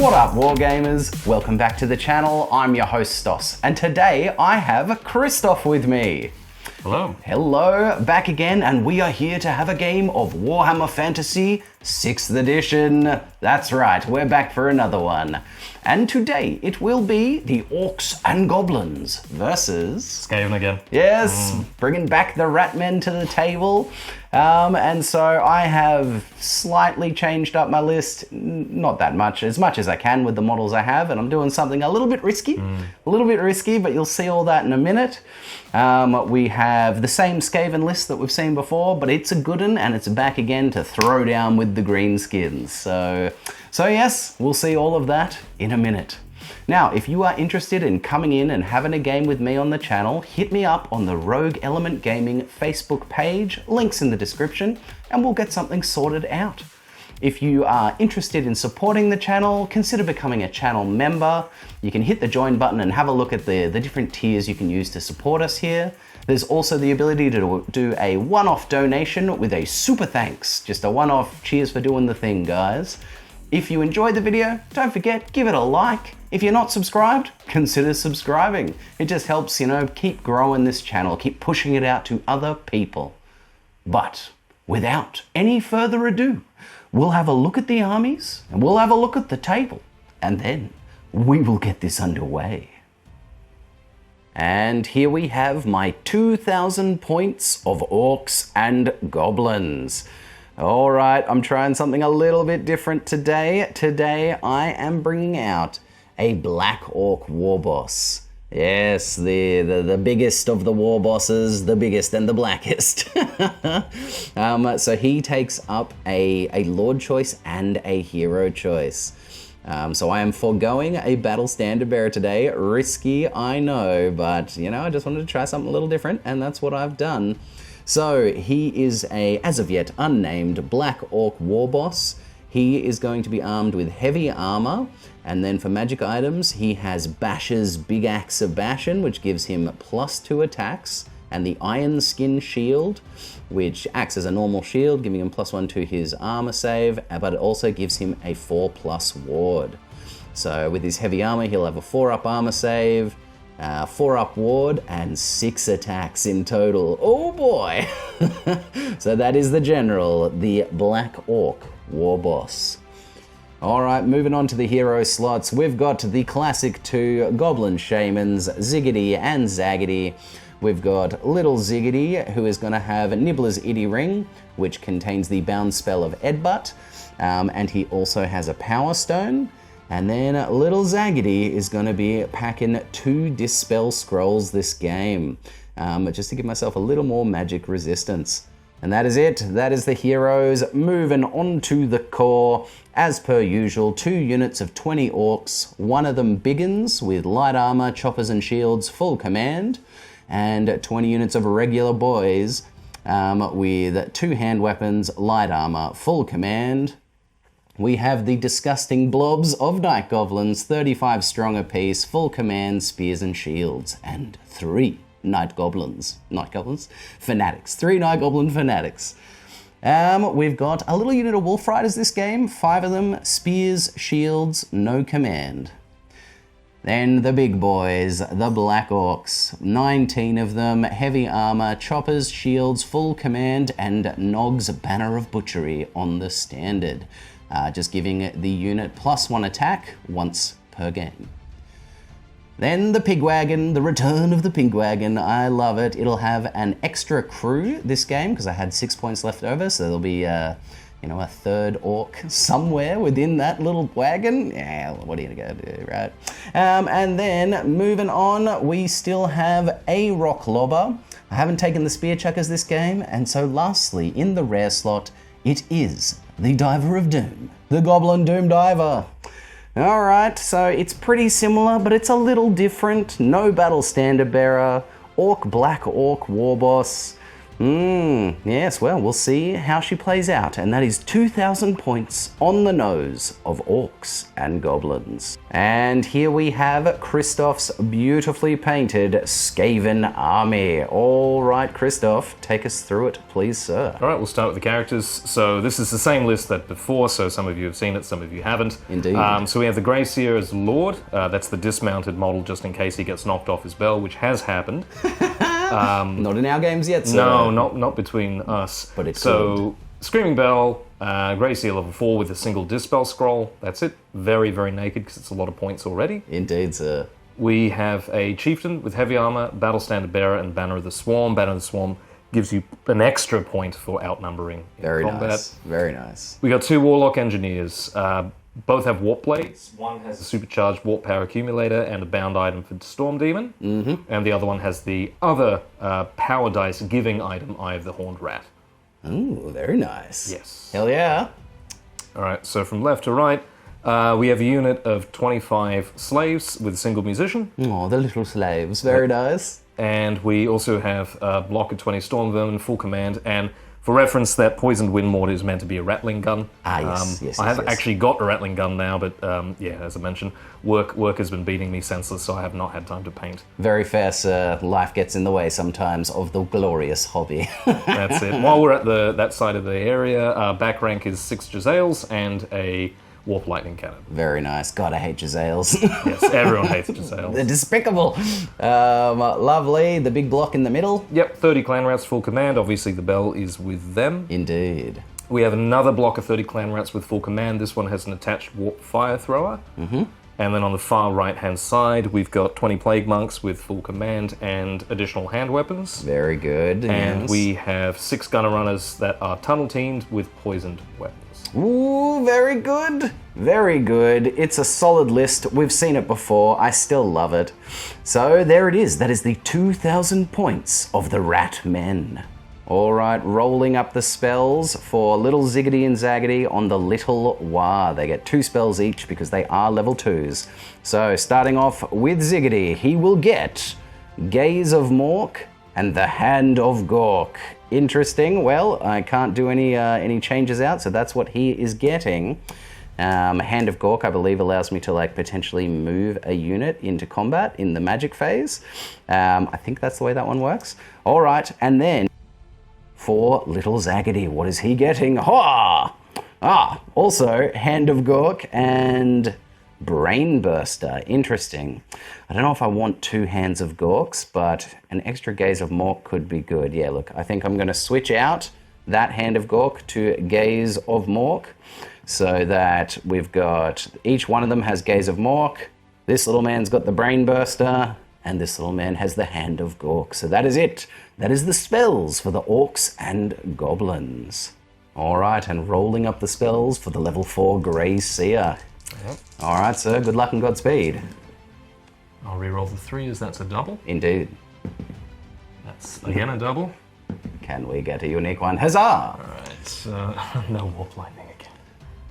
What up, Wargamers? Welcome back to the channel. I'm your host, Stos, and today I have Christoph with me. Hello. Hello, back again, and we are here to have a game of Warhammer Fantasy 6th edition. That's right, we're back for another one. And today it will be the Orcs and Goblins versus... Skaven again. Yes, bringing back the ratmen to the table. And so I have slightly changed up my list, not that much as I can with the models I have, and I'm doing something a little bit risky, but you'll see all that in a minute. We have the same Skaven list that we've seen before, but it's a good one, and it's back again to throw down with the greenskins. So yes, we'll see all of that in a minute. Now, if you are interested in coming in and having a game with me on the channel, hit me up on the Rogue Element Gaming Facebook page, links in the description, and we'll get something sorted out. If you are interested in supporting the channel, consider becoming a channel member. You can hit the join button and have a look at the different tiers you can use to support us here. There's also the ability to do a one-off donation with a super thanks, just a one-off cheers for doing the thing, guys. If you enjoyed the video, don't forget, give it a like. If you're not subscribed, consider subscribing. It just helps, keep growing this channel, keep pushing it out to other people. But without any further ado, we'll have a look at the armies, and we'll have a look at the table, and then we will get this underway. And here we have my 2,000 points of Orcs and Goblins. All right, I'm trying something a little bit different today. Today, I am bringing out a Black Orc war boss. Yes, the biggest of the war bosses, the biggest and the blackest. So he takes up a Lord choice and a Hero choice. So I am foregoing a Battle Standard Bearer today. Risky, I know, but I just wanted to try something a little different, and that's what I've done. So he is a, as of yet, unnamed Black Orc war boss. He is going to be armed with heavy armor, and then for magic items, he has Bash's Big Axe of Bashan, which gives him +2 attacks, and the Iron Skin Shield, which acts as a normal shield, giving him +1 to his armor save, but it also gives him a 4+ ward. So with his heavy armor, he'll have a 4+ armor save, 4+ ward, and 6 attacks in total. Oh boy! So that is the general, the Black Orc war boss. Alright, moving on to the hero slots, we've got the classic 2 Goblin Shamans, Ziggity and Zaggity. We've got Little Ziggity, who is going to have Nibbler's Itty Ring, which contains the bound spell of Edbutt, and he also has a Power Stone. And then Little Zaggity is going to be packing 2 Dispel Scrolls this game, just to give myself a little more magic resistance. And that is it. That is the heroes. Moving on to the core. As per usual, 2 units of 20 orcs, one of them biggins with light armor, choppers and shields, full command, and 20 units of regular boys with 2 hand weapons, light armor, full command. We have the disgusting blobs of Night Goblins, 35 strong apiece, full command, spears and shields, and 3 Night Goblins, fanatics, 3 Night Goblin fanatics. We've got a little unit of Wolf Riders this game, 5 of them, spears, shields, no command. Then the big boys, the Black Orcs, 19 of them, heavy armor, choppers, shields, full command, and Nog's Banner of Butchery on the standard. Just giving the unit +1 attack once per game. Then the Pigwagon, the return of the Pigwagon. I love it. It'll have an extra crew this game because I had 6 points left over, so there'll be a 3rd orc somewhere within that little wagon. Yeah, what are you gonna do, right? And then moving on, we still have a Rock Lobber. I haven't taken the Spear Chuckers this game, and so lastly, in the rare slot, it is the Diver of Doom, the Goblin Doom Diver. Alright, so it's pretty similar, but it's a little different. No Battle Standard Bearer, Black Orc War Boss. Yes, well, we'll see how she plays out. And that is 2,000 points on the nose of Orcs and Goblins. And here we have Christoph's beautifully painted Skaven army. All right, Christoph, take us through it, please, sir. All right, we'll start with the characters. So this is the same list that before, so some of you have seen it, some of you haven't. Indeed. So we have the Grey Seer as Lord. That's the dismounted model just in case he gets knocked off his bell, which has happened. Not in our games yet, sir. No, not between us. But it's so, Screaming Bell, Grey Seer level 4 with a single Dispel scroll. That's it. Very, very naked because it's a lot of points already. Indeed, sir. We have a Chieftain with Heavy Armor, Battle Standard Bearer, and Banner of the Swarm. Banner of the Swarm gives you an extra point for outnumbering in combat. Nice. Very nice. We got 2 Warlock Engineers. Both have Warp Blades. One has a supercharged Warp Power Accumulator and a bound item for Storm Demon. And the other one has the other Power Dice giving item, Eye of the Horned Rat. Ooh, very nice. Yes. Hell yeah. All right, so from left to right, we have a unit of 25 slaves with a single musician. Oh, the little slaves. Very nice. And we also have a block of 20 Storm Vermin, full command, and for reference, that Poisoned Wind Mortar is meant to be a rattling gun. Yes. I have actually got a rattling gun now, but as I mentioned, work has been beating me senseless, so I have not had time to paint. Very fair, sir. Life gets in the way sometimes of the glorious hobby. That's it. While we're at that side of the area, back rank is 6 Jezzails and a Warp Lightning Cannon. Very nice. God, I hate Jezzails. Yes, everyone hates Jezzails. They're despicable. Lovely. The big block in the middle. Yep, 30 Clan Rats full command. Obviously, the bell is with them. Indeed. We have another block of 30 Clan Rats with full command. This one has an attached Warp Fire Thrower. And then on the far right-hand side, we've got 20 Plague Monks with full command and additional hand weapons. Very good. And yes. we have 6 Gunner Runners that are tunnel-teamed with poisoned weapons. Ooh, very good. Very good. It's a solid list. We've seen it before. I still love it. So there it is. That is the 2,000 points of the Ratmen. All right, rolling up the spells for Little Ziggity and Zaggity on the Little Wah. They get 2 spells each because they are level 2s. So starting off with Ziggity, he will get Gaze of Mork and the Hand of Gork. Interesting. Well, I can't do any changes out, so that's what he is getting. Hand of Gork, I believe, allows me to potentially move a unit into combat in the magic phase. I think that's the way that one works. All right, and then for Little Zaggity, what is he getting? Ha! Also Hand of Gork and Brain Burster. Interesting. I don't know if I want 2 Hands of Gorks, but an extra Gaze of Mork could be good. Yeah, look, I think I'm going to switch out that Hand of Gork to Gaze of Mork so that we've got, each one of them has Gaze of Mork. This little man's got the Brain Burster, and this little man has the Hand of Gork. So that is it. That is the spells for the Orcs and Goblins. All right, and rolling up the spells for the level 4 Grey Seer. Yep. All right, sir. Good luck and Godspeed. I'll reroll the 3 as that's a double. Indeed. That's again a double. Can we get a unique one? Huzzah! Alright, no Warp Lightning again.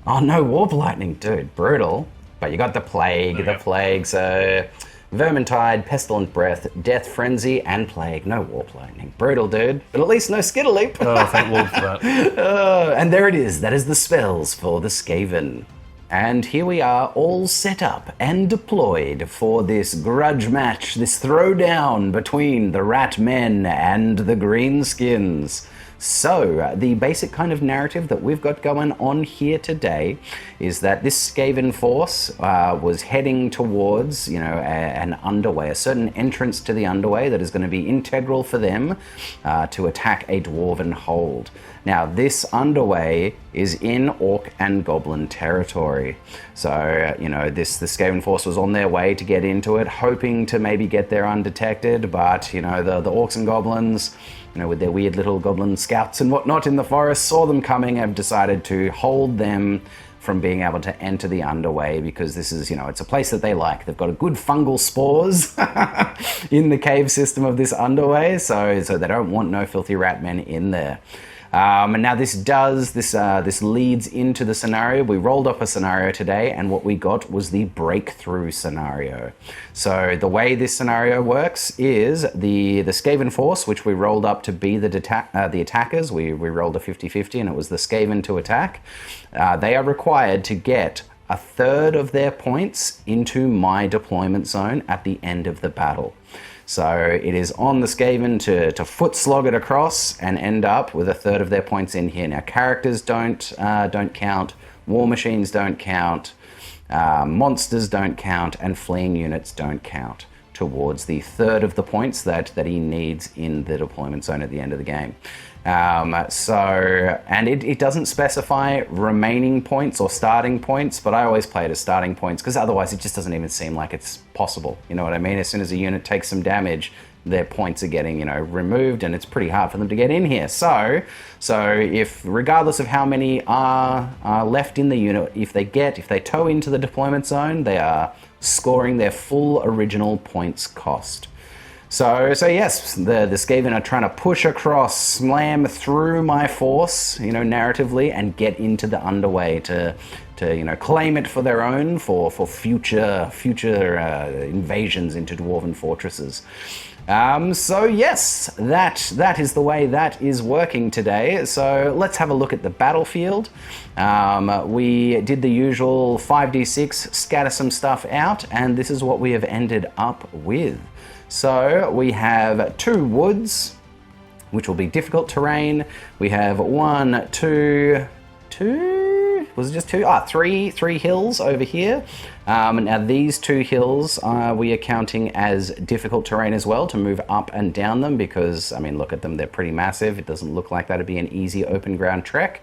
Oh, no Warp Lightning, dude. Brutal. But you got the Plague, so Vermintide, Pestilent Breath, Death Frenzy, and Plague. No Warp Lightning. Brutal, dude. But at least no Skittle Leap. Oh, thank Lord for that. And there it is. That is the spells for the Skaven. And here we are, all set up and deployed for this grudge match, this throwdown between the Ratmen and the Greenskins. So, the basic kind of narrative that we've got going on here today is that this Skaven force was heading towards, an underway, a certain entrance to the underway that is going to be integral for them to attack a dwarven hold. Now, this underway is in Orc and Goblin territory. So, the Skaven force was on their way to get into it, hoping to maybe get there undetected, but, the Orcs and Goblins, with their weird little goblin scouts and whatnot in the forest, saw them coming and have decided to hold them from being able to enter the underway because this is, it's a place that they like. They've got a good fungal spores in the cave system of this underway, so they don't want no filthy ratmen in there. And now this leads into the scenario. We rolled up a scenario today, and what we got was the breakthrough scenario. So the way this scenario works is the Skaven force, which we rolled up to be the attackers. We rolled a 50-50, and it was the Skaven to attack. They are required to get a third of their points into my deployment zone at the end of the battle. So it is on the Skaven to foot slog it across and end up with a third of their points in here. Now characters don't count, war machines don't count, monsters don't count, and fleeing units don't count towards the third of the points that he needs in the deployment zone at the end of the game. And it doesn't specify remaining points or starting points, but I always play it as starting points because otherwise it just doesn't even seem like it's possible. You know what I mean? As soon as a unit takes some damage, their points are getting, removed, and it's pretty hard for them to get in here. So if, regardless of how many are left in the unit, if they tow into the deployment zone, they are scoring their full original points cost. So yes, the Skaven are trying to push across, slam through my force, narratively, and get into the underway to claim it for their own for future invasions into dwarven fortresses. So yes, that is the way that is working today. So let's have a look at the battlefield. We did the usual 5d6, scatter some stuff out, and this is what we have ended up with. So we have 2 woods, which will be difficult terrain. We have 1, 2, was it just 2? 3 hills over here. Now these 2 hills we are counting as difficult terrain as well to move up and down them because, look at them, they're pretty massive. It doesn't look like that'd be an easy open ground trek.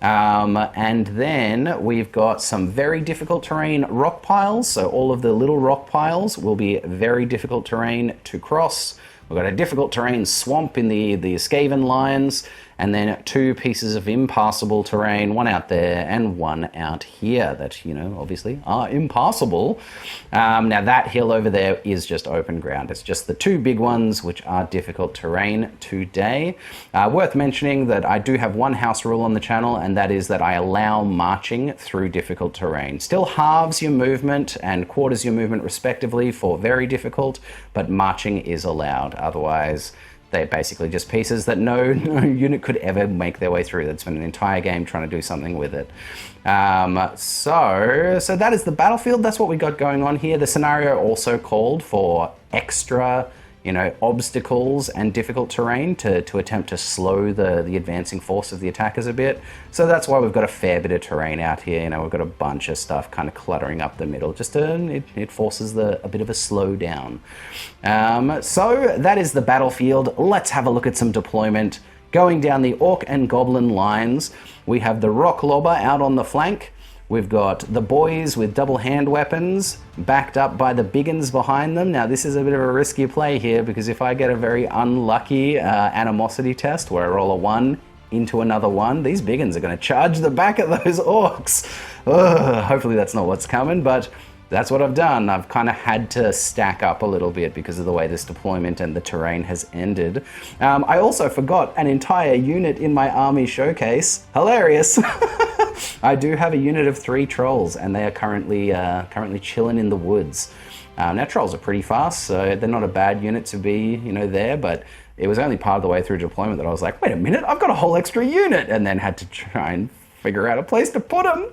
And then we've got some very difficult terrain rock piles. So all of the little rock piles will be very difficult terrain to cross. We've got a difficult terrain swamp in the Skaven lines, and then 2 pieces of impassable terrain, 1 out there and 1 out here that, obviously are impassable. Now that hill over there is just open ground. It's just the 2 big ones which are difficult terrain today. Worth mentioning that I do have one house rule on the channel, and that is that I allow marching through difficult terrain. Still halves your movement and quarters your movement respectively for very difficult, but marching is allowed. Otherwise, they're basically just pieces that no unit could ever make their way through. That's been an entire game trying to do something with it. So that is the battlefield. That's what we got going on here. The scenario also called for extra, obstacles and difficult terrain to attempt to slow the advancing force of the attackers a bit. So that's why we've got a fair bit of terrain out here. We've got a bunch of stuff kind of cluttering up the middle. Just it forces a bit of a slow down. So that is the battlefield. Let's have a look at some deployment. Going down the Orc and Goblin lines, we have the Rock Lobber out on the flank. We've got the boys with double hand weapons backed up by the biggins behind them. Now this is a bit of a risky play here because if I get a very unlucky animosity test where I roll a 1 into another 1, these biggins are going to charge the back of those orcs. Hopefully that's not what's coming, but that's what I've done. I've kind of had to stack up a little bit because of the way this deployment and the terrain has ended. I also forgot an entire unit in my army showcase. Hilarious. I do have a unit of 3 trolls, and they are currently chilling in the woods. Now trolls are pretty fast, so they're not a bad unit to be, there, but it was only part of the way through deployment that I was like, wait a minute, I've got a whole extra unit, and then had to try and figure out a place to put them.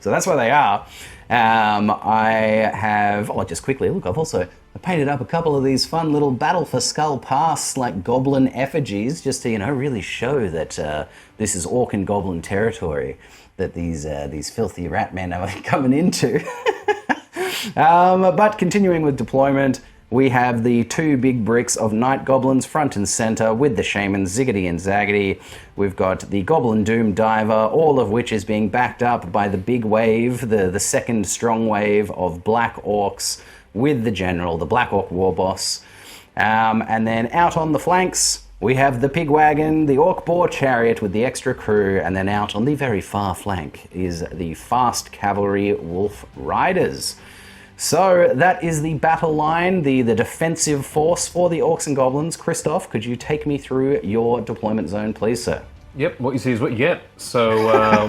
So that's where they are. I have, just quickly, look, I painted up a couple of these fun little Battle for Skull Pass, like goblin effigies, just to, really show that this is Orc and Goblin territory that these filthy ratmen are coming into. But continuing with deployment, we have the 2 big bricks of Night Goblins front and center with the Shamans, Ziggity and Zaggity. We've got the Goblin Doom Diver, all of which is being backed up by the big wave, the second strong wave of Black Orcs with the General, the Black Orc War Boss. And then out on the flanks, we have the Pig Wagon, the Orc Boar Chariot with the extra crew, and then out on the very far flank is the Fast Cavalry Wolf Riders. So that is the battle line, the defensive force for the Orcs and Goblins. Christoph, could you take me through your deployment zone, please, sir? Yep, what you see is what you get. So,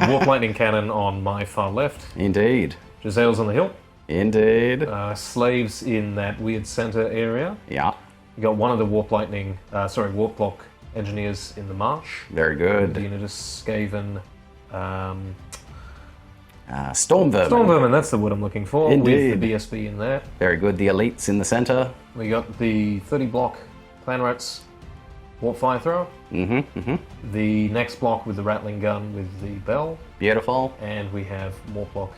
Warp Lightning Cannon on my far left. Indeed. Gisele's on the hill. Indeed. Slaves in that weird center area. Yeah. You got one of the Warp Block engineers in the marsh. Very good. Unitus, Skaven, Storm Vermin. Storm Vermin, that's the word I'm looking for. Indeed. With the BSB in there. Very good. The elites in the center. We got the 30 block Clan Rats Warp Fire Thrower. The next block with the Rattling Gun with the Bell. Beautiful. And we have Warp Block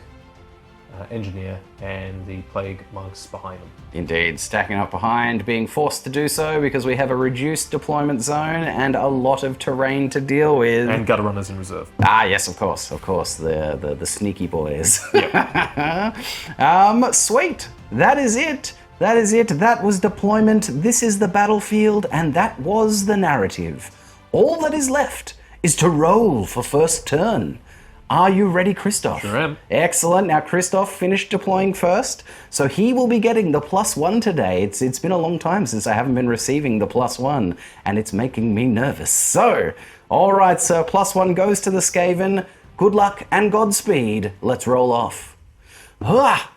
Engineer and the Plague Monks behind them. Indeed, stacking up behind, being forced to do so because we have a reduced deployment zone and a lot of terrain to deal with. And gutter runners in reserve. Ah, yes, of course, the sneaky boys. Yep. Sweet, that is it. That is it. That was deployment. This is the battlefield, and that was the narrative. All that is left is to roll for first turn. Are you ready, Christoph? Sure am. Excellent. Now, Christoph finished deploying first, so he will be getting the +1 today. It's been a long time since I haven't been receiving the +1, and it's making me nervous. So, all right, sir, +1 goes to the Skaven. Good luck and Godspeed. Let's roll off. Ah!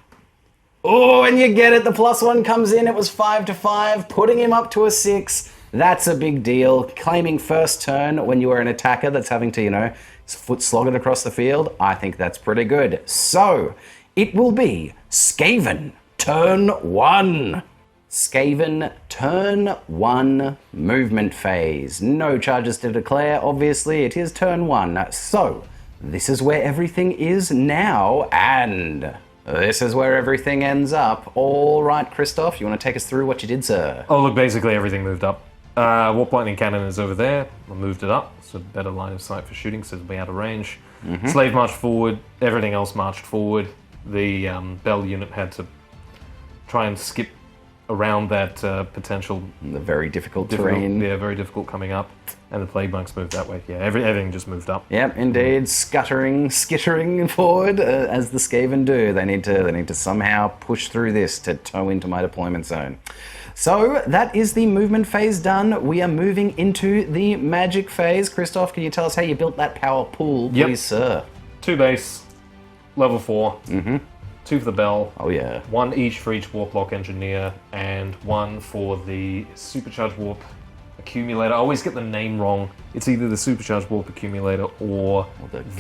Oh, and you get it. The +1 comes in. It was 5 to 5, putting him up to a 6. That's a big deal. Claiming first turn when you are an attacker that's having to, foot slog it across the field. I think that's pretty good. So, it will be Skaven, turn 1. Skaven, turn 1, movement phase. No charges to declare, obviously. It is turn 1. So, this is where everything is now, and this is where everything ends up. All right, Christoph, you want to take us through what you did, sir? Oh, look, basically everything moved up. Warp Lightning Cannon is over there. I moved it up. It's a better line of sight for shooting, so it'll be out of range. Slave marched forward. Everything else marched forward. The Bell unit had to try and skip around that potential... The very difficult terrain. Yeah, very difficult coming up. And the Plague Monks moved that way. Yeah, everything just moved up. Yep, indeed. Skittering forward, as the Skaven do. They need to somehow push through this to tow into my deployment zone. So, that is the movement phase done. We are moving into the magic phase. Christoph, can you tell us how you built that power pool, please, sir? 2 base, level 4. 2 for the Bell. Oh, yeah. 1 each for each Warp Block Engineer, and 1 for the Supercharged Warp Accumulator. I always get the name wrong. It's either the Supercharged Warp Accumulator or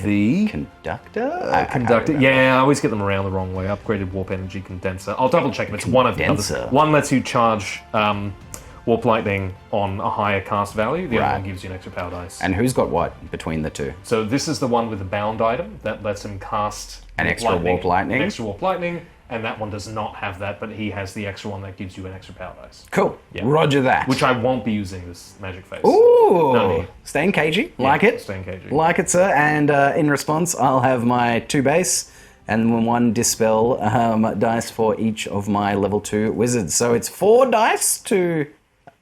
the Conductor? Conductor. Yeah, I always get them around the wrong way. Upgraded Warp Energy Condenser. I'll double check if it's one of the others. One lets you charge Warp Lightning on a higher cast value. The other one gives you an extra power dice. And who's got what between the two? So this is the one with the bound item that lets him cast an extra Warp Lightning. An extra Warp Lightning. And that one does not have that, but he has the extra one that gives you an extra power dice. Cool. Yeah. Roger that. Which I won't be using this magic phase. Ooh! No. Staying cagey. Like it. Staying cagey. Like it, sir. And in response, I'll have my 2 base and 1 dispel dice for each of my level 2 wizards. So it's 4 dice to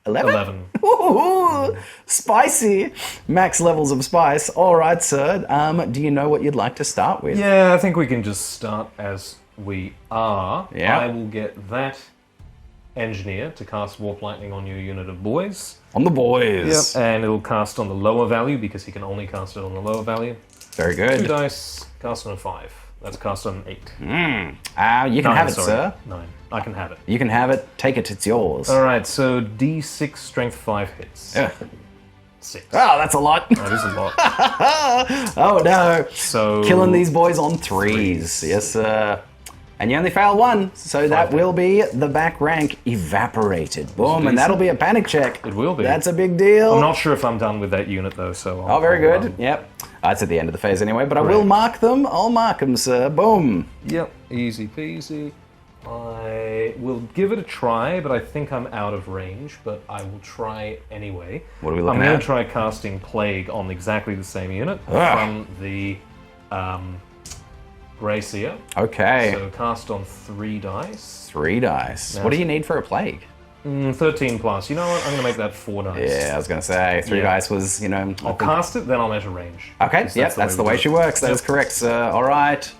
11? Ooh, spicy. Max levels of spice. All right, sir. Do you know what you'd like to start with? Yeah, I think we can just start as we are. Yeah. I will get that engineer to cast Warp Lightning on your unit of boys. On the boys. Yep. And it'll cast on the lower value because he can only cast it on the lower value. Very good. 2 dice, cast on a 5. That's cast on an 8. You can have it, sir. 9. I can have it. You can have it. Take it. It's yours. All right. So D6 strength 5 hits. 6. Oh, that's a lot. That is a lot. Oh no. So killing these boys on 3s. Yes, sir. And you only fail 1, so that will be the back rank evaporated. Boom, and that'll be a panic check. It will be. That's a big deal. I'm not sure if I'm done with that unit though, so... Oh, very good. Yep. It's at the end of the phase anyway, but I will mark them. I'll mark them, sir. Boom. Yep, easy peasy. I will give it a try, but I think I'm out of range, but I will try anyway. What are we looking I'm going at? to try casting Plague on exactly the same unit from the Gracia. Okay. So cast on 3 dice. 3 dice. What do you need for a plague? 13 plus. You know what? I'm going to make that 4 dice. Yeah, I was going to say 3 dice was, I'll cast it, then I'll measure range. Okay, yep, that's the way she works. That is correct, sir. All right.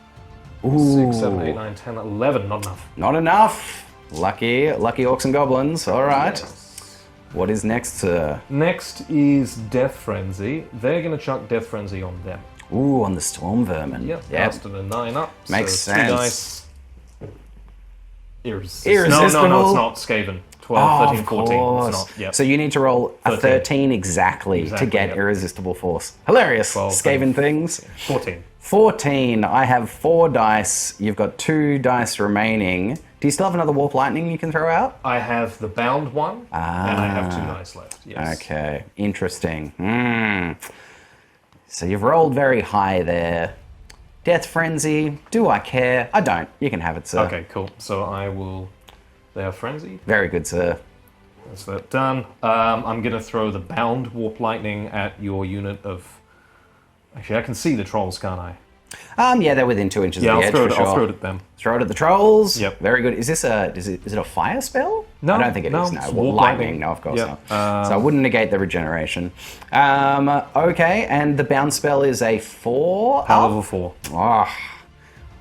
Ooh. 6, 7, 8, 9, 10, 11. Not enough. Not enough. Lucky Orcs and Goblins. All right. Yes. What is next, sir? Next is Death Frenzy. They're going to chuck Death Frenzy on them. Ooh, on the Storm Vermin. Yep. Casted a 9 up. Makes so sense. 2 dice. Irresistible. No, it's not. Skaven. 12, 13, of 14. course. It's not. Yep. So you need to roll a 13 exactly to get yep. Irresistible Force. Hilarious. 12, Skaven things. 14. 14. I have 4 dice. You've got 2 dice remaining. Do you still have another Warp Lightning you can throw out? I have the bound one, and I have 2 dice left. Yes. Okay. Interesting. So you've rolled very high there. Death Frenzy. Do I care? I don't. You can have it, sir. Okay, cool. So I will... They are frenzied. Very good, sir. That's that done. I'm going to throw the bound Warp Lightning at your unit of... Actually, I can see the trolls, can't I? Yeah, they're within 2 inches of the edge, for sure. I'll throw it at them. Throw it at the trolls. Yep. Very good. Is it a fire spell? No. I don't think it is. No. It's Well, Warp lightning. No, of course Yep. not. So I wouldn't negate the regeneration. Okay, and the bound spell is a 4. Power level 4. Oh,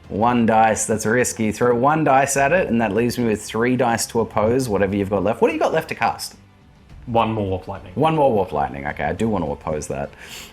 1 dice. That's risky. Throw 1 dice at it, and that leaves me with 3 dice to oppose whatever you've got left. What do you got left to cast? 1 more Warp Lightning. 1 more Warp Lightning. Okay, I do want to oppose that.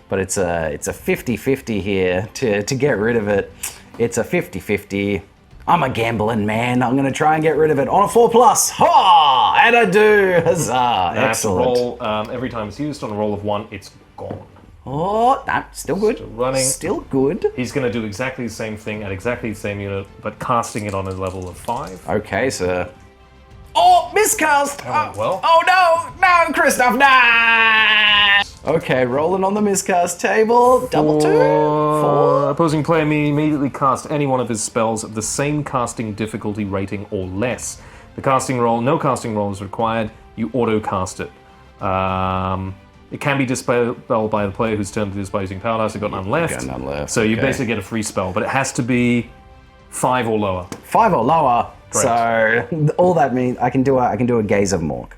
But it's a 50-50 here to get rid of it. It's a 50-50. I'm a gambling man. I'm going to try and get rid of it on a 4+. Ha! And I do. Huzzah. Excellent. Roll, every time it's used on a roll of 1, it's gone. Oh, still good. Still running. Still good. He's going to do exactly the same thing at exactly the same unit, but casting it on a level of 5. Okay, sir. Oh, miscast! Well. Oh no! No, Christoph, no! Okay, rolling on the miscast table. Double 2? 4? Opposing player may immediately cast any one of his spells of the same casting difficulty rating or less. The casting roll, no casting roll is required. You auto-cast it. It can be dispelled by the player whose turn to dispel using power dice. I've got none left. Got none left. So you okay. basically get a free spell, but it has to be 5 or lower. 5 or lower. Correct. So all that means I can do a Gaze of Mork.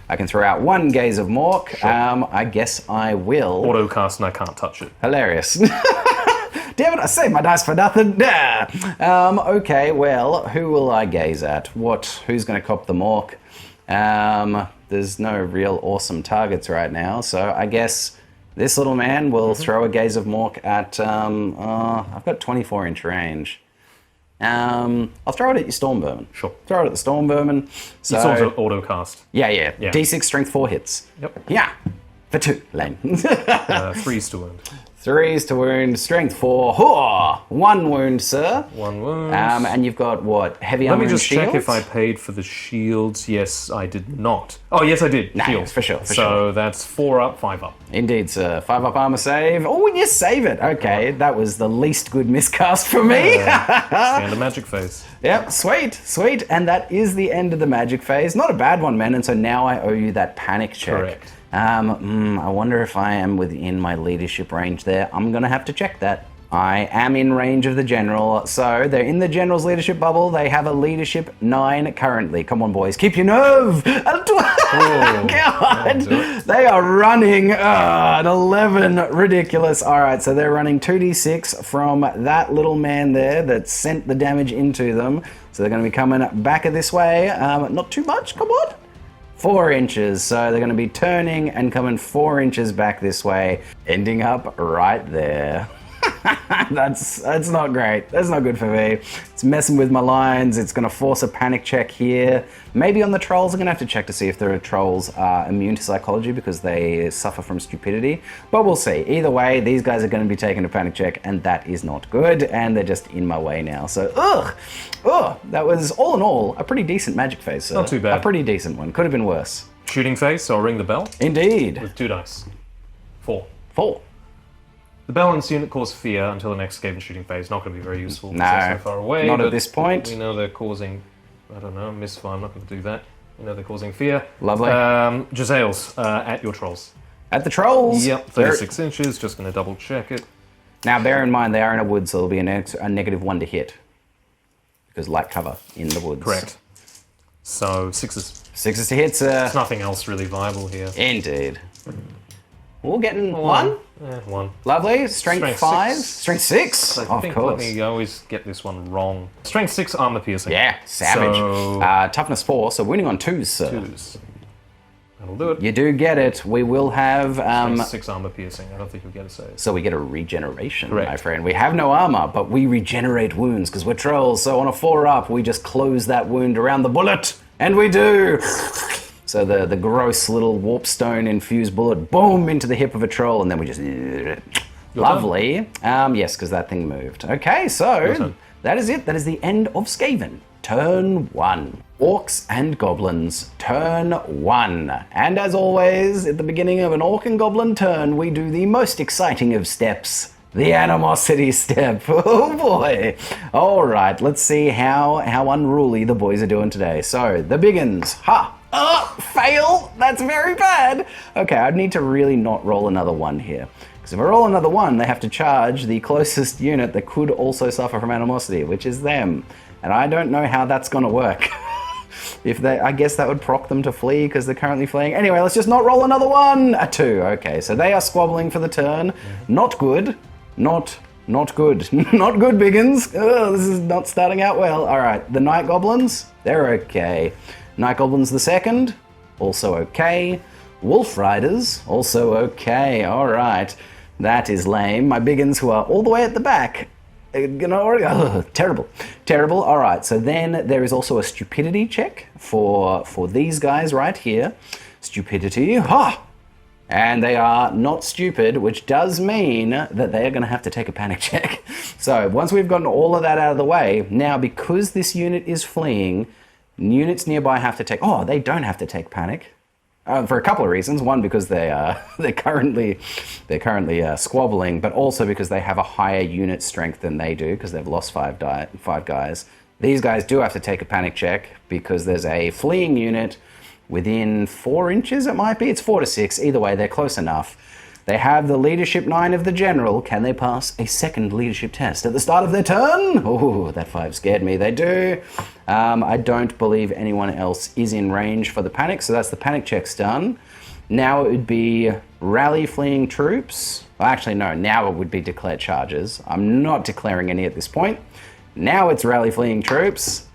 I can throw out 1 Gaze of Mork. Sure. I guess I will. Auto cast and I can't touch it. Hilarious. Damn it! I saved my dice for nothing. Okay. Well, who will I gaze at? Who's going to cop the Mork? There's no real awesome targets right now, so I guess this little man will throw a Gaze of Mork at. I've got 24-inch range. I'll throw it at your Storm Vermin. Sure. Throw it at the Storm Vermin. So, it's also auto cast. Yeah. D6 strength 4 hits. Yep. Yeah. For 2, Lane. 3s to wound. 3s to wound, strength 4. Hooah! 1 wound, sir. 1 wound. And you've got what? Heavy armor Let me just and shields? check if I paid for the shields. Yes, I did not. Oh, yes, I did. Nice, shields. for sure. So that's 4 up, 5 up. Indeed, sir. 5 up armor save. Oh, you save it. Okay, that was the least good miscast for me. Standard magic phase. Yep, sweet. And that is the end of the magic phase. Not a bad one, man. And so now I owe you that panic check. Correct. I wonder if I am within my leadership range there. I'm going to have to check that. I am in range of the general. So they're in the general's leadership bubble. They have a leadership 9 currently. Come on, boys. Keep your nerve. God. They are running an 11. Ridiculous. All right, so they're running 2d6 from that little man there that sent the damage into them. So they're going to be coming back this way. Not too much. Come on. 4 inches, so they're going to be turning and coming 4 inches back this way, ending up right there. That's not great. That's not good for me. It's messing with my lines. It's going to force a panic check here. Maybe on the trolls, I'm going to have to check to see if the trolls are immune to psychology because they suffer from stupidity. But we'll see. Either way, these guys are going to be taking a panic check, and that is not good, and they're just in my way now. So, that was, all in all, a pretty decent magic phase, sir. Not too bad. A pretty decent one. Could have been worse. Shooting phase, so I'll ring the bell. Indeed. With 2 dice. 4. 4. The balanced unit cause fear until the next Skaven shooting phase. Not going to be very useful. No, they're so far away. not at this point. We know they're causing, I don't know, misfire. I'm not going to do that. We know they're causing fear. Lovely. Jazales, at your trolls. At the trolls? Yep, 36 inches. Just going to double check it. Now, bear in mind, they are in a wood, so there'll be a -1 to hit. Because light cover in the woods. Correct. So 6s. 6s to hit, sir. There's nothing else really viable here. Indeed. We're getting 1. 1. Lovely. Strength 5. 6. Strength 6. I think, course. I always get this one wrong. Strength 6, armor piercing. Yeah, savage. So, Toughness 4, so winning on 2s, sir. 2s. That'll do it. You do get it. We will have... 6 armor piercing. I don't think you'll get a save. So we get a regeneration, Correct. my friend. We have no armor, but we regenerate wounds because we're trolls. So on a 4-up, we just close that wound around the bullet. And we do! So the gross little warpstone infused bullet, boom, into the hip of a troll, and then we just... Lovely. Yes, because that thing moved. Okay, so that is it. That is the end of Skaven. Turn 1. Orcs and Goblins, turn 1. And as always, at the beginning of an Orc and Goblin turn, we do the most exciting of steps, the animosity step. Oh boy. All right, let's see how unruly the boys are doing today. So, the biggins. Ha! Oh, fail! That's very bad! Okay, I'd need to really not roll another 1 here. Because if I roll another 1, they have to charge the closest unit that could also suffer from animosity, which is them. And I don't know how that's going to work. I guess that would proc them to flee because they're currently fleeing. Anyway, let's just not roll another 1. A 2. Okay, so they are squabbling for the turn. Not good. Not good. Not good, biggins. Oh, this is not starting out well. All right, the Night Goblins, they're okay. Night Goblins the second, also okay. Wolf Riders, also okay. All right, that is lame. My biggins who are all the way at the back. Terrible. All right, so then there is also a stupidity check for these guys right here. Stupidity, and they are not stupid, which does mean that they are going to have to take a panic check. So once we've gotten all of that out of the way, now because this unit is fleeing, units nearby have to take... Oh, they don't have to take panic. For a couple of reasons. One, because they're currently squabbling, but also because they have a higher unit strength than they do because they've lost 5 guys. These guys do have to take a panic check because there's a fleeing unit within 4 inches. It might be. It's 4 to 6. Either way, they're close enough. They have the leadership 9 of the general. Can they pass a second leadership test at the start of their turn? Oh, that 5 scared me. They do. I don't believe anyone else is in range for the panic, so that's the panic checks done. Now it would be rally fleeing troops. Well, actually, no. Now it would be declare charges. I'm not declaring any at this point. Now it's rally fleeing troops.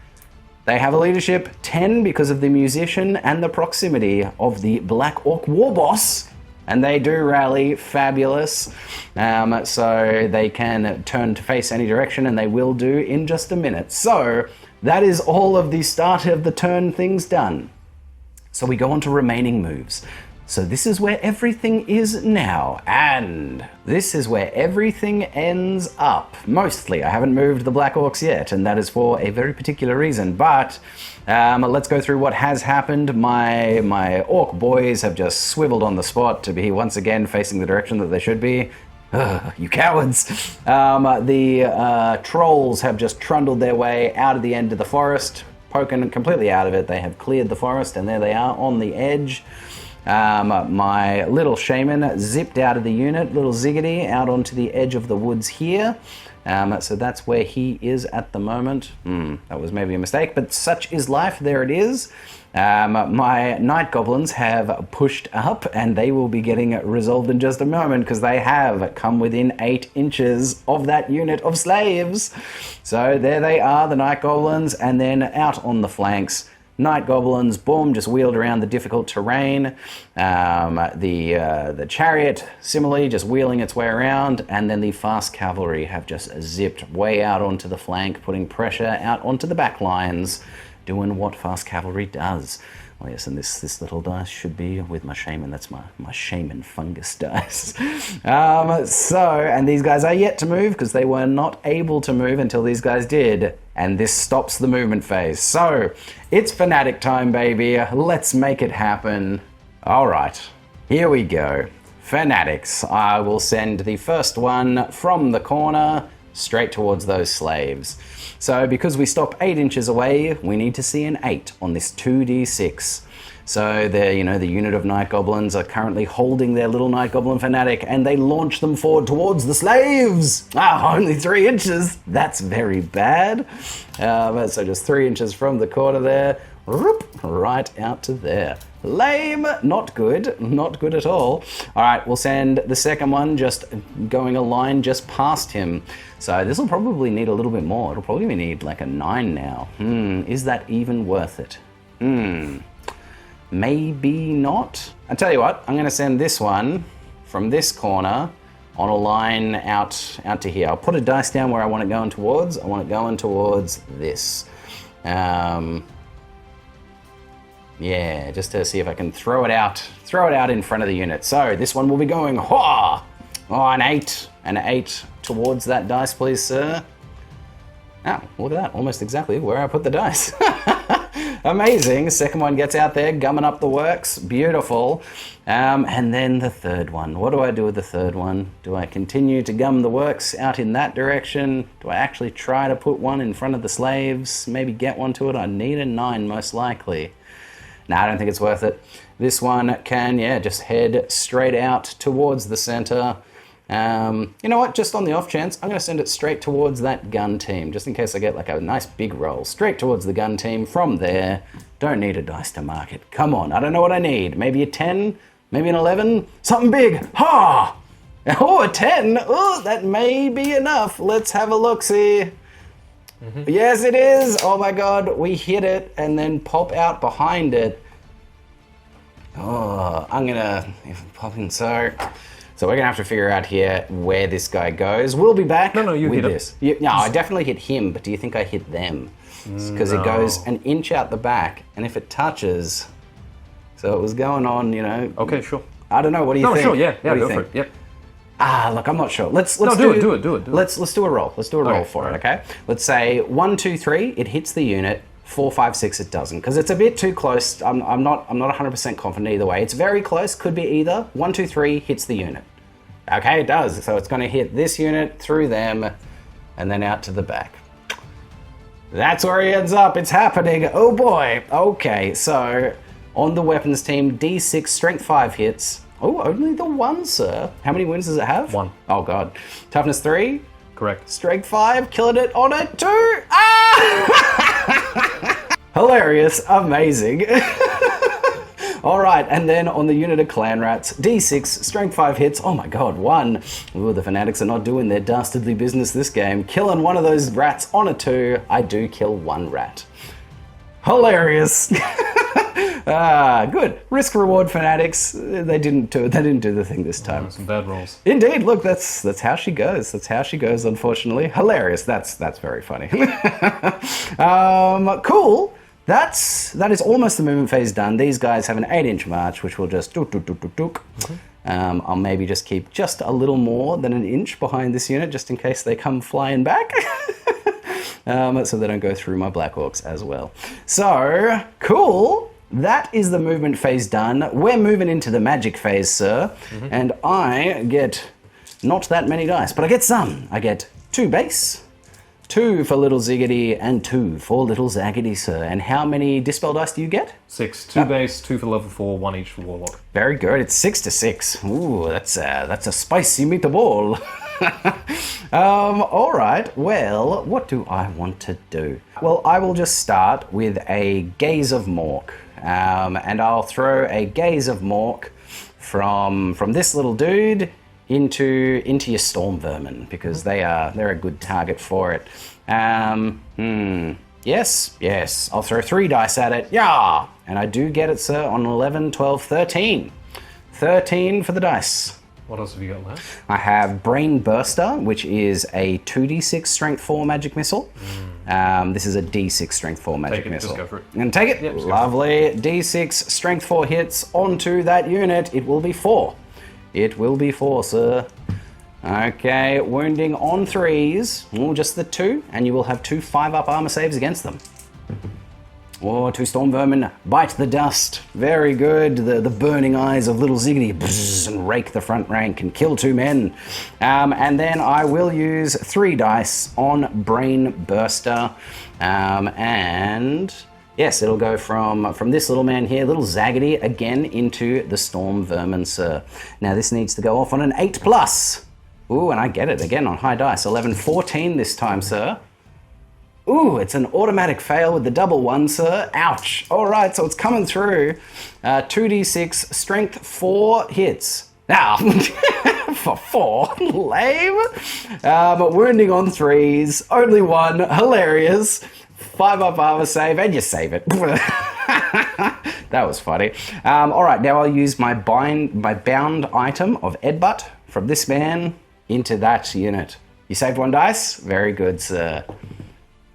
They have a leadership 10 because of the musician and the proximity of the Black Orc war boss. And they do rally, fabulous. So they can turn to face any direction, and they will do in just a minute. So that is all of the start of the turn things done. So we go on to remaining moves. So this is where everything is now, and this is where everything ends up. Mostly, I haven't moved the Black Orcs yet, and that is for a very particular reason, but let's go through what has happened. My Orc boys have just swiveled on the spot to be once again facing the direction that they should be. Ugh, you cowards! The trolls have just trundled their way out of the end of the forest, poking completely out of it. They have cleared the forest, and there they are on the edge. My little shaman zipped out of the unit, little ziggity, out onto the edge of the woods here. So that's where he is at the moment. That was maybe a mistake, but such is life. There it is. My Night Goblins have pushed up, and they will be getting resolved in just a moment because they have come within 8 inches of that unit of slaves. So there they are, the Night Goblins, and then out on the flanks, Night Goblins, boom, just wheeled around the difficult terrain. The chariot, similarly, just wheeling its way around. And then the fast cavalry have just zipped way out onto the flank, putting pressure out onto the back lines, doing what fast cavalry does. Oh yes, and this little dice should be with my shaman. That's my shaman fungus dice. And these guys are yet to move because they were not able to move until these guys did. And this stops the movement phase. So it's fanatic time, baby. Let's make it happen. All right, here we go. Fanatics. I will send the first one from the corner straight towards those slaves. So because we stop 8 inches away, we need to see an 8 on this 2d6. So the unit of Night Goblins are currently holding their little Night Goblin fanatic, and they launch them forward towards the slaves. Only 3 inches. That's very bad. So just 3 inches from the corner there, right out to there. Lame, not good at all. All right, we'll send the second one just going a line just past him. So this will probably need a little bit more. It'll probably need like a 9 now. Is that even worth it? maybe not. I tell you what, I'm going to send this one from this corner on a line out to here. I'll put a dice down where I want it going towards. I want it going towards this. Yeah, just to see if I can throw it out in front of the unit. So this one will be going, oh, an 8 towards that dice, please, sir. Oh, look at that, almost exactly where I put the dice. Amazing. Second one gets out there, gumming up the works. Beautiful. And then the third one. What do I do with the third one? Do I continue to gum the works out in that direction? Do I actually try to put one in front of the slaves? Maybe get one to it? I need a 9 most likely. No, I don't think it's worth it. This one can, just head straight out towards the center. You know what? Just on the off chance, I'm going to send it straight towards that gun team, just in case I get like a nice big roll. Straight towards the gun team from there. Don't need a dice to mark it. Come on, I don't know what I need. Maybe a 10? Maybe an 11? Something big. Ha! Oh, a 10? Oh, that may be enough. Let's have a look-see. Yes, it is. Oh my god, we hit it and then pop out behind it. Oh, I'm gonna pop in so we're gonna have to figure out here where this guy goes. We'll be back. No, you with hit this. No, I definitely hit him, but do you think I hit them? Because it goes an inch out the back, and if it touches, so it was going on, Okay, sure. I don't know. What do you think? No, sure, yeah, What do you go think? for it. Yep. Look, I'm not sure. Let's do it. Let's do a roll. Let's do a roll for it, okay? Let's say 1, 2, 3, it hits the unit. 4, 5, 6, it doesn't, because it's a bit too close. I'm not 100% confident either way. It's very close. Could be either. 1, 2, 3 hits the unit. Okay, it does. So it's going to hit this unit through them, and then out to the back. That's where he ends up. It's happening. Oh boy. Okay, so on the weapons team, D6 strength 5 hits. Oh, only the 1, sir. How many wins does it have? 1. Oh god. Toughness 3. Correct. Strength 5, killing it on a 2. Ah! Hilarious. Amazing. All right, and then on the unit of clan rats, D6, strength 5 hits. Oh my god, 1. Ooh, the fanatics are not doing their dastardly business this game. Killing one of those rats on a 2. I do kill 1 rat. Hilarious. Good. Risk reward fanatics. They didn't do the thing this time. Some bad rolls. Indeed. Look, that's how she goes. That's how she goes, unfortunately. Hilarious. That's very funny. Cool. That is almost the movement phase done. These guys have an 8-inch march, which will just I'll maybe just keep just a little more than an inch behind this unit, just in case they come flying back. So they don't go through my Black Orcs as well. So, cool. That is the movement phase done. We're moving into the magic phase, sir. And I get not that many dice, but I get some. I get 2 base, 2 for little Ziggity, and 2 for little Zaggity, sir. And how many dispel dice do you get? 6. 2 base, 2 for level 4, 1 each for warlock. Very good. It's 6 to 6. Ooh, that's a spicy meatball. All right. Well, what do I want to do? Well, I will just start with a Gaze of Mork. And I'll throw a Gaze of Mork from this little dude into your Storm Vermin, because they're a good target for it. Yes. I'll throw 3 dice at it. Yeah! And I do get it, sir, on 11, 12, 13. 13 for the dice. What else have you got left? I have Brain Burster, which is a 2d6 strength 4 magic missile. This is a d6 strength 4 magic missile. Just go for it. And take it. Yep, Lovely. D6 strength 4 hits onto that unit. It will be 4. It will be 4, sir. Okay, wounding on 3s. Oh, just the 2, and you will have 2 5-up armor saves against them. Or 2 Storm Vermin bite the dust. Very good. The burning eyes of little Ziggity and rake the front rank and kill 2 men. And then I will use 3 dice on Brain Burster. And yes, it'll go from this little man here, little Zaggity, again into the Storm Vermin, sir. Now this needs to go off on an 8+. Ooh, and I get it again on high dice. 11, 14 this time, sir. Ooh, it's an automatic fail with the double 1, sir. Ouch. All right, so it's coming through. 2d6, strength 4 hits. Now, for 4, lame. Wounding on 3s, only 1, hilarious. 5-up armor save, and you save it. That was funny. All right, now I'll use my bound item of Edbutt from this man into that unit. You saved 1 dice? Very good, sir.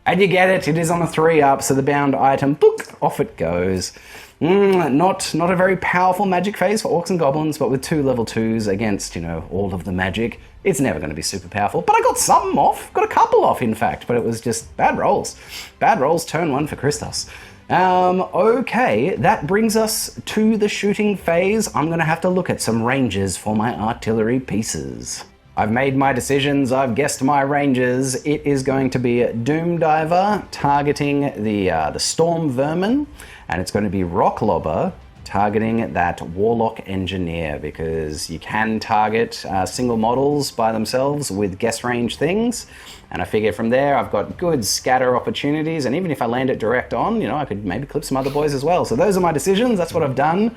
And you get it. It is on a 3-up, so the bound item, book, off it goes. Not a very powerful magic phase for Orcs and Goblins, but with 2 level 2s against, all of the magic, it's never going to be super powerful. But I got some off. Got a couple off, in fact, but it was just bad rolls. Bad rolls, turn 1 for Christos. Okay, that brings us to the shooting phase. I'm going to have to look at some ranges for my artillery pieces. I've made my decisions, I've guessed my ranges. It is going to be Doom Diver targeting the Storm Vermin, and it's going to be Rock Lobber targeting that Warlock Engineer, because you can target single models by themselves with guess range things. And I figure from there I've got good scatter opportunities, and even if I land it direct on, I could maybe clip some other boys as well. So those are my decisions, that's what I've done.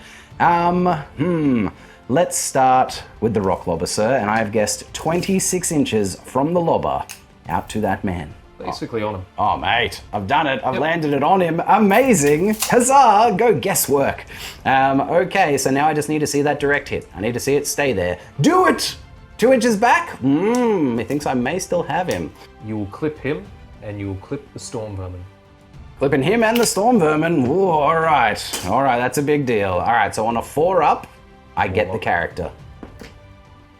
Let's start with the Rock Lobber, sir, and I have guessed 26 inches from the lobber out to that man. Basically on him. Oh, mate, I've done it. I've landed it on him. Amazing. Huzzah. Go guesswork. Okay, so now I just need to see that direct hit. I need to see it stay there. Do it. 2 inches back. He thinks I may still have him. You will clip him, and you will clip the Storm Vermin. Clipping him and the Storm Vermin. Ooh, all right, that's a big deal. All right, so on a 4-up, I get the character.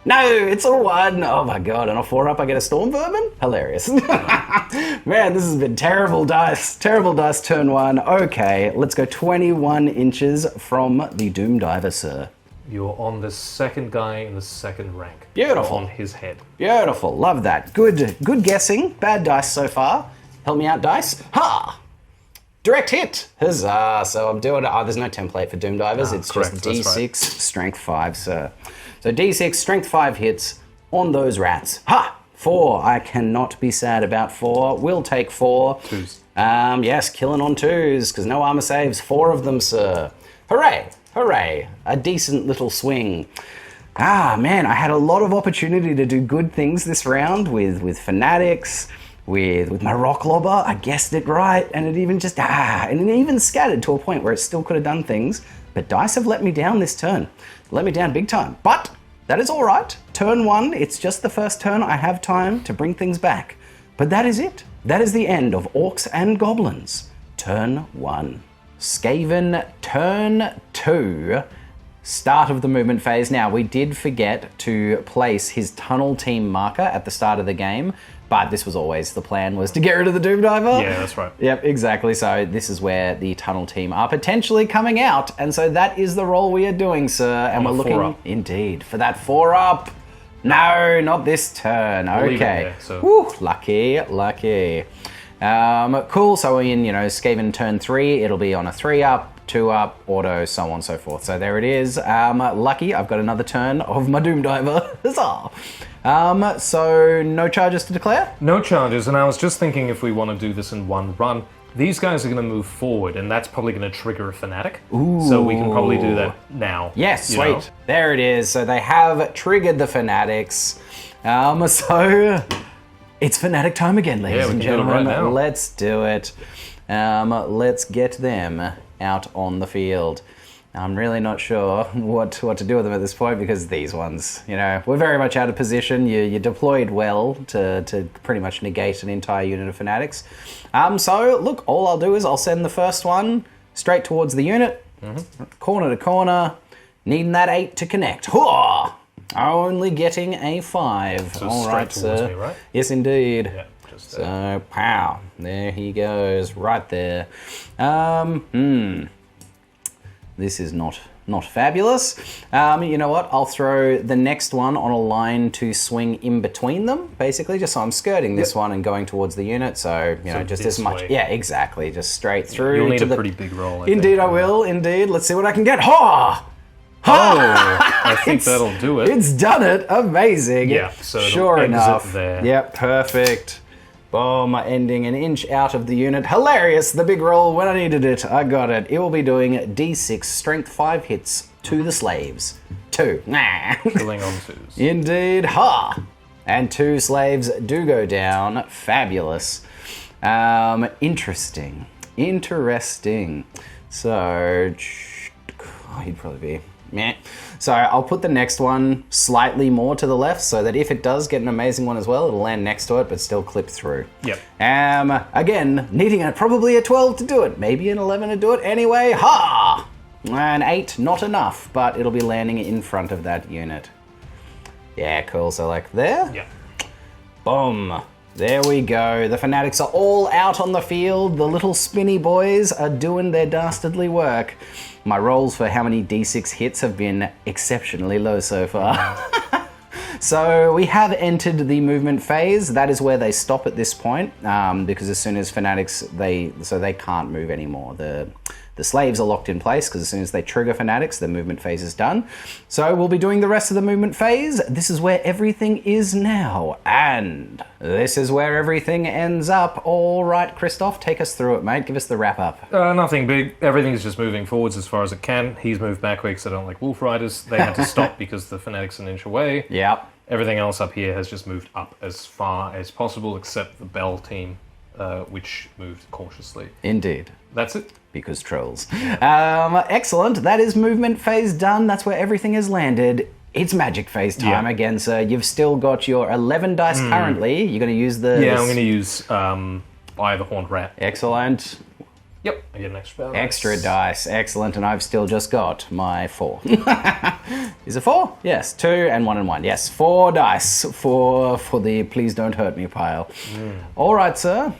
No, it's a 1. Oh my god, on a 4-up I get a Storm Vermin? Hilarious. Man, this has been terrible dice. Terrible dice, turn 1. Okay, let's go 21 inches from the Doom Diver, sir. You're on the second guy in the second rank. Beautiful. On his head. Beautiful, love that. Good guessing. Bad dice so far. Help me out, dice. Ha! Direct hit! Huzzah! So I'm doing it. Oh, there's no template for Doom Divers. It's correct, just D6, Strength 5, sir. So D6, Strength 5 hits on those rats. Ha! 4. I cannot be sad about 4. We'll take 4. 2s. Yes, killing on 2s, because no armor saves. 4 of them, sir. Hooray! Hooray! A decent little swing. Man, I had a lot of opportunity to do good things this round with Fanatics, with my Rock Lobber. I guessed it right, and it even just, and it even scattered to a point where it still could have done things, but dice have let me down this turn. Let me down big time, but that is all right. Turn 1, it's just the first turn. I have time to bring things back, but that is it. That is the end of Orcs and Goblins. Turn 1. Skaven, turn 2. Start of the movement phase. Now, we did forget to place his tunnel team marker at the start of the game, but this was always the plan, was to get rid of the Doom Diver. Yeah, that's right. Yep, exactly. So this is where the tunnel team are potentially coming out, and so that is the role we are doing, sir. And we're looking, 4-up. Indeed, for that 4-up. No, not this turn. We'll leave it Okay. there, so. Woo, lucky. Cool. So in Skaven turn 3, it'll be on a 3-up. 2-up, auto, so on and so forth. So there it is. Lucky, I've got another turn of my Doom Diver. Huzzah! So no charges to declare? No charges, and I was just thinking if we want to do this in one run, these guys are going to move forward, and that's probably going to trigger a Fanatic. Ooh. So we can probably do that now. Yes, you sweet. know? There it is. So they have triggered the Fanatics. So it's Fanatic time again, ladies we and can do it gentlemen. right now. Let's do it. Let's get them out on the field. I'm really not sure what to do with them at this point, because these ones, we're very much out of position. You deployed well to pretty much negate an entire unit of Fanatics. So look, all I'll do is I'll send the first one straight towards the unit, corner to corner, needing that 8 to connect. Hooah! Only getting a 5. So all straight right, towards sir. me, right? Yes, indeed. Yeah, just So, pow. There he goes, right there. This is not fabulous. You know what? I'll throw the next one on a line to swing in between them, basically, just so I'm skirting this one and going towards the unit. So, So just this as much. way. Yeah, exactly. Just straight through. You'll need to a the... pretty big roll, I Indeed, think. I will. Indeed. Let's see what I can get. Ha! Oh, I think that'll do it. It's done it. Amazing. Yeah, so it'll sure exit enough. there. Yep, perfect. Boom, ending an inch out of the unit. Hilarious, the big roll when I needed it. I got it. It will be doing D6 strength 5 hits to the slaves. 2. Nah. Killing on 2s. Indeed. Ha! And 2 slaves do go down. Fabulous. Interesting. So, he'd probably be meh. So I'll put the next one slightly more to the left so that if it does get an amazing one as well, it'll land next to it but still clip through. Yep. Again, needing probably a 12 to do it, maybe an 11 to do it. Anyway, ha! An 8, not enough, but it'll be landing in front of that unit. Yeah, cool. So like there. Yeah. Boom. There we go. The fanatics are all out on the field. The little spinny boys are doing their dastardly work. My rolls for how many d6 hits have been exceptionally low so far. So we have entered the movement phase. That is where they stop at this point, because as soon as fanatics, they can't move anymore. The slaves are locked in place because as soon as they trigger fanatics, the movement phase is done. So we'll be doing the rest of the movement phase. This is where everything is now. And this is where everything ends up. All right, Christoph, take us through it, mate. Give us the wrap up. Nothing big. Everything's just moving forwards as far as it can. He's moved backwards. I don't like wolf riders. They had to stop because the fanatics are an inch away. Yep. Everything else up here has just moved up as far as possible, except the bell team, which moved cautiously. Indeed. That's it. Because trolls. Excellent. That is movement phase done. That's where everything has landed. It's magic phase time again, sir. You've still got your 11 dice currently. You're going to use the... Yeah, I'm going to use Eye of the Horned Rat. Excellent. Yep, I get an extra dice. Extra dice. Excellent. And I've still just got my 4. Is it 4? Yes. 2 and 1 and 1. Yes. 4 dice for the please don't hurt me pile. All right, sir.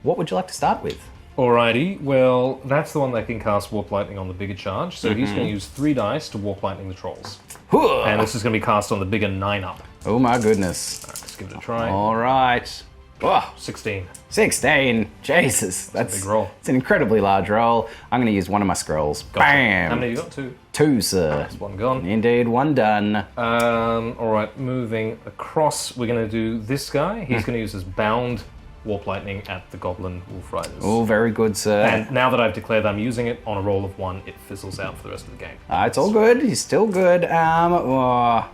What would you like to start with? Alrighty, well, that's the one that can cast Warp Lightning on the bigger charge, so he's going to use 3 dice to Warp Lightning the trolls. And this is going to be cast on the bigger 9-up. Oh my goodness. Alright, let's give it a try. All right. Oh, 16. 16. Jesus. That's a big roll. It's an incredibly large roll. I'm going to use one of my scrolls. Gotcha. Bam. How many have you got? 2? 2, sir. That's 1 gone. Indeed, 1 done. Alright, moving across, we're going to do this guy. He's going to use his bound Warp Lightning at the Goblin Wolf Riders. Oh, very good, sir. And now that I've declared I'm using it, on a roll of 1, it fizzles out for the rest of the game. It's all good. He's still good. I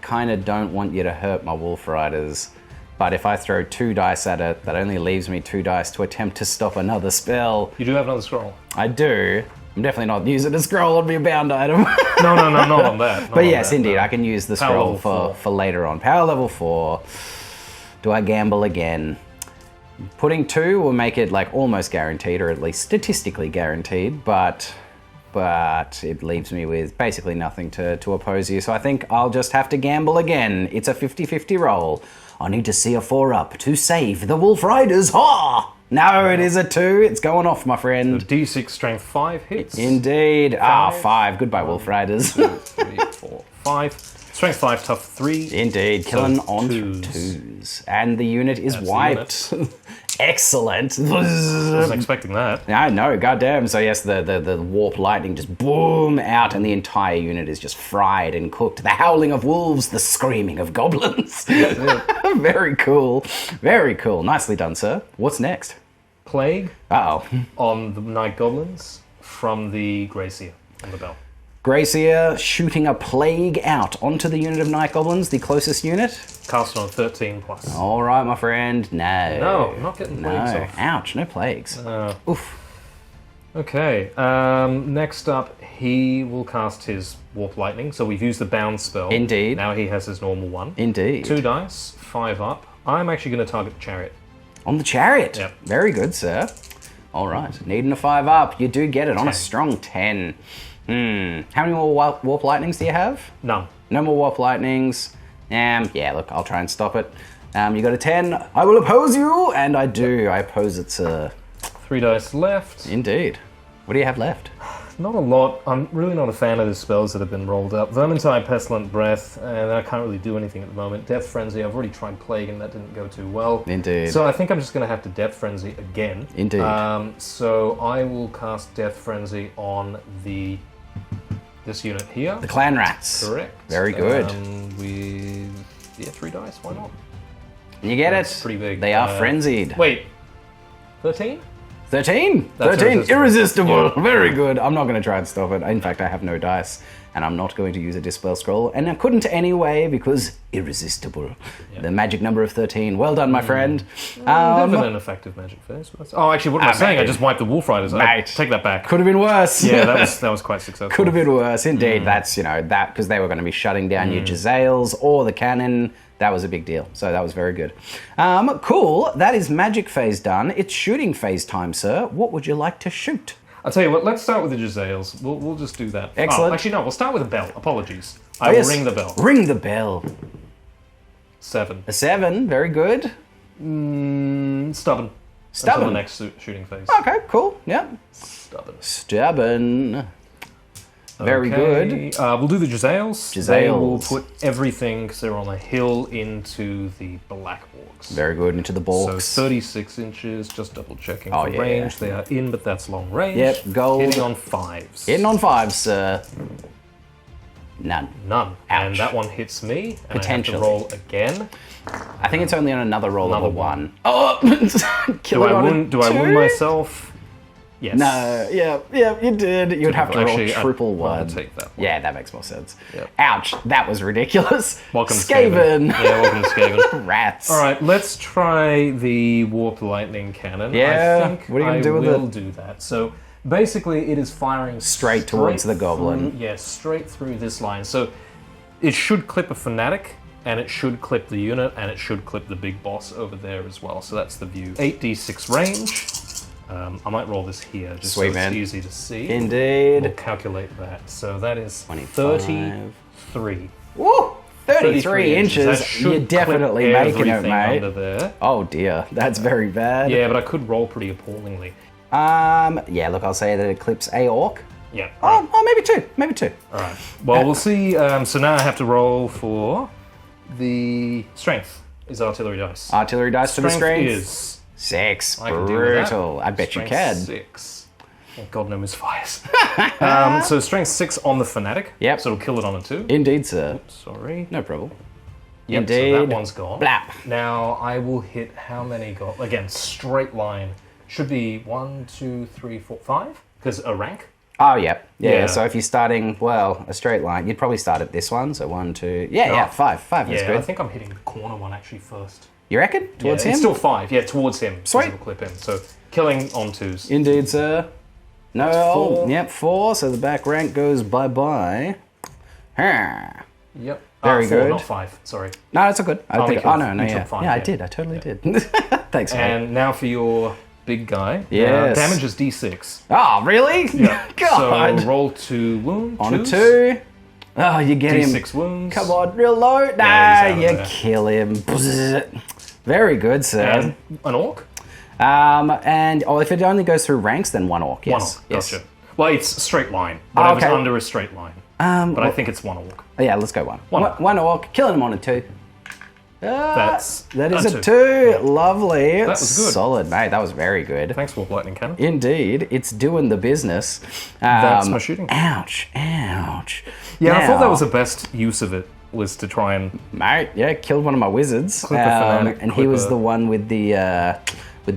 kind of don't want you to hurt my Wolf Riders. But if I throw 2 dice at it, that only leaves me 2 dice to attempt to stop another spell. You do have another scroll. I do. I'm definitely not using a scroll on my bound item. No, not on that. But yes, indeed, I can use the scroll for later on. Power level 4. Do I gamble again? Putting 2 will make it like almost guaranteed, or at least statistically guaranteed, but it leaves me with basically nothing to oppose you. So I think I'll just have to gamble again. It's a 50-50 roll. I need to see a 4-up to save the Wolf Riders. Ha! No, it is a 2. It's going off, my friend. The D6 strength 5 hits. Indeed. 5. Goodbye, Wolf Riders. 2, 3, 4, 5. Strength 5, tough 3. Indeed, killing on twos. 2s. And the unit is wiped. Excellent. Wasn't expecting that. I know, goddamn. So yes, the warp lightning just boom out and the entire unit is just fried and cooked. The howling of wolves, the screaming of goblins. Very cool. Very cool. Nicely done, sir. What's next? Plague Uh-oh. on the Night Goblins from the Gracia on the bell. Gracia shooting a plague out onto the unit of Night Goblins, the closest unit. Cast on 13 plus. All right, my friend. No. No, not getting plagues off. Ouch, no plagues. Oof. Okay, next up, he will cast his Warp Lightning. So we've used the bound spell. Indeed. Now he has his normal one. Indeed. 2 dice, 5 up. I'm actually going to target the chariot. On the chariot? Yep. Very good, sir. All right, needing a 5 up. You do get it 10. on a strong 10. How many more warp lightnings do you have? None. No more warp lightnings. Yeah, look, I'll try and stop it. You got a 10. I will oppose you, and I do. I oppose it, sir. 3 dice left. Indeed. What do you have left? Not a lot. I'm really not a fan of the spells that have been rolled up. Vermintide, Pestilent Breath, and I can't really do anything at the moment. Death Frenzy, I've already tried Plague and that didn't go too well. Indeed. So I think I'm just going to have to Death Frenzy again. Indeed. So I will cast Death Frenzy on this unit here. The Clan Rats. Correct. Very good. With 3 dice, why not? You get That's it? pretty big. They are frenzied. Wait, 13? 13? That's 13. irresistible. Irresistible. Yeah. Very good. I'm not going to try and stop it. In fact, I have no dice. And I'm not going to use a Dispel Scroll. And I couldn't anyway because irresistible. The magic number of 13. Well done, my friend. Never an effective magic phase. Oh, actually, what am I saying? I just wiped the Wolf Riders. Mate. Take that back. Could have been worse. Yeah, that was quite successful. Could have been worse. Indeed. That's, that because they were going to be shutting down your Jezzails or the cannon. That was a big deal. So that was very good. Cool. That is magic phase done. It's shooting phase time, sir. What would you like to shoot? I'll tell you what, let's start with the Jezzails. We'll just do that. Excellent. Oh, actually, no, we'll start with a bell. Apologies. I will ring the bell. Ring the bell. 7. A 7. Very good. Stubborn. Until the next shooting phase. Okay, cool. Yep. Stubborn. Very good. We'll do the Jezzails. They will Jezzails. put everything, because they're on a hill, into the Black Orcs. Very good. Into the Borks. So 36 inches, just double checking Oh, for yeah. range. They are in, but that's long range. Yep, gold. Hitting on 5s. Hitting on 5s, sir. None. None. Ouch. And that one hits me. And Potentially. I have to roll again. I think it's only on another roll of a Another 1. Oh! Do I wound myself? Yes. No, yeah, you did. You'd have to Actually, roll triple I'd rather 1. take that one. Yeah, that makes more sense. Yep. Ouch, that was ridiculous. Welcome Skaven. to Skaven. Yeah, welcome to Skaven. Rats. All right, let's try the Warp Lightning Cannon. Yeah, I think what are you gonna do with it? I will do that. So basically, it is firing Straight towards the goblin. Yeah, straight through this line. So it should clip a Fanatic, and it should clip the unit, and it should clip the big boss over there as well. So that's the view. 8d6 range. I might roll this here, just Sweet, so man. it's easy to see. Indeed. We'll calculate that. So that is 25. 33. Woo! 33 That inches. should You're definitely clip making it, everything mate. under there. Oh dear, that's very bad. Yeah, but I could roll pretty appallingly. Yeah, look, I'll say that it clips a orc. Yeah. Oh, maybe two. All right. Well, we'll see. So now I have to roll for the strength. Is artillery dice. Artillery dice for the strength. Is 6. I can deal with that. Brutal. I bet Strength you can. 6. Oh, God, no misfires. So strength 6 on the Fanatic. Yep. So it'll kill it on a 2. Indeed, sir. Sorry. No problem. Yep, Indeed. so that one's gone. Blap. Now I will hit how many again, straight line. Should be 1, 2, 3, 4, 5. Because a rank. Oh, yeah. Yeah. So if you're starting, a straight line, you'd probably start at this one. So 1, 2. Yeah, 5. 5 is Yeah, good. I think I'm hitting the corner one actually first. You reckon? Towards Yeah, him? it's still 5. Yeah, towards him. Sweet. It'll clip him. So killing on 2s. Indeed, sir. No. That's 4. Yep, 4. So the back rank goes bye-bye. Yep. Very 4, good. not 5. Sorry. No, that's all good. I only think. killed- Oh no, you yeah. killed 5, Yeah, I yeah. did. I totally did. Thanks, mate. And now for your big guy. Yes. Damage is D6. Oh, really? Yeah. God. So roll 2 wound. On a 2s. 2. Oh, you get him. D6 wounds. Come on, real low. Yeah, Nah, he's out you of there. kill him. Bzzzt. Very good, sir. And an orc. And if it only goes through ranks, then 1 orc. Yes. 1 orc. Yes. Gotcha. Well, it's straight line. Whatever's okay. under a straight line. But I think it's 1 orc. Yeah, let's go 1. One orc. 1 orc. Killing him on a 2. That is a 2. Yeah. Lovely. That was good. Solid, mate. That was very good. Thanks, Warp Lightning Cannon. Indeed, it's doing the business. That's my shooting. Ouch. Yeah, Now, I thought that was the best use of it, was to try and... mate. Yeah, killed one of my wizards, Clip a fanatic, and he clip was a- the one with the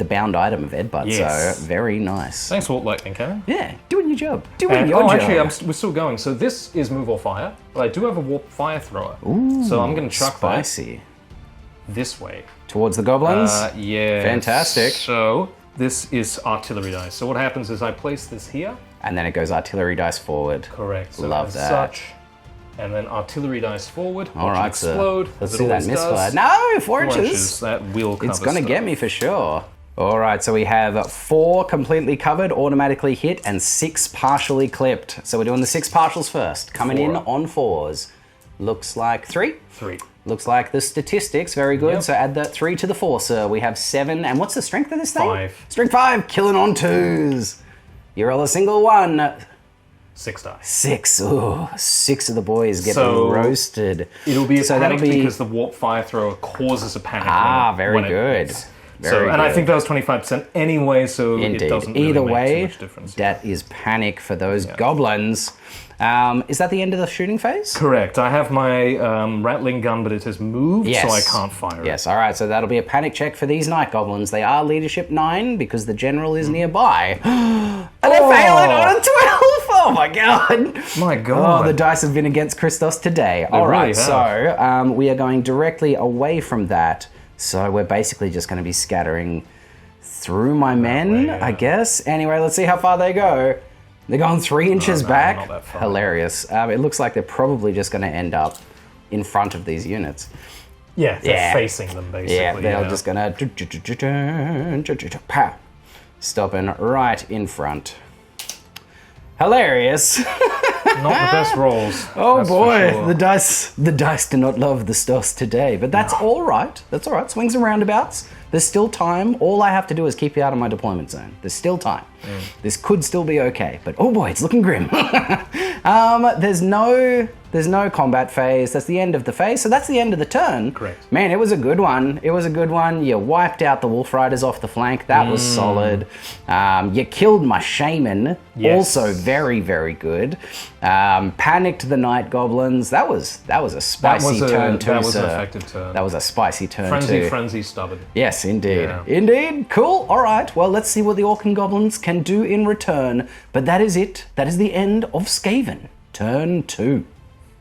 bound item of Edbutt. Yes. So very nice. Thanks, Warp Lightning Cannon. Yeah, doing your job. Doing And, your job. actually, we're still going. So this is move or fire, but I do have a warp fire thrower. Ooh, so I'm going to chuck spicy. that this way. Towards the goblins. Yeah. Fantastic. So this is artillery dice. So what happens is I place this here. And then it goes artillery dice forward. Correct. So Love as that. Such, and then artillery dice forward. All watch it right, explode. sir. Let's as it see that always misfire. does. No, 4 4 inches. inches. That will cover It's going to stuff. get me for sure. All right, so we have 4 completely covered, automatically hit, and 6 partially clipped. So we're doing the 6 partials first. Coming in 4. on 4s. Looks like 3. 3. Looks like the statistics, very good. Yep. So add that 3 to the 4, sir. We have 7. And what's the strength of this thing? 5. Strength 5, killing on 2s. You roll a single 1. 6 dice. 6. Ooh, 6 of the boys get So roasted. It'll be a So panic that'll be- because the warp fire thrower causes a panic. Ah, very when it good. hits. Very And I good. think that was 25% anyway, so Indeed. it doesn't really Either make way, too much difference. that is panic for those goblins. Is that the end of the shooting phase? Correct. I have my rattling gun, but it has moved, so I can't fire it. Yes, all right, so that'll be a panic check for these night goblins. They are leadership 9 because the general is nearby. And they're failing on a 12! Oh my god! My god. Oh, the dice have been against Christos today. All right, so we are going directly away from that. So we're basically just going to be scattering through my men, I guess. Anyway, let's see how far they go. They're going 3 inches back. not that far. Hilarious. It looks like they're probably just going to end up in front of these units. Yeah, they're facing them, basically. Yeah, they're just going to... Pow. Stopping right in front. Hilarious. Not the best rolls. Oh that's boy, for sure. the dice do not love the Stos today, but that's all right. That's all right. Swings and roundabouts. There's still time. All I have to do is keep you out of my deployment zone. There's still time. This could still be okay, but oh boy, it's looking grim. There's no combat phase. That's the end of the phase, so that's the end of the turn. Correct. Man, it was a good one. It was a good one. You wiped out the Wolf Riders off the flank. That was solid. You killed my Shaman. Yes. Also very, very good. Panicked the Night Goblins. That was a spicy turn too, That was sir. an effective turn. That was a spicy turn too. Frenzy, stubborn. Yes, indeed. Yeah. Indeed. Cool. All right. Well, let's see what the Orc Goblins can do in return. But that is it. That is the end of Skaven. Turn 2.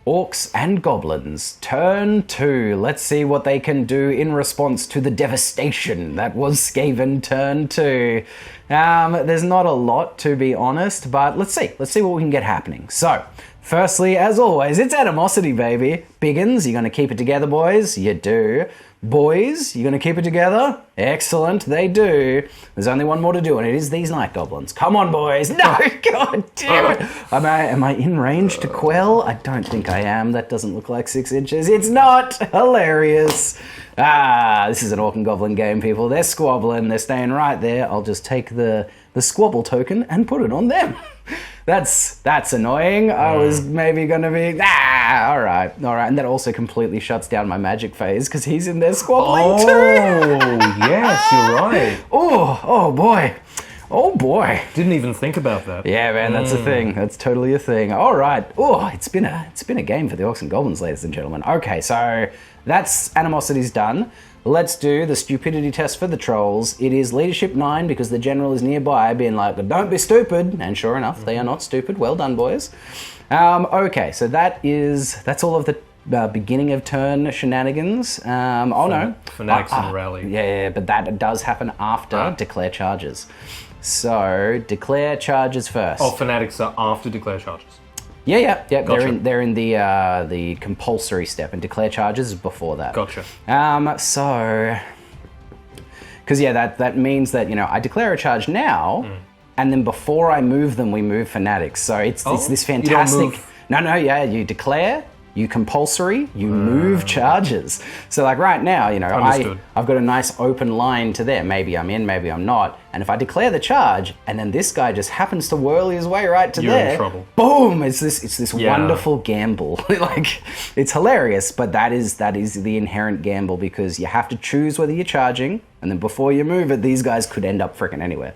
Orcs and Goblins. Turn 2. Let's see what they can do in response to the devastation that was Skaven Turn 2. There's not a lot, to be honest, but let's see. Let's see what we can get happening. So, firstly, as always, it's animosity, baby. Biggins, you're going to keep it together, boys? You do. Boys, you're going to keep it together? Excellent, they do. There's only one more to do, and it is these Night Goblins. Come on, boys. No, god damn it. Am I in range to quell? I don't think I am. That doesn't look like 6 inches. It's not. Hilarious. This is an Orc and Goblin game, people. They're squabbling. They're staying right there. I'll just take the squabble token and put it on them. That's annoying. I was maybe going to be... all right. And that also completely shuts down my magic phase because he's in there squabbling too. Yes, you're right. Oh boy. Oh boy. Didn't even think about that. Yeah, man, that's a thing. That's totally a thing. All right. Oh, it's been a game for the Orcs and Goblins, ladies and gentlemen. Okay, so that's Animosity's done. Let's do the stupidity test for the trolls. It is leadership 9 because the general is nearby being like, don't be stupid. And sure enough, they are not stupid. Well done, boys. Okay, so that's all of the beginning of turn shenanigans. Fanatics and rally. Yeah, but that does happen after declare charges. So declare charges first. Oh, fanatics are after declare charges. Yeah. Gotcha. They're in the compulsory step, and declare charges is before that. Gotcha. Because that means that I declare a charge now, and then before I move them, we move fanatics. So it's this fantastic. You don't move. You declare. You compulsory, you move charges. So like right now, I've got a nice open line to there. Maybe I'm in, maybe I'm not. And if I declare the charge, and then this guy just happens to whirl his way right to You're there, in trouble. Boom! It's this wonderful gamble. Like it's hilarious, but that is the inherent gamble because you have to choose whether you're charging, and then before you move it, these guys could end up freaking anywhere.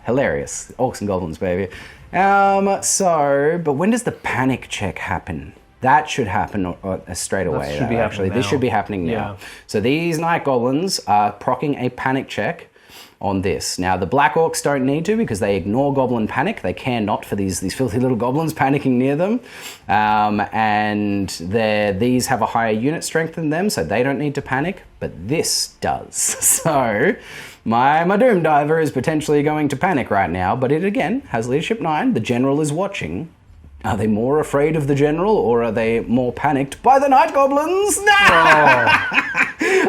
Hilarious, Orcs and Goblins, baby. But when does the panic check happen? That should happen straight away. This should be happening now. Yeah. So these Night Goblins are proccing a panic check on this. Now the Black Orcs don't need to because they ignore Goblin panic. They care not for these filthy little goblins panicking near them. And these have a higher unit strength than them, so they don't need to panic, but this does. So my Doom Diver is potentially going to panic right now, but it again has leadership 9. The general is watching. Are they more afraid of the general, or are they more panicked by the Night Goblins?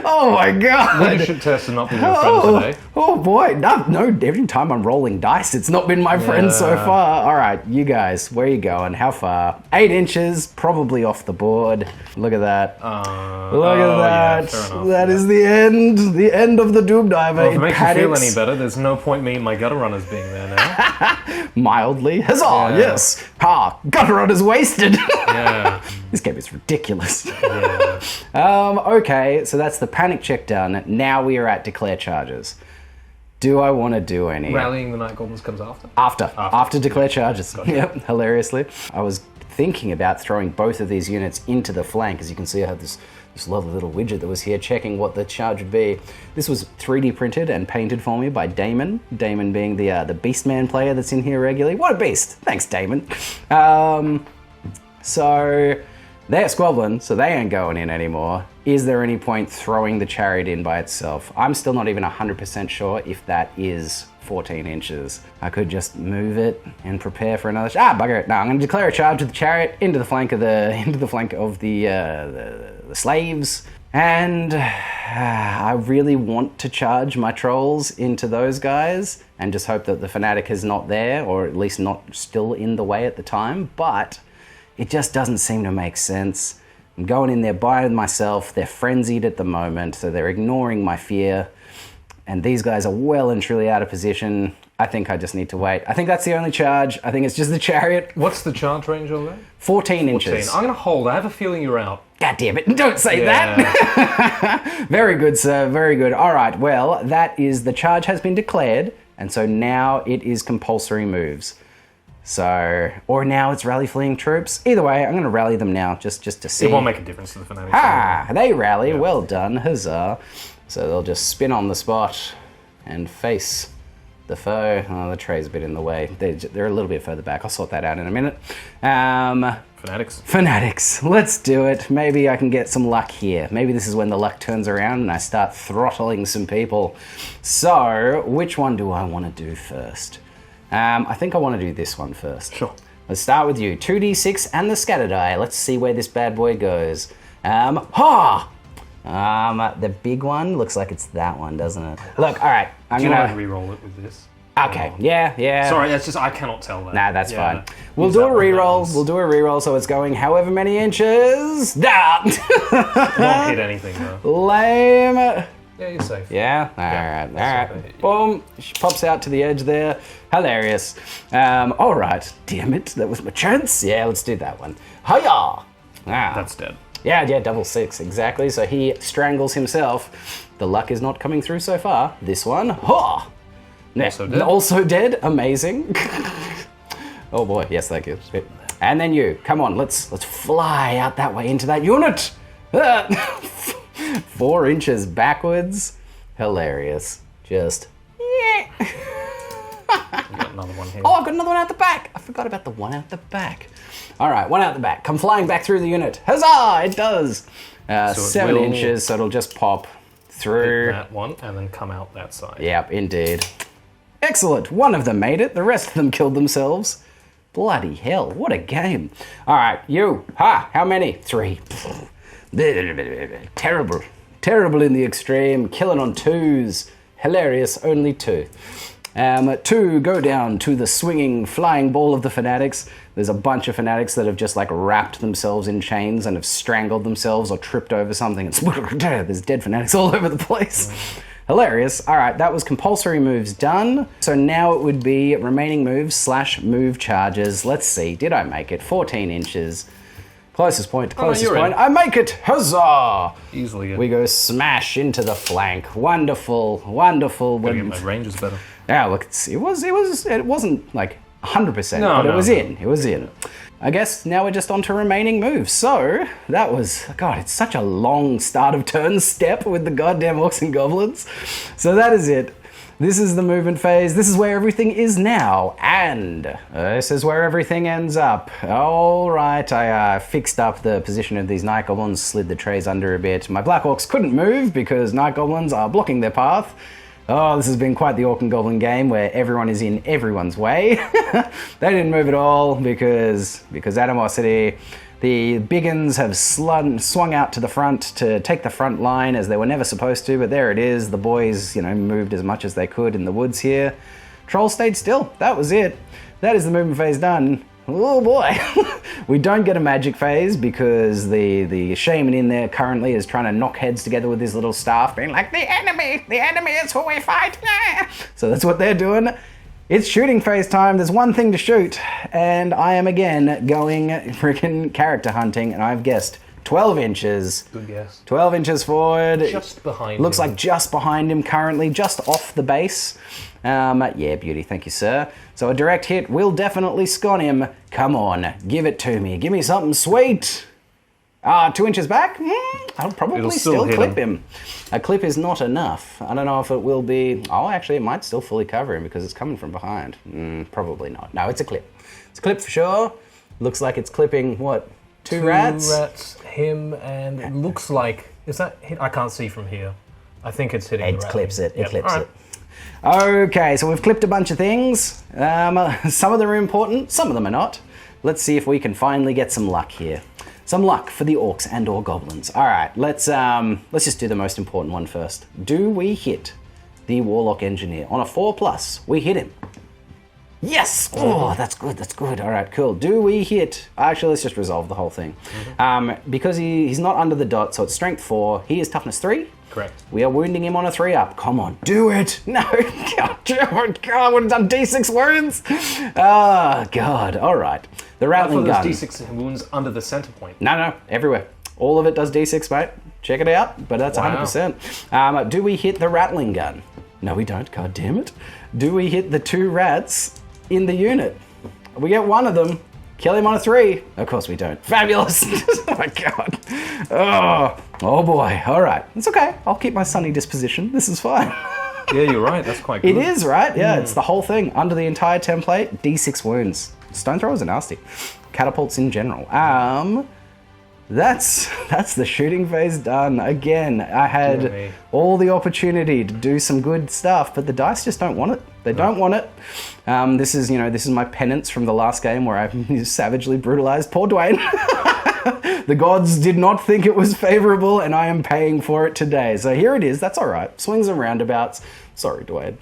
Oh my god! Leadership tests have not been your friend today. Oh boy, no, every time I'm rolling dice, it's not been my friend so far. All right, you guys, where are you going? How far? 8 inches, probably off the board. Look at that. Look at that. Yeah, fair enough. That is the end of the Doom Diver. Well, if it makes you feel any better, there's no point me and my gutter runners being there now. Mildly. Huzzah, yes. Gutterod is wasted. Yeah. This game is ridiculous. Yeah. Okay, so that's the panic check done. Now we are at declare charges. Do I want to do any? Rallying the Night Goblins comes after? After declare charges. Gotcha. Yep, hilariously. I was thinking about throwing both of these units into the flank. As you can see, I have this lovely little widget that was here checking what the charge would be. This was 3D printed and painted for me by Damon. Damon being the Beastman player that's in here regularly. What a beast! Thanks, Damon. So they're Squablin, so they ain't going in anymore. Is there any point throwing the chariot in by itself? I'm still not even 100% sure if that is 14 inches. I could just move it and prepare for another. Bugger it! No, I'm going to declare a charge with the chariot into the flank of the slaves, and I really want to charge my trolls into those guys and just hope that the fanatic is not there, or at least not still in the way at the time. But it just doesn't seem to make sense. I'm going in there by myself. They're frenzied at the moment, so they're ignoring my fear. And these guys are well and truly out of position. I think I just need to wait. I think that's the only charge. I think it's just the chariot. What's the charge range on that? 14 inches. I'm going to hold. I have a feeling you're out. God damn it. Don't say that. Very good, sir. Very good. All right. Well, that is the charge has been declared. And so now it is compulsory moves. So, or now it's rally fleeing troops. Either way, I'm going to rally them now just to see. It won't make a difference to the fanatics. They rally. Yeah. Well done. Huzzah. So they'll just spin on the spot and face the foe. Oh, the tray's a bit in the way. They're a little bit further back. I'll sort that out in a minute. Fanatics. Let's do it. Maybe I can get some luck here. Maybe this is when the luck turns around and I start throttling some people. So, which one do I want to do first? I think I want to do this one first. Sure. Let's start with you. 2d6 and the scatter die. Let's see where this bad boy goes. The big one looks like it's that one, doesn't it? Look, all right. Do you want to re-roll it with this? Okay, yeah. Sorry, that's just, I cannot tell that. Nah, that's fine. We'll do a re-roll. We'll do a re-roll so it's going however many inches. Won't hit anything, though. Lame. Yeah, you're safe. Yeah? Alright. Boom. She pops out to the edge there. Hilarious. Alright. Damn it. That was my chance. Yeah, let's do that one. Hiya! That's dead. Yeah, double 6, exactly. So he strangles himself. The luck is not coming through so far. This one. Ha! Also dead. Amazing. Oh boy. Yes, thank you. And then you. Come on, let's fly out that way into that unit. 4 inches backwards. Hilarious. Just. You got another one here. Oh, I've got another one out the back. I forgot about the one out the back. All right, one out the back. Come flying back through the unit. Huzzah! It does. 7 inches, so it'll just pop through. Hit that one and then come out that side. Yep, indeed. Excellent. One of them made it. The rest of them killed themselves. Bloody hell, what a game. All right, you. How many? 3. Terrible. Terrible in the extreme. Killing on 2s. Hilarious, only 2. 2 go down to the swinging, flying ball of the fanatics. There's a bunch of fanatics that have just like wrapped themselves in chains and have strangled themselves or tripped over something. There's dead fanatics all over the place. Hilarious. All right, that was compulsory moves done. So now it would be remaining moves / move charges. Let's see, did I make it? 14 inches. Closest point to closest point. I make it! Huzzah! Easily good. We go smash into the flank. Wonderful, wonderful. Gotta get my ranges better. Yeah, look, it wasn't like 100%, but it was in. It was in. I guess now we're just on to remaining moves. So, that was, God, it's such a long start of turn step with the goddamn Orcs and Goblins. So that is it. This is the movement phase. This is where everything is now. And this is where everything ends up. All right, I fixed up the position of these Night Goblins, slid the trays under a bit. My Black Orcs couldn't move because Night Goblins are blocking their path. Oh, this has been quite the Orc and Goblin game where everyone is in everyone's way. They didn't move at all because animosity. The biggins have swung out to the front to take the front line as they were never supposed to, but there it is. The boys, moved as much as they could in the woods here. Trolls stayed still. That was it. That is the movement phase done. Oh boy. We don't get a magic phase because the shaman in there currently is trying to knock heads together with his little staff, being like, the enemy is who we fight. So that's what they're doing. It's shooting phase time. There's one thing to shoot, and I am again going freaking character hunting, and I've guessed 12 inches. Good guess. 12 inches forward. Just behind Looks him. like just behind him currently, just off the base. Yeah, beauty, thank you, sir. So a direct hit will definitely scon him. Come on, give it to me. Give me something sweet. 2 inches back? I'll probably It'll still hit clip him. A clip is not enough. I don't know if it will be... Oh, actually, it might still fully cover him because it's coming from behind. Probably not. No, it's a clip. It's a clip for sure. Looks like it's clipping, what, two rats? 2 rats, him, and it looks like... Is that hit? I can't see from here. I think it's hitting the rat. It clips it. It Yep. clips All it. Okay, so we've clipped a bunch of things. Some of them are important, some of them are not. Let's see if we can finally get some luck here. Some luck for the orcs and or goblins. All right, let's just do the most important one first. Do we hit the warlock engineer on a 4+? We hit him. Yes! Oh, that's good, that's good. All right, cool. Do we hit... Actually, let's just resolve the whole thing. Because he's not under the dot, so it's strength 4. He is toughness 3. Correct. We are wounding him on a 3-up. Come on, do it! No! God, I would have done D6 wounds! Oh, God. All right. The rattling gun. There's D6 wounds under the center point. No, everywhere. All of it does D6, mate. Check it out, but that's Wow. 100%. Do we hit the rattling gun? No, we don't. God damn it. Do we hit the 2 rats in the unit? We get one of them. Kill him on a 3. Of course we don't. Fabulous. Oh my God. Oh boy. All right. It's okay. I'll keep my sunny disposition. This is fine. Yeah, you're right. That's quite good. It is, right? Yeah, it's the whole thing. Under the entire template, D6 wounds. Stone throwers are nasty. Catapults in general. That's the shooting phase done. Again, I had all the opportunity to do some good stuff, but the dice just don't want it. They don't want it. This is my penance from the last game where I savagely brutalized poor Dwayne. The gods did not think it was favorable, and I am paying for it today. So here it is. That's all right. Swings and roundabouts. Sorry, Dwayne.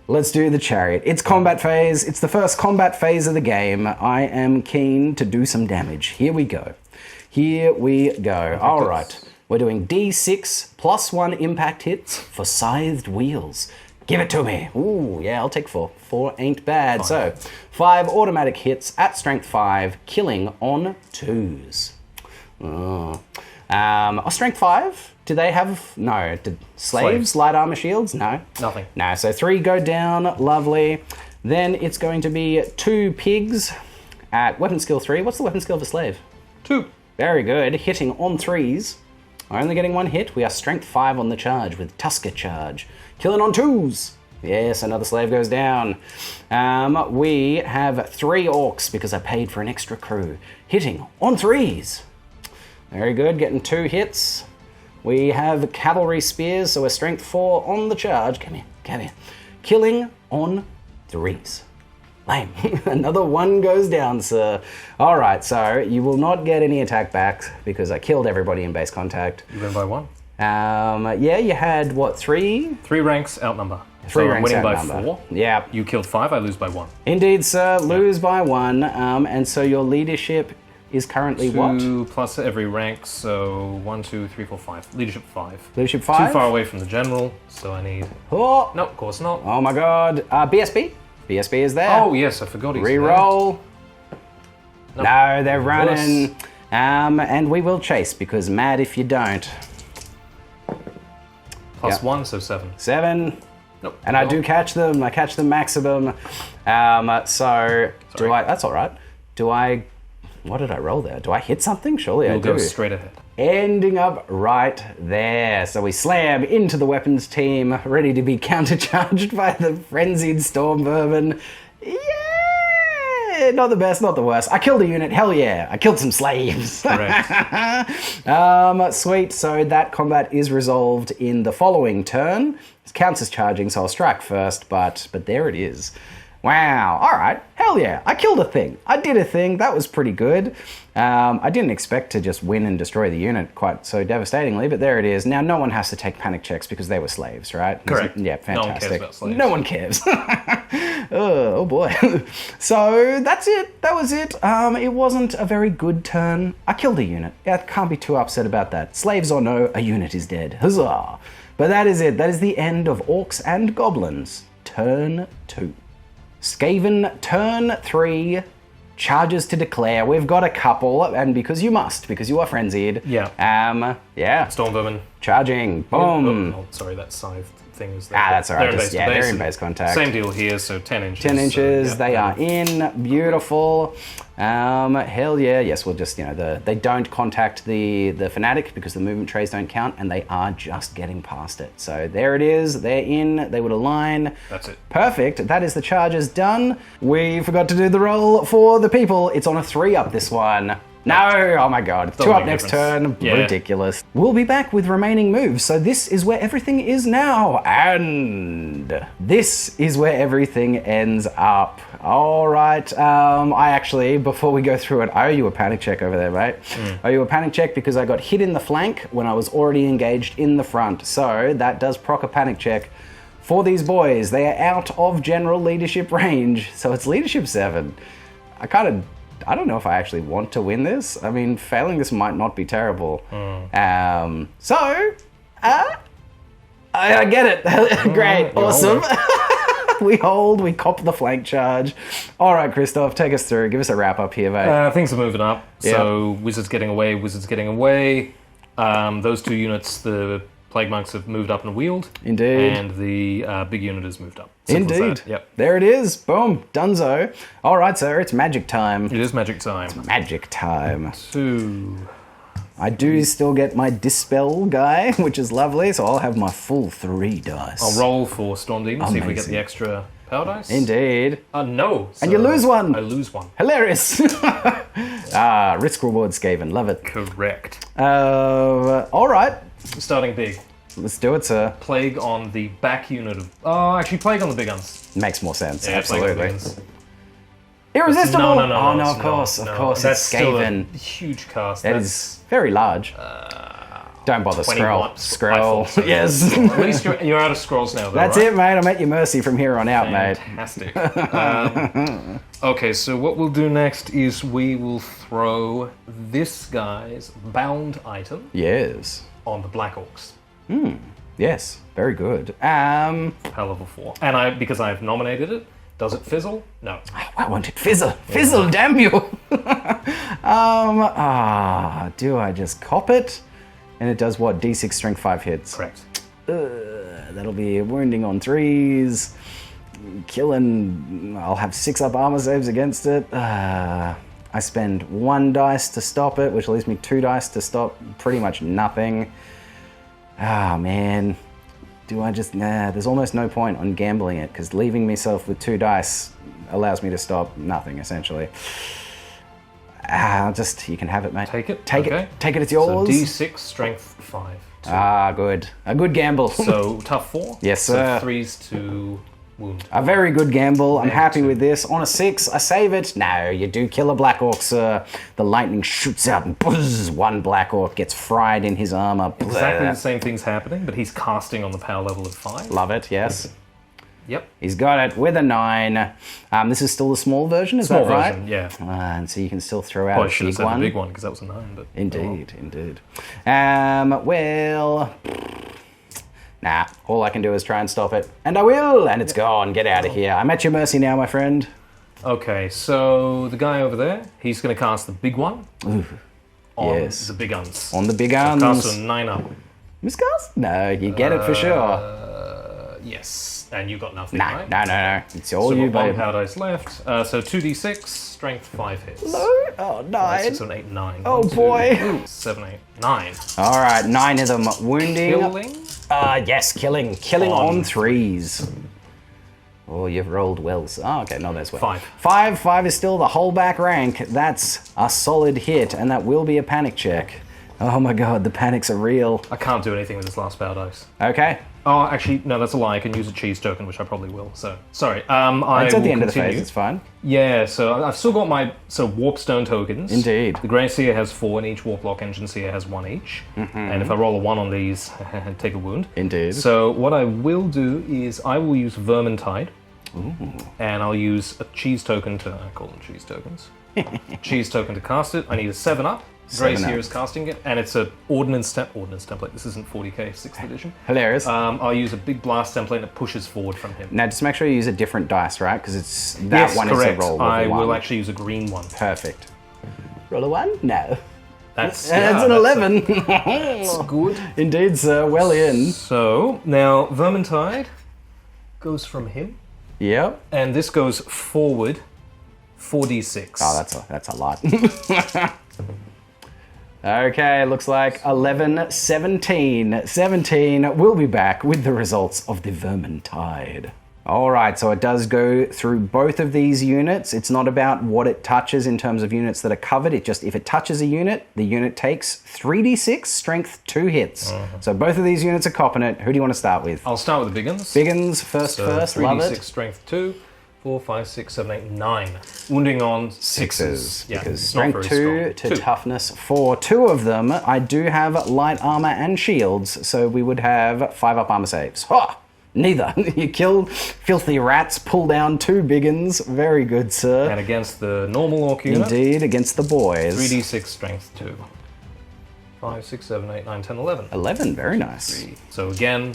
Let's do the chariot. It's combat phase. It's the first combat phase of the game. I am keen to do some damage. Here we go. All right. We're doing D6 +1 impact hits for scythed wheels. Give it to me. Ooh, yeah, I'll take 4. 4 ain't bad. So, 5 automatic hits at strength 5, killing on 2s. Strength 5? Do they have... No. Did slaves light armor shields? No. Nothing. No, so 3 go down. Lovely. Then it's going to be 2 pigs at weapon skill 3. What's the weapon skill of a slave? 2. Very good. Hitting on 3s. Only getting 1 hit. We are strength 5 on the charge with Tusker charge. Killing on 2s. Yes, another slave goes down. We have 3 orcs because I paid for an extra crew. Hitting on 3s. Very good. Getting 2 hits. We have cavalry spears, so we're strength 4 on the charge. Come here. Killing on 3s. Lame. Another 1 goes down, sir. All right, so you will not get any attack backs because I killed everybody in base contact. You win by 1. Yeah, you had, what, 3? 3 ranks outnumber. 3 So I'm ranks winning by outnumber. 4. Yeah. You killed 5, I lose by 1. Indeed, sir. Lose by 1. And so your leadership is currently 2 what? plus every rank, so 1, 2, 3, 4, 5. Leadership 5. Leadership 5? Too far away from the general, so I need... Oh, No, of course not. oh my god. BSB? BSB is there. Oh, yes, I forgot he's Reroll. Nope. No, they're running. And we will chase because mad if you don't. there. Plus Yeah. 1, so 7. 7. Nope. And I do catch them. I catch them maximum. So do I? That's all right. Do I? What did I roll there? Do I hit something? Surely I You'll do. go straight ahead. Ending up right there. So we slam into the weapons team, ready to be countercharged by the frenzied storm vermin. Yeah! Not the best, not the worst. I killed a unit. Hell yeah! I killed some slaves. Correct. Sweet. So that combat is resolved in the following turn. It counts as charging, so I'll strike first. But there it is. Wow, all right, hell yeah, I killed a thing. I did a thing, that was pretty good. I didn't expect to just win and destroy the unit quite so devastatingly, but there it is. Now, no one has to take panic checks because they were slaves, right? Correct. Yeah, fantastic. No one cares about slaves. No one cares. Oh boy. So, that's it, that was it. It wasn't a very good turn. I killed a unit. Yeah, can't be too upset about that. Slaves or no, a unit is dead. Huzzah. But that is it. That is the end of Orcs and Goblins. turn 2. Skaven, turn 3. Charges to declare. We've got a couple, and because you are frenzied. Yeah. Yeah. Storm Vermin. Charging. Boom. Oh, sorry, that scythe thing is there. That's alright. They're in base base contact. Same deal here, so 10 inches. 10 inches, So, they are in. Beautiful. Hell yeah. Yes, we'll just, they don't contact the fanatic because the movement trays don't count, and they are just getting past it. So there it is. They're in. They would align. That's it. Perfect. That is the charges done. We forgot to do the roll for the people. It's on a 3-up this one. No, oh my god. 2-up next turn. Yeah. Ridiculous. We'll be back with remaining moves. So this is where everything is now. And this is where everything ends up. All right. I actually, before we go through it, I owe you a panic check over there, mate. I owe you a panic check because I got hit in the flank when I was already engaged in the front. So that does proc a panic check for these boys. They are out of general leadership range. So it's leadership 7. I don't know if I actually want to win this. I mean, failing this might not be terrible. I get it. Great, awesome. We hold, we cop the flank charge. All right, Christoph, take us through. Give us a wrap up here, mate. Things are moving up. So wizards getting away. Those 2 units, the Plague Monks have moved up and wheeled. Indeed. And the big unit has moved up. Simple as Indeed. that. Yep. There it is. Boom. Dunzo. All right, sir. It's magic time. It is magic time. Magic time. 2. I do still get my Dispel guy, which is lovely, so I'll have my full 3 dice. I'll roll for Storm Demon, see if we get Amazing. the extra power dice. Indeed. No. And you lose one. I lose one. Hilarious. Risk reward Skaven. Love it. Correct. All right. Starting big. Let's do it, sir. Plague on the back unit of... Oh, actually, Plague on the big guns. Makes more sense. Yeah, Plague on the big Absolutely. guns. Irresistible. No, Oh no, of no, course, no. of course. That's It's still Skaven. a huge cast. That That's is very large. Don't bother. 20 Scroll. wipes. Scroll. I thought so. Yes. At least you're out of scrolls now, though, That's right? it, mate. I'm at your mercy from here on out, mate. Fantastic. Okay, so what we'll do next is we will throw this guy's bound item Yes. on the Black Orcs. Yes. Very good. Power level 4. And because I've nominated it, does it fizzle? No. I want it fizzle. Fizzle, damn you. Do I just cop it? And it does what? D6 strength 5 hits. Correct. That'll be wounding on 3s. Killing. I'll have 6-up armor saves against it. I spend 1 dice to stop it, which leaves me 2 dice to stop pretty much nothing. Man. Do I just... Nah, there's almost no point on gambling it, because leaving myself with 2 dice allows me to stop nothing, essentially. You can have it, mate. Take it. Take Okay. it. Take it, it's yours. So D6 strength 5. Good. A good gamble. So tough 4. Yes, sir. So 3s to wound. A very good gamble. I'm happy 2. with this. On a 6, I save it. No, you do kill a Black Orc, sir. The lightning shoots out and buzz, 1 Black Orc gets fried in his armor. Exactly the same thing's happening, but he's casting on the power level of 5. Love it, yes. Yep. He's got it with a 9. This is still the small version, is Small that right? version, yeah. And so you can still throw out Probably a should have big said one. the big one because that was a 9. But Indeed. Nah, all I can do is try and stop it. And I will, and it's gone. Get out of here. I'm at your mercy now, my friend. Okay, so the guy over there, he's going to cast the big one on yes. the big guns. On the big So guns. cast a 9-up. Miscast? No, you get it for sure. Yes, and you got nothing, No, right? no. It's all So you, we've got 1 babe. power dice left. So 2d6, strength 5 hits. No? Oh, 5, 6, 9. 7, 8, 9. Oh, 1, 2, boy. 7, 8, 9. All right, 9 of them wounding. Killing. Yes, killing. Killing on 3s. Oh, you've rolled well. Oh, okay, no, that's well. 5. 5 is still the whole back rank. That's a solid hit, and that will be a panic check. Oh my god, the panics are real. I can't do anything with this last power dice. Okay. Oh, actually, no, that's a lie. I can use a cheese token, which I probably will. So, sorry. It's I at will the end of the continue. phase, it's fine. Yeah, so I've still got my Warpstone tokens. Indeed. The Grey Seer has 4, and each Warplock Engine Seer has 1 each. And if I roll a 1 on these, take a wound. Indeed. So what I will do is I will use Vermintide. And I'll use a cheese token to... I call them cheese tokens. Cheese token to cast it. I need a 7-up. Grace 7-0. here is casting it, and it's a ordnance template. This isn't 40k 6th edition. Hilarious. I'll use a big blast template that pushes forward from him. Now, just make sure you use a different dice, right? Because it's that Yes, one correct. is a roll. I with a 1. will actually use a green one. Perfect. Roll a 1? No. That's An 11. That's good. Indeed, sir. Well in. So now Vermintide goes from him, Yep. and this goes forward 4d6. Oh, that's a lot. Okay, looks like 11, 17. 17. We'll be back with the results of the Vermintide. All right, so it does go through both of these units. It's not about what it touches in terms of units that are covered. It just, if it touches a unit, the unit takes 3d6, strength 2 hits. So both of these units are copping it. Who do you want to start with? I'll start with the big ones. Biggins, first, love 3d6 it. strength 2, 4, 5, 6, 7, 8, 9. Wounding on 6s. Sixes, Yeah, because not strength very 2 strong. to toughness 4. 2 of them, I do have light armor and shields, so we would have 5 up armor saves. Ha! Neither. You kill filthy rats, pull down 2 biggins. Very good, sir. And against the normal orc unit, Indeed, against the boys. 3d6 strength 2. 5, 6, 7, 8, 9, 10, 11. 11, very nice. So again,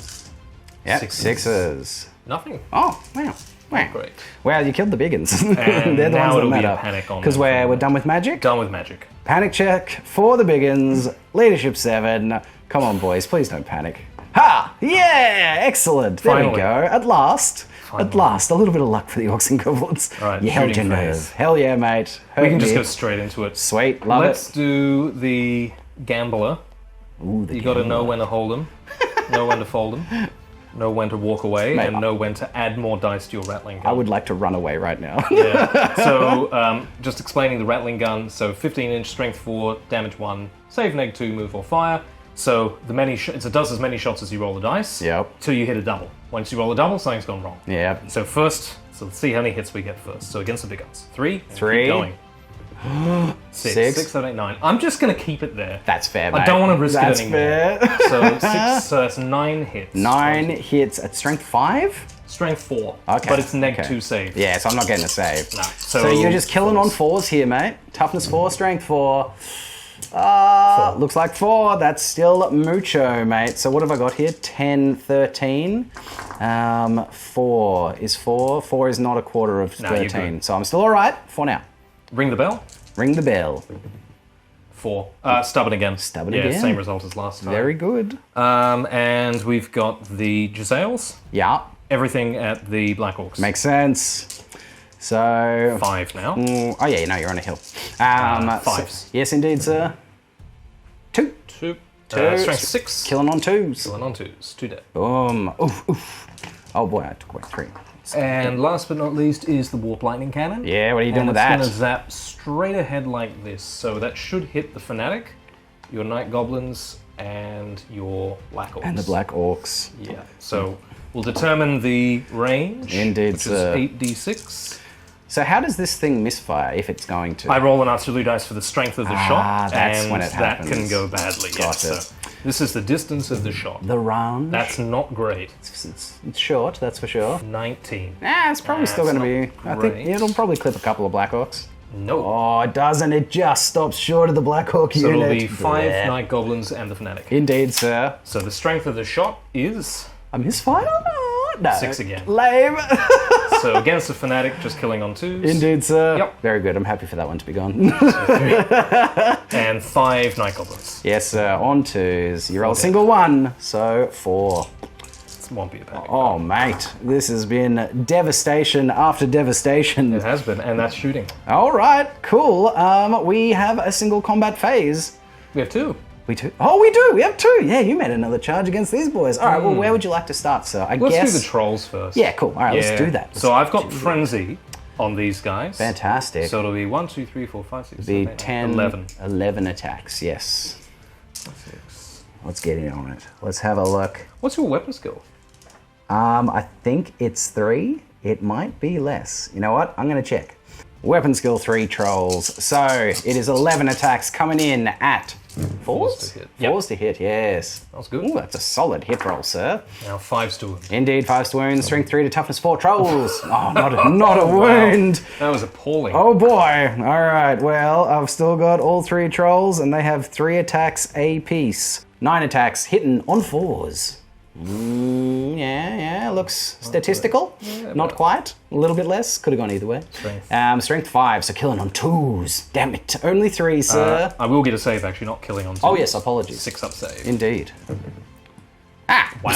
Yep, sixes. sixes. Nothing. Oh, wow. Wow. Great. Wow, you killed the biggins. And They're the now ones that it'll be a matter. panic on Because them. we're done with magic. Done with magic. Panic check for the biggins. Leadership 7. Come on, boys. Please don't panic. Ha! Yeah! Excellent. There we Finally. go. At last. Finally. At last. A little bit of luck for the Orcs and Goblins. All right, You held your shooting nerve. phase. Hell yeah, mate. We can just Hurt go me. straight into it. Sweet. Love Let's it. do the gambler. Ooh, the You got to know gambler. when to hold them, know when to fold them, know when to walk away, Mate, and know when to add more dice to your rattling gun. I would like to run away right now. Yeah. So, just explaining the rattling gun. So, 15-inch, strength 4, damage 1, save neg 2, move or fire. So, it does as many shots as you roll the dice. Yep. Till you hit a double. Once you roll a double, something's gone wrong. Yep. So let's see how many hits we get first. So against the big guns, 3. and Three. Keep going. 6. Six. 6, 7, 8, 9. I'm just gonna keep it there. That's fair, mate. I don't want to risk That's it anymore. fair. So 6, so that's 9 hits. 9 hits at strength 5? Strength 4. Okay. But it's neg okay. 2 save. Yeah, so I'm not getting a save. No. So you're just killing on 4s here, mate. Toughness 4, strength 4. Looks like 4. That's still mucho, mate. So what have I got here? 10, 13. 4 is 4. 4 is not a quarter of No, you're 13. good. So I'm still all right for now. Ring the bell. Ring the bell. 4. Stubborn again. Stubborn yeah, again. same result as last time. Very good. And we've got the Giselles. Yeah, Everything at the Black Orcs. makes sense. So... 5 now. Oh yeah, no, you're on a hill. Fives. Yes, indeed, sir. 2. 2. Two. Strength 6. Killing on 2s. Killing on 2s. 2 dead. Boom. Oof, oof. Oh boy, I took away 3. And last but not least is the Warp Lightning Cannon. Yeah, what are you doing and with it's that? going to zap straight ahead like this. So that should hit the Fanatic, your Night Goblins, and your Black Orcs. And the Black Orcs. Yeah. So we'll determine the range, Indeed, which sir. is 8d6. So how does this thing misfire if it's going to? I roll an artillery dice for the strength of the shot, that's and when it that happens. can go badly. Yeah. Got it. So this is the distance of the shot. The round. That's not great. It's short, that's for sure. 19. It's probably still That's going to be. not I think great. it'll probably clip a couple of Black Orcs. No. Oh, it doesn't. It just stops short of the Black Orc So unit. it'll be 5 Bleh. Night Goblins and the Fanatic. Indeed, sir. So the strength of the shot is A misfire? No. 6 again. Lame. so against the Fanatic, just killing on 2s. Indeed, sir. Yep. Very good. I'm happy for that one to be gone. And 5 Night Goblins. Yes, sir. On 2s. You roll a single 1, so 4. This won't be a panic. Oh, mate. This has been devastation after devastation. It has been, and that's shooting. All right, cool. We have a single combat phase. We have 2. We do. Oh, we do. We have 2. Yeah, you made another charge against these boys. All right. Well, where would you like to start, sir? I Let's guess. do the trolls first. Yeah, cool. All right, let's do that. So I've got Frenzy on these guys. Fantastic. So it'll be 1, 2, 3, 4, 5, 6, Be 7, 8, 10, 11. 11 attacks. Yes. 6. Let's get in on it. Let's have a look. What's your weapon skill? I think it's 3. It might be less. You know what? I'm going to check. Weapon skill 3 trolls. So it is 11 attacks coming in at Fours? to hit. Fours to hit, yes. That was good. Ooh, that's a solid hit roll, sir. Now 5s to wound. Indeed, 5 to wound, strength 3 to toughness 4 trolls. Oh, not a wound. That was appalling. Oh boy. All right, well, I've still got all 3 trolls and they have 3 attacks apiece. 9 attacks, hitting on 4s. Yeah, looks statistical. Not quite. A little bit less. Could have gone either way. Strength 5, so killing on 2s. Damn it. Only 3, sir. I will get a save, actually, not killing on 2s. Oh, yes, apologies. 6 up save. Indeed. Ah! Wow.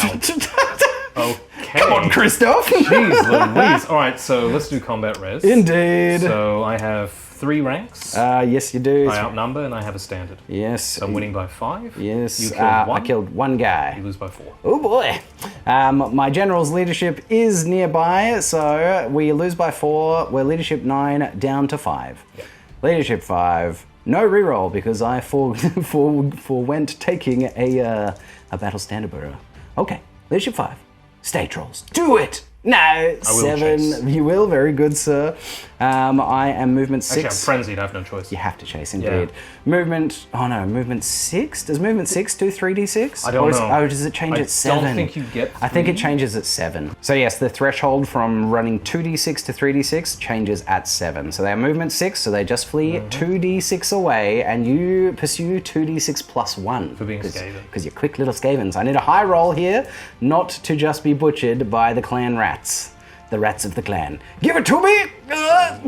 Okay. Come on, Christoph! Jeez Louise. Alright, so let's do combat res. Indeed. So I have 3 ranks. Yes, you do. I outnumber and I have a standard. Yes. So I'm winning by 5. Yes. You killed 1. I killed 1 guy. You lose by 4. Oh boy. My general's leadership is nearby, so we lose by 4. We're leadership 9 down to 5. Yep. Leadership 5. No reroll because I forwent taking a battle standard burrow. Okay. Leadership 5. Stay trolls. Do it! No, 7. Chase. You will. Very good, sir. I am movement 6. Actually, I'm frenzied. I have no choice. You have to chase, indeed. Movement. Oh no, movement 6. Does movement 6 do 3d6? I don't know. Oh, does it change at 7? I don't think you get 3. I think it changes at 7. So yes, the threshold from running 2d6 to 3d6 changes at 7. So they are movement 6, so they just flee 2d6 away, and you pursue 2d6 plus 1. For being Skaven. Because you're quick little Skavens. I need a high roll here, not to just be butchered by the clan rats. The rats of the clan. Give it to me!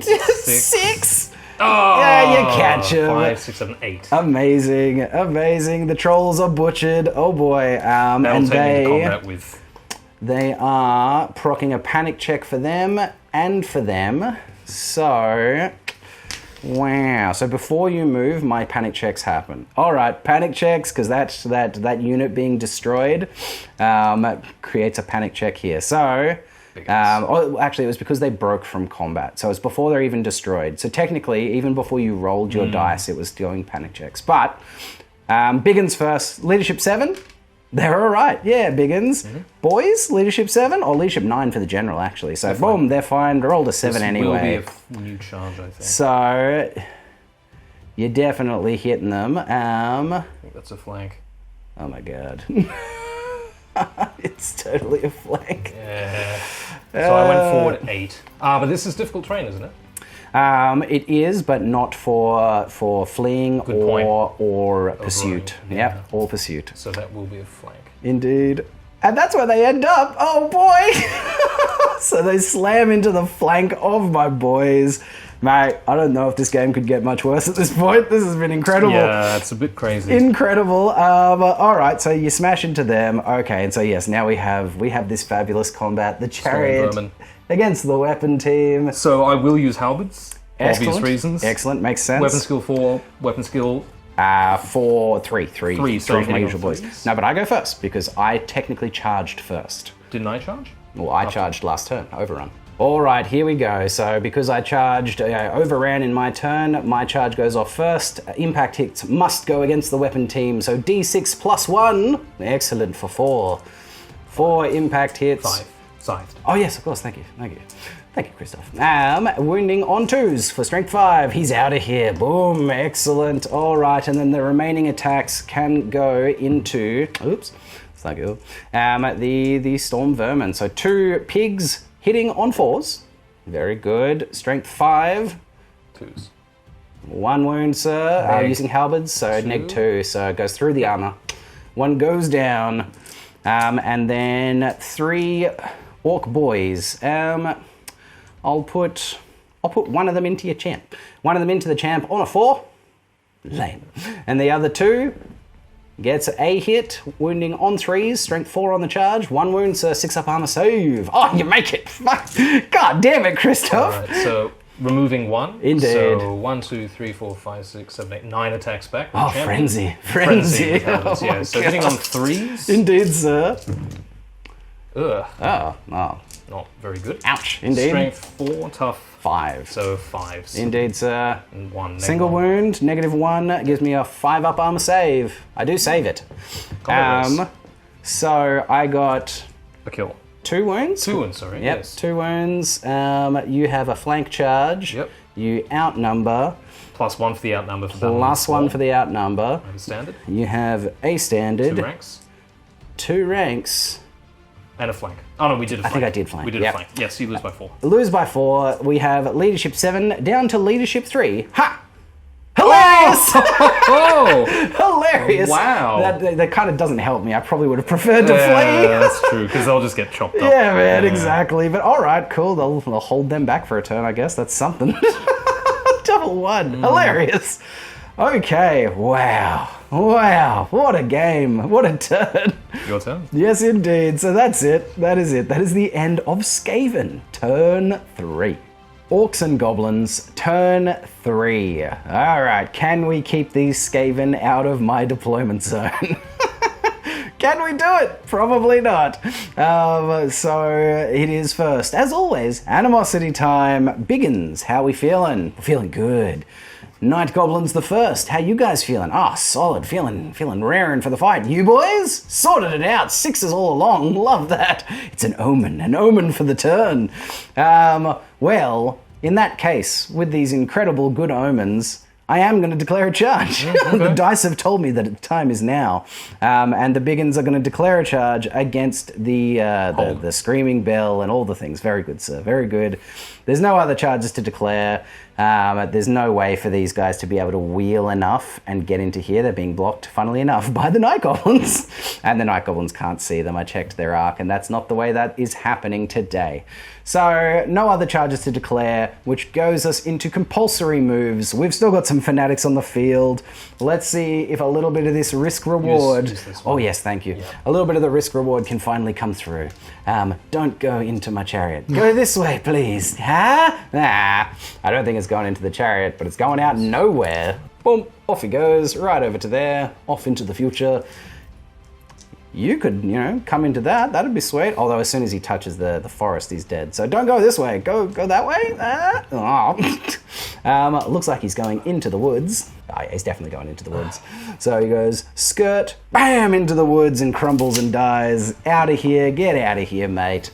6! Oh, Yeah, you catch him. 5, 6, 7, 8. Amazing, amazing. The trolls are butchered. Oh boy. That'll And take me to combat with. they are procking a panic check for them and for them. So, wow. So before you move, my panic checks happen. All right, panic checks, because that unit being destroyed creates a panic check here. So, actually, it was because they broke from combat. So it's before they're even destroyed. So technically, even before you rolled your dice, it was doing panic checks. But Biggins first. Leadership 7. They're all right. Yeah, Biggins. Boys, leadership 7 or leadership 9 for the general, actually. So boom, they're fine. Rolled a 7 anyway. Will be a new charge, I think. So you're definitely hitting them. I think that's a flank. Oh my god. It's totally a flank. Yeah. So I went forward 8. But this is difficult terrain, isn't it? It is, but not for fleeing or pursuit. Overrunning. Yep, or pursuit. So that will be a flank. Indeed. And that's where they end up. Oh boy! So they slam into the flank of my boys. Mate, I don't know if this game could get much worse at this point. This has been incredible. Yeah, it's a bit crazy. Incredible. All right, so you smash into them. Okay, and so yes, now we have this fabulous combat. The chariot against the weapon team. So I will use halberds. Excellent. Obvious reasons. Excellent, makes sense. Weapon skill 4, weapon skill... 3 so for my hitting usual on boys. threes. No, but I go first because I technically charged first. Didn't I charge? Well, I charged last turn, overrun. All right, here we go. So because I charged, overran in my turn, my charge goes off first. Impact hits must go against the weapon team. So D6 plus 1. Excellent for 4. 4 impact hits. 5. Scythed. Oh yes, of course, thank you. Thank you, Christoph. Wounding on 2s for strength 5. He's out of here. Boom, excellent. All right, and then the remaining attacks can go into, oops, it's not good. The storm vermin. So 2 pigs hitting on 4s. Very good. Strength 5. 2s. 1 wound, sir. Using halberds, so neg 2. So it goes through the armor. 1 goes down. And then 3 orc boys. I'll put one of them into your champ. One of them into the champ on a 4. Lame. And the other 2 gets a hit, wounding on 3s, strength 4 on the charge. 1 wound, so 6 up armor save. Oh, you make it. God damn it, Christoph. All right, so removing 1. Indeed. So 1, 2, 3, 4, 5, 6, 7, 8, 9 attacks back. Oh, Champion. frenzy. with halberds, Oh yeah. my So hitting God. on 3s. Indeed, sir. Ugh. Oh. Not very good. Ouch, indeed. Strength 4, tough 5. So 5s. Indeed, sir. And 1. Single wound, -1, gives me a 5 up armor save. I do save it. So I got A kill. 2 wounds. 2 wounds, sorry. Yep, Yes. 2 wounds. You have a flank charge. Yep. You outnumber. +1 for the outnumber. For +1 for the outnumber. Over standard. You have a standard. 2 ranks. 2 ranks. And a flank. Oh no, we did a flank. I think I did flank. We did a flank. Yes, you lose by 4. Lose by 4. We have leadership 7 down to leadership 3. Ha! Hilarious! Oh! Hilarious! Wow. That kind of doesn't help me. I probably would have preferred to flee. Yeah, that's true, because they'll just get chopped up. Yeah, man, exactly. But alright, cool. They'll hold them back for a turn, I guess. That's something. Double 1. Hilarious. Okay, wow. Wow, what a game. What a turn. Your turn. Yes, indeed. So that's it. That is it. That is the end of Skaven. Turn 3. Orcs and Goblins, turn 3. Alright, can we keep these Skaven out of my deployment zone? Can we do it? Probably not. So it is first, as always, animosity time. Biggins, how we feeling? We're feeling good. Night Goblins the first. How you guys feeling? Solid. Feeling raring for the fight. You boys? Sorted it out. 6s all along. Love that. It's an omen for the turn. Well, in that case, with these incredible good omens, I am going to declare a charge. Okay. The dice have told me that the time is now. And the Biggins are going to declare a charge against the Screaming Bell and all the things. Very good, sir. Very good. There's no other charges to declare. There's no way for these guys to be able to wheel enough and get into here. They're being blocked, funnily enough, by the Night Goblins. And the Night Goblins can't see them. I checked their arc, and that's not the way that is happening today. So, no other charges to declare, which goes us into compulsory moves. We've still got some fanatics on the field. Let's see if a little bit of this risk-reward... Use this one. Oh, yes, thank you. Yeah. A little bit of the risk-reward can finally come through. Don't go into my chariot. Go this way, please. Huh? Nah, I don't think it's going into the chariot, but it's going out nowhere. Boom, off he goes, right over to there, off into the future. You could, come into that. That'd be sweet. Although as soon as he touches the forest, he's dead. So don't go this way. Go that way. Looks like he's going into the woods. Oh, yeah, he's definitely going into the woods. So he goes, skirt, bam, into the woods and crumbles and dies. Out of here. Get out of here, mate.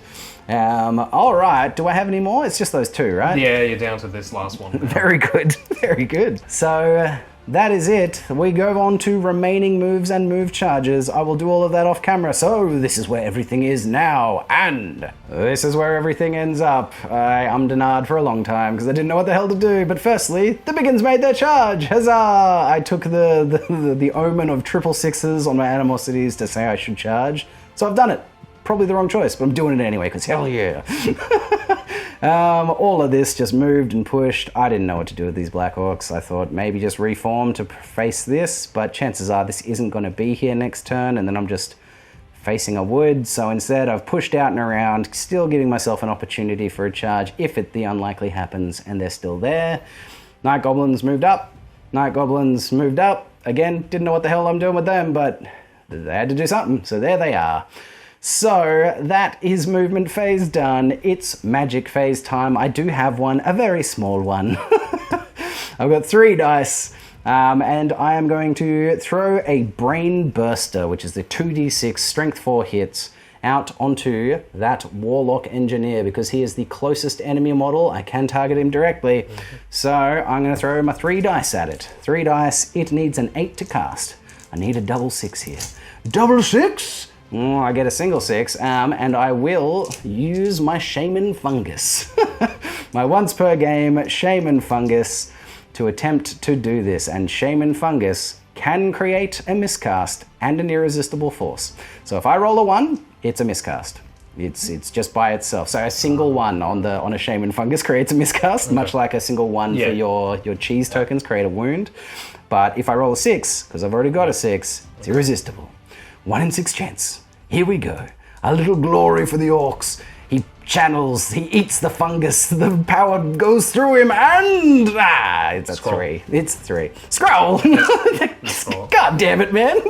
All right. Do I have any more? It's just those 2, right? Yeah, you're down to this last one. Very good. Very good. So... that is it. We go on to remaining moves and move charges. I will do all of that off camera. So this is where everything is now. And this is where everything ends up. I ummed for a long time because I didn't know what the hell to do. But firstly, the Biggins made their charge. Huzzah! I took the omen of 666s on my animosities to say I should charge. So I've done it. Probably the wrong choice, but I'm doing it anyway because hell yeah. All of this just moved and pushed. I didn't know what to do with these Black Orcs. I thought maybe just reform to face this, but chances are this isn't going to be here next turn, and then I'm just facing a wood. So instead I've pushed out and around, still giving myself an opportunity for a charge if the unlikely happens and they're still there. Night Goblins moved up. Night Goblins moved up. Again, didn't know what the hell I'm doing with them, but they had to do something, so there they are. So that is movement phase done. It's magic phase time. I do have one, a very small one. I've got 3 dice, and I am going to throw a Brain Burster, which is the 2d6 strength 4 hits, out onto that Warlock Engineer because he is the closest enemy model. I can target him directly. So I'm going to throw my 3 dice at it. 3 dice, it needs an 8 to cast. I need a double 6 here. Double 6? I get a single 6, and I will use my Shaman Fungus. My once per game Shaman Fungus to attempt to do this, and Shaman Fungus can create a miscast and an irresistible force. So if I roll a 1, it's a miscast. It's just by itself. So a single 1 on a Shaman Fungus creates a miscast, much like a single 1 for your cheese tokens create a wound. But if I roll a 6, because I've already got a 6, it's irresistible. 1 in 6 chance. Here we go. A little glory for the Orcs. He channels, he eats the fungus, the power goes through him, and it's a 3. It's 3. Scroll! God damn it, man!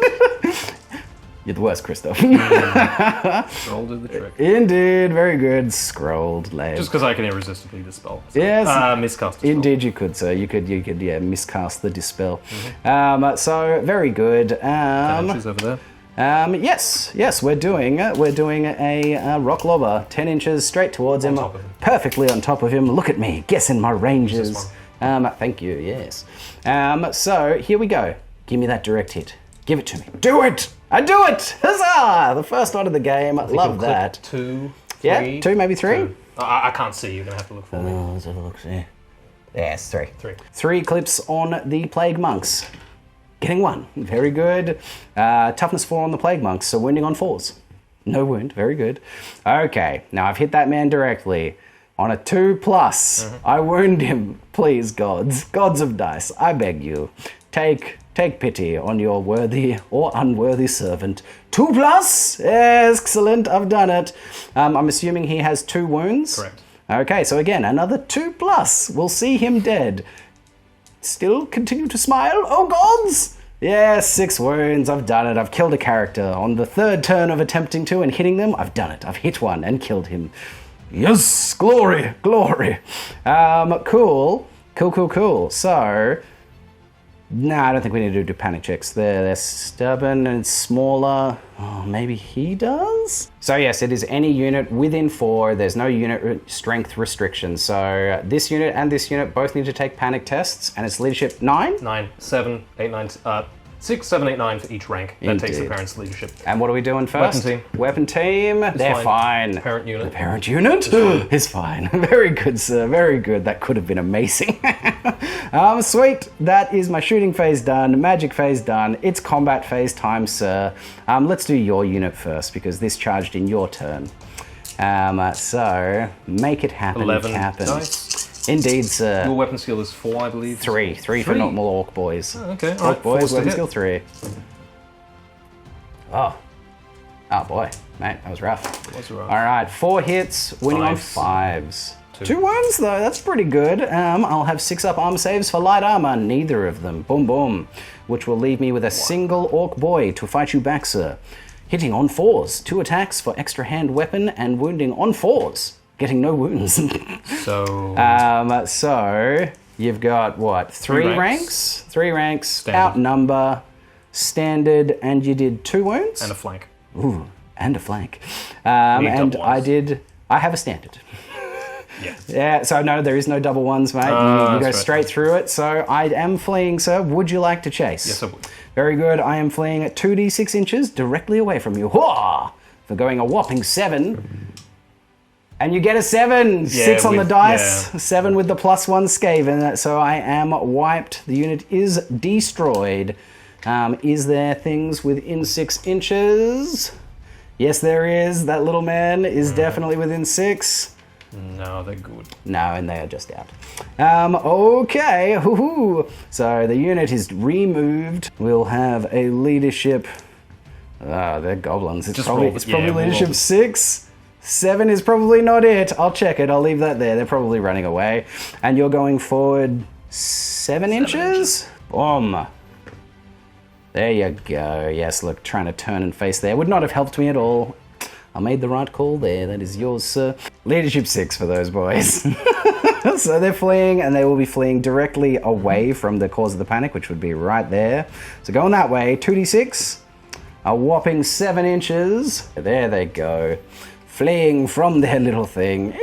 You're the worst, Christoph. Scroll did the trick. Indeed, very good. Scrolled, lad. Just because I can irresistibly dispel. So. Yes. Miscast dispel. Indeed you could, sir. You could miscast the dispel. So, very good. Inches over there. Yes, we're doing a rock lobber, 10 inches straight towards him, top of him. perfectly on top of him. Look at me, guessing my ranges. Thank you, yes. So here we go. Give me that direct hit. Give it to me. Do it! I do it! Huzzah! The first one of the game. Love that. 2, 3. Yeah, 2, maybe 3? 2. I can't see. You're going to have to look for me. Let's have a look, see. Yes, 3. 3. 3 clips on the Plague Monks. Getting 1. Very good. Toughness 4 on the Plague Monks, so wounding on 4s. No wound. Very good. Okay, now I've hit that man directly. On a 2+, I wound him. Please, gods. Gods of dice, I beg you. Take pity on your worthy or unworthy servant. 2+? Excellent, I've done it. I'm assuming he has 2 wounds? Correct. Okay, so again, another 2+. We'll see him dead. Still continue to smile? Oh, gods! Yes, 6 wounds, I've done it. I've killed a character. On the 3rd turn of attempting to and hitting them, I've done it. I've hit one and killed him. Yes, glory, glory. Cool. So, I don't think we need to do panic checks there. They're stubborn and smaller. Oh, maybe he does? So yes, it is any unit within 4. There's no unit strength restriction. So this unit and this unit both need to take panic tests, and it's leadership 9? 9, 7, 8, 9, 6, 7, 8, 9 for each rank. That takes the Indeed. parent's leadership. And what are we doing first? Weapon team. Weapon team. They're fine. Parent unit. The parent unit is fine. Very good, sir. Very good. That could have been amazing. Sweet. That is my shooting phase done. Magic phase done. It's combat phase time, sir. Let's do your unit first because this charged in your turn. So make it happen, 11 Captain. dice. Indeed, sir. Your weapon skill is 4, I believe. 3 for normal orc boys. Oh, okay, Orc alright. boys, 4's weapon the skill hit. 3. Oh boy, mate, that was rough. What's rough? All right, 4 hits, winning on 5s. 2 wounds though, that's pretty good. I'll have 6 up armor saves for light armor, neither of them. Boom, boom. Which will leave me with a single orc boy to fight you back, sir. Hitting on 4s, 2 attacks for extra hand weapon, and wounding on 4s. Getting no wounds. So you've got what? 3 ranks? 3 ranks. Standard. Outnumber, standard, and you did 2 wounds? And a flank. Ooh, and a flank. Need And double I ones. have a standard. Yeah. Yeah, so no, there is no double ones, mate. You go that's straight right. through it. So I am fleeing, sir. Would you like to chase? Yes, I would. Very good. I am fleeing at 2d6 inches directly away from you. Hwah! For going a whopping 7. And you get a 7. 6 on the dice. yeah. 7 with the +1 Skaven. So I am wiped. The unit is destroyed. Is there things within 6 inches? Yes, there is. That little man is definitely within 6. No, they're good. No, and they are just out. Okay, hoo-hoo. So the unit is removed. We'll have a leadership. They're goblins. It's Just probably, roll it's the- probably yeah, we'll leadership roll. 6. 7 is probably not it. I'll check it. I'll leave that there. They're probably running away. And you're going forward 7 inches? Boom. There you go. Yes, look, trying to turn and face there would not have helped me at all. I made the right call there. That is yours, sir. Leadership 6 for those boys. So they're fleeing, and they will be fleeing directly away from the cause of the panic, which would be right there. So going that way, 2d6, a whopping 7 inches. There they go. Fleeing from their little thing.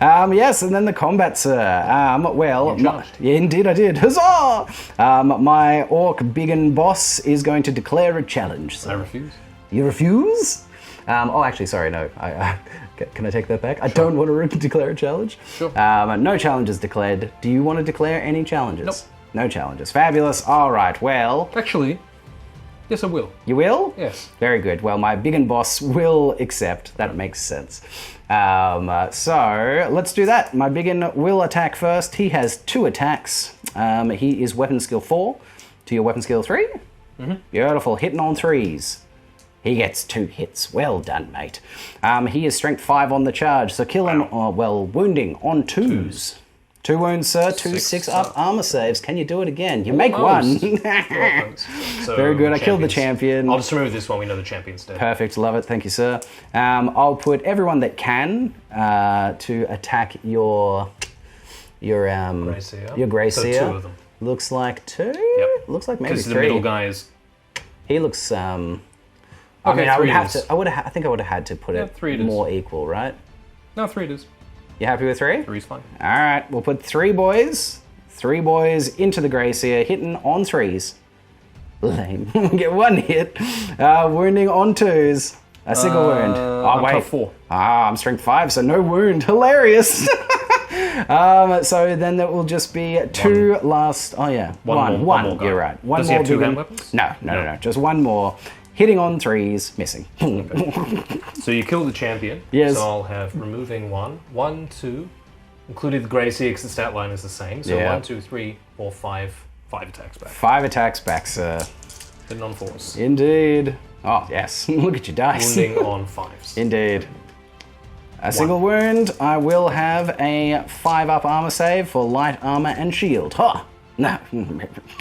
Yes, and then the combat, sir. Yeah, indeed I did. Huzzah! My orc biggin boss is going to declare a challenge, sir. I refuse. You refuse? Actually, sorry, no. Can I take that back? I don't want to declare a challenge. Sure. No challenges declared. Do you want to declare any challenges? Nope. No challenges. Fabulous. All right, well... Actually, yes, I will. You will? Yes. Very good. Well, my biggin boss will accept. That makes sense. So, let's do that. My biggin will attack first. He has 2 attacks. He is weapon skill 4 to your weapon skill 3. Mm-hmm. Beautiful. Hitting on 3s. He gets 2 hits. Well done, mate. He is strength 5 on the charge, so kill him, wounding on 2s. 2 wounds, sir. 2 6 up armor saves. Can you do it again? You make 1. So, Very good. I killed the champion. I'll just remove this one. We know the champion's dead. Perfect. Love it. Thank you, sir. I'll put everyone that can to attack your Grey Seer. your Grey So Seer. 2 of them. Looks like 2. Yep. Looks like maybe 3. Because the middle guy is... He looks. Okay, I 3 would have it is. to. I think I would have had to put Yeah, it 3 it is. more equal, right? No, 3 it is. You happy with 3? 3's fine. All right, we'll put 3 boys into the Gracier, hitting on 3s. Lame. Get 1 hit. Wounding on 2s. A single wound. Oh, I'm wait. tough 4. I'm strength 5, so no wound. Hilarious. So then there will just be 2 last. Oh yeah, one. more guy. You're right. One Does more. he have 2 begin- hand weapons? No. Just 1 more. Hitting on 3s, missing. So you kill the champion. Yes. So I'll have removing 1, 1, 2, including the Gracie, because the stat line is the same. So Yeah. 1, 2, 3, 4, 5. 5 attacks back. 5 attacks back, sir. Hidden on 4s. Indeed. Oh yes. Look at your dice. Wounding on 5s. Indeed. A single wound. I will have a 5-up armor save for light armor and shield. Ha! No.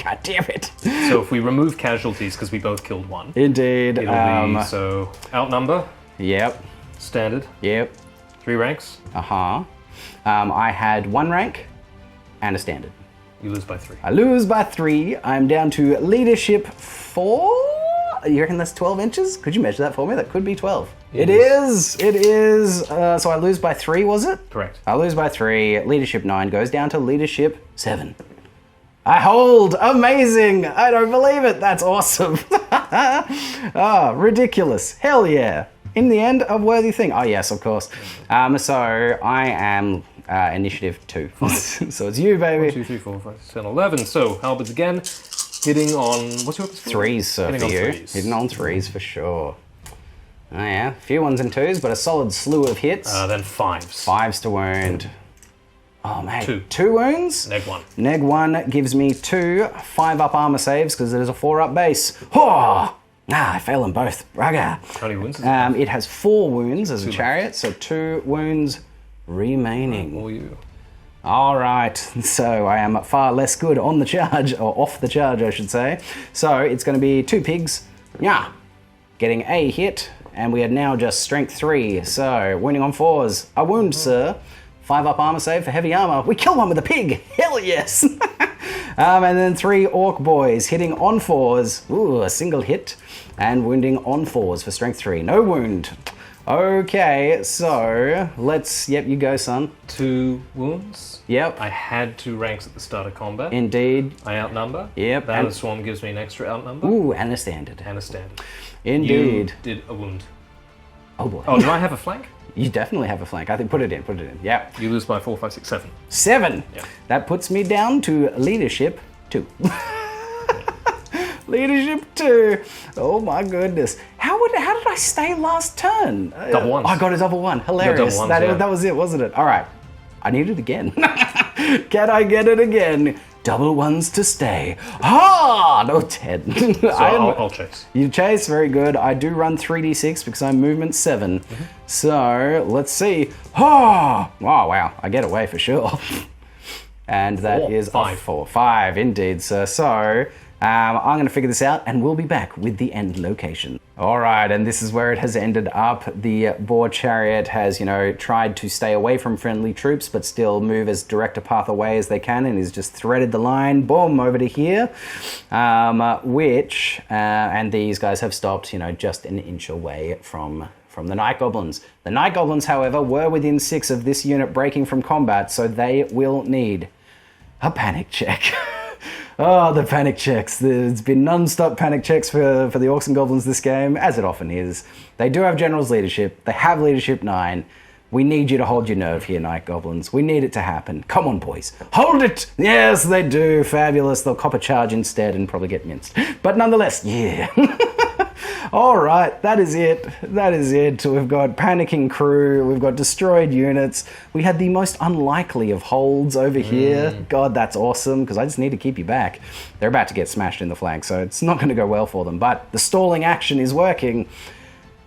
God damn it. So if we remove casualties, because we both killed 1, Indeed. it'll be, so, outnumber, Yep. standard, Yep. 3 ranks, Uh-huh. I had 1 rank and a standard. you lose by 3. I lose by 3. I'm down to leadership 4. You reckon that's 12 inches? Could you measure that for me? That could be 12. It is. So I lose by 3, was it? Correct. I lose by 3. Leadership 9 goes down to leadership 7. I hold! Amazing! I don't believe it! That's awesome! Ridiculous. Hell yeah. In the end, a worthy thing. Oh yes, of course. So I am initiative 2. So it's you, baby. 2, 3, 4, 5, 6, 7, 11. So, halberds again. Hitting on, what's your weapon skill? 3s, sir, Hitting for on you. 3s. Hitting on 3s for sure. Oh yeah, a few 1s and 2s, but a solid slew of hits. Then 5s. 5s to wound. Oh mate, 2. 2 wounds? Neg 1. Neg 1 gives me 2 5-up armor saves because it is a 4-up base. Oh! I fail them both. Bragger. How many wounds is it? It has 4 wounds as a chariot, so 2 wounds remaining. Or you? All right, so I am far less good on the charge, or off the charge, I should say. So it's going to be 2 pigs, getting a hit, and we are now just strength 3. So wounding on 4s, a wound, sir. 5-up armor save for heavy armor. We kill one with a pig. Hell yes. And then 3 orc boys hitting on 4s. Ooh, a single hit, and wounding on 4s for strength 3. No wound. Okay, so let's. Yep, you go, son. 2 wounds. Yep. I had 2 ranks at the start of combat. Indeed. I outnumber. Yep. Battle And, Swarm gives me an extra outnumber. ooh, and a standard. And a standard. Indeed. You did a wound. Oh boy. Oh, do I have a flank? You definitely have a flank. I think put it in. Yeah. You lose by 4, 5, 6, 7. 7. Yeah. That puts me down to leadership 2. Leadership 2. Oh my goodness. How did I stay last turn? Double ones. I got a double 1. Hilarious. Double ones, yeah. That was it, wasn't it? All right. I need it again. Can I get it again? Double 1s to stay. Ah, no 10. So I'll chase. You chase, very good. I do run 3d6 because I'm movement 7. So let's see. Oh, wow. I get away for sure. And that 4, is 5. 4. 5, indeed, sir. So I'm going to figure this out and we'll be back with the end location. All right, and this is where it has ended up. The boar chariot has, tried to stay away from friendly troops, but still move as direct a path away as they can, and has just threaded the line, boom, over to here, and these guys have stopped, just an inch away from the Night Goblins. The Night Goblins, however, were within 6 of this unit breaking from combat, so they will need a panic check. Oh, the panic checks. There's been non-stop panic checks for the Orcs and Goblins this game, as it often is. They do have General's Leadership. They have Leadership 9. We need you to hold your nerve here, Night Goblins. We need it to happen. Come on, boys. Hold it! Yes, they do. Fabulous. They'll cop a charge instead and probably get minced. But nonetheless, yeah. All right, that is it. We've got panicking crew. We've got destroyed units. We had the most unlikely of holds over here. God, that's awesome, because I just need to keep you back. They're about to get smashed in the flank, so it's not going to go well for them. But the stalling action is working.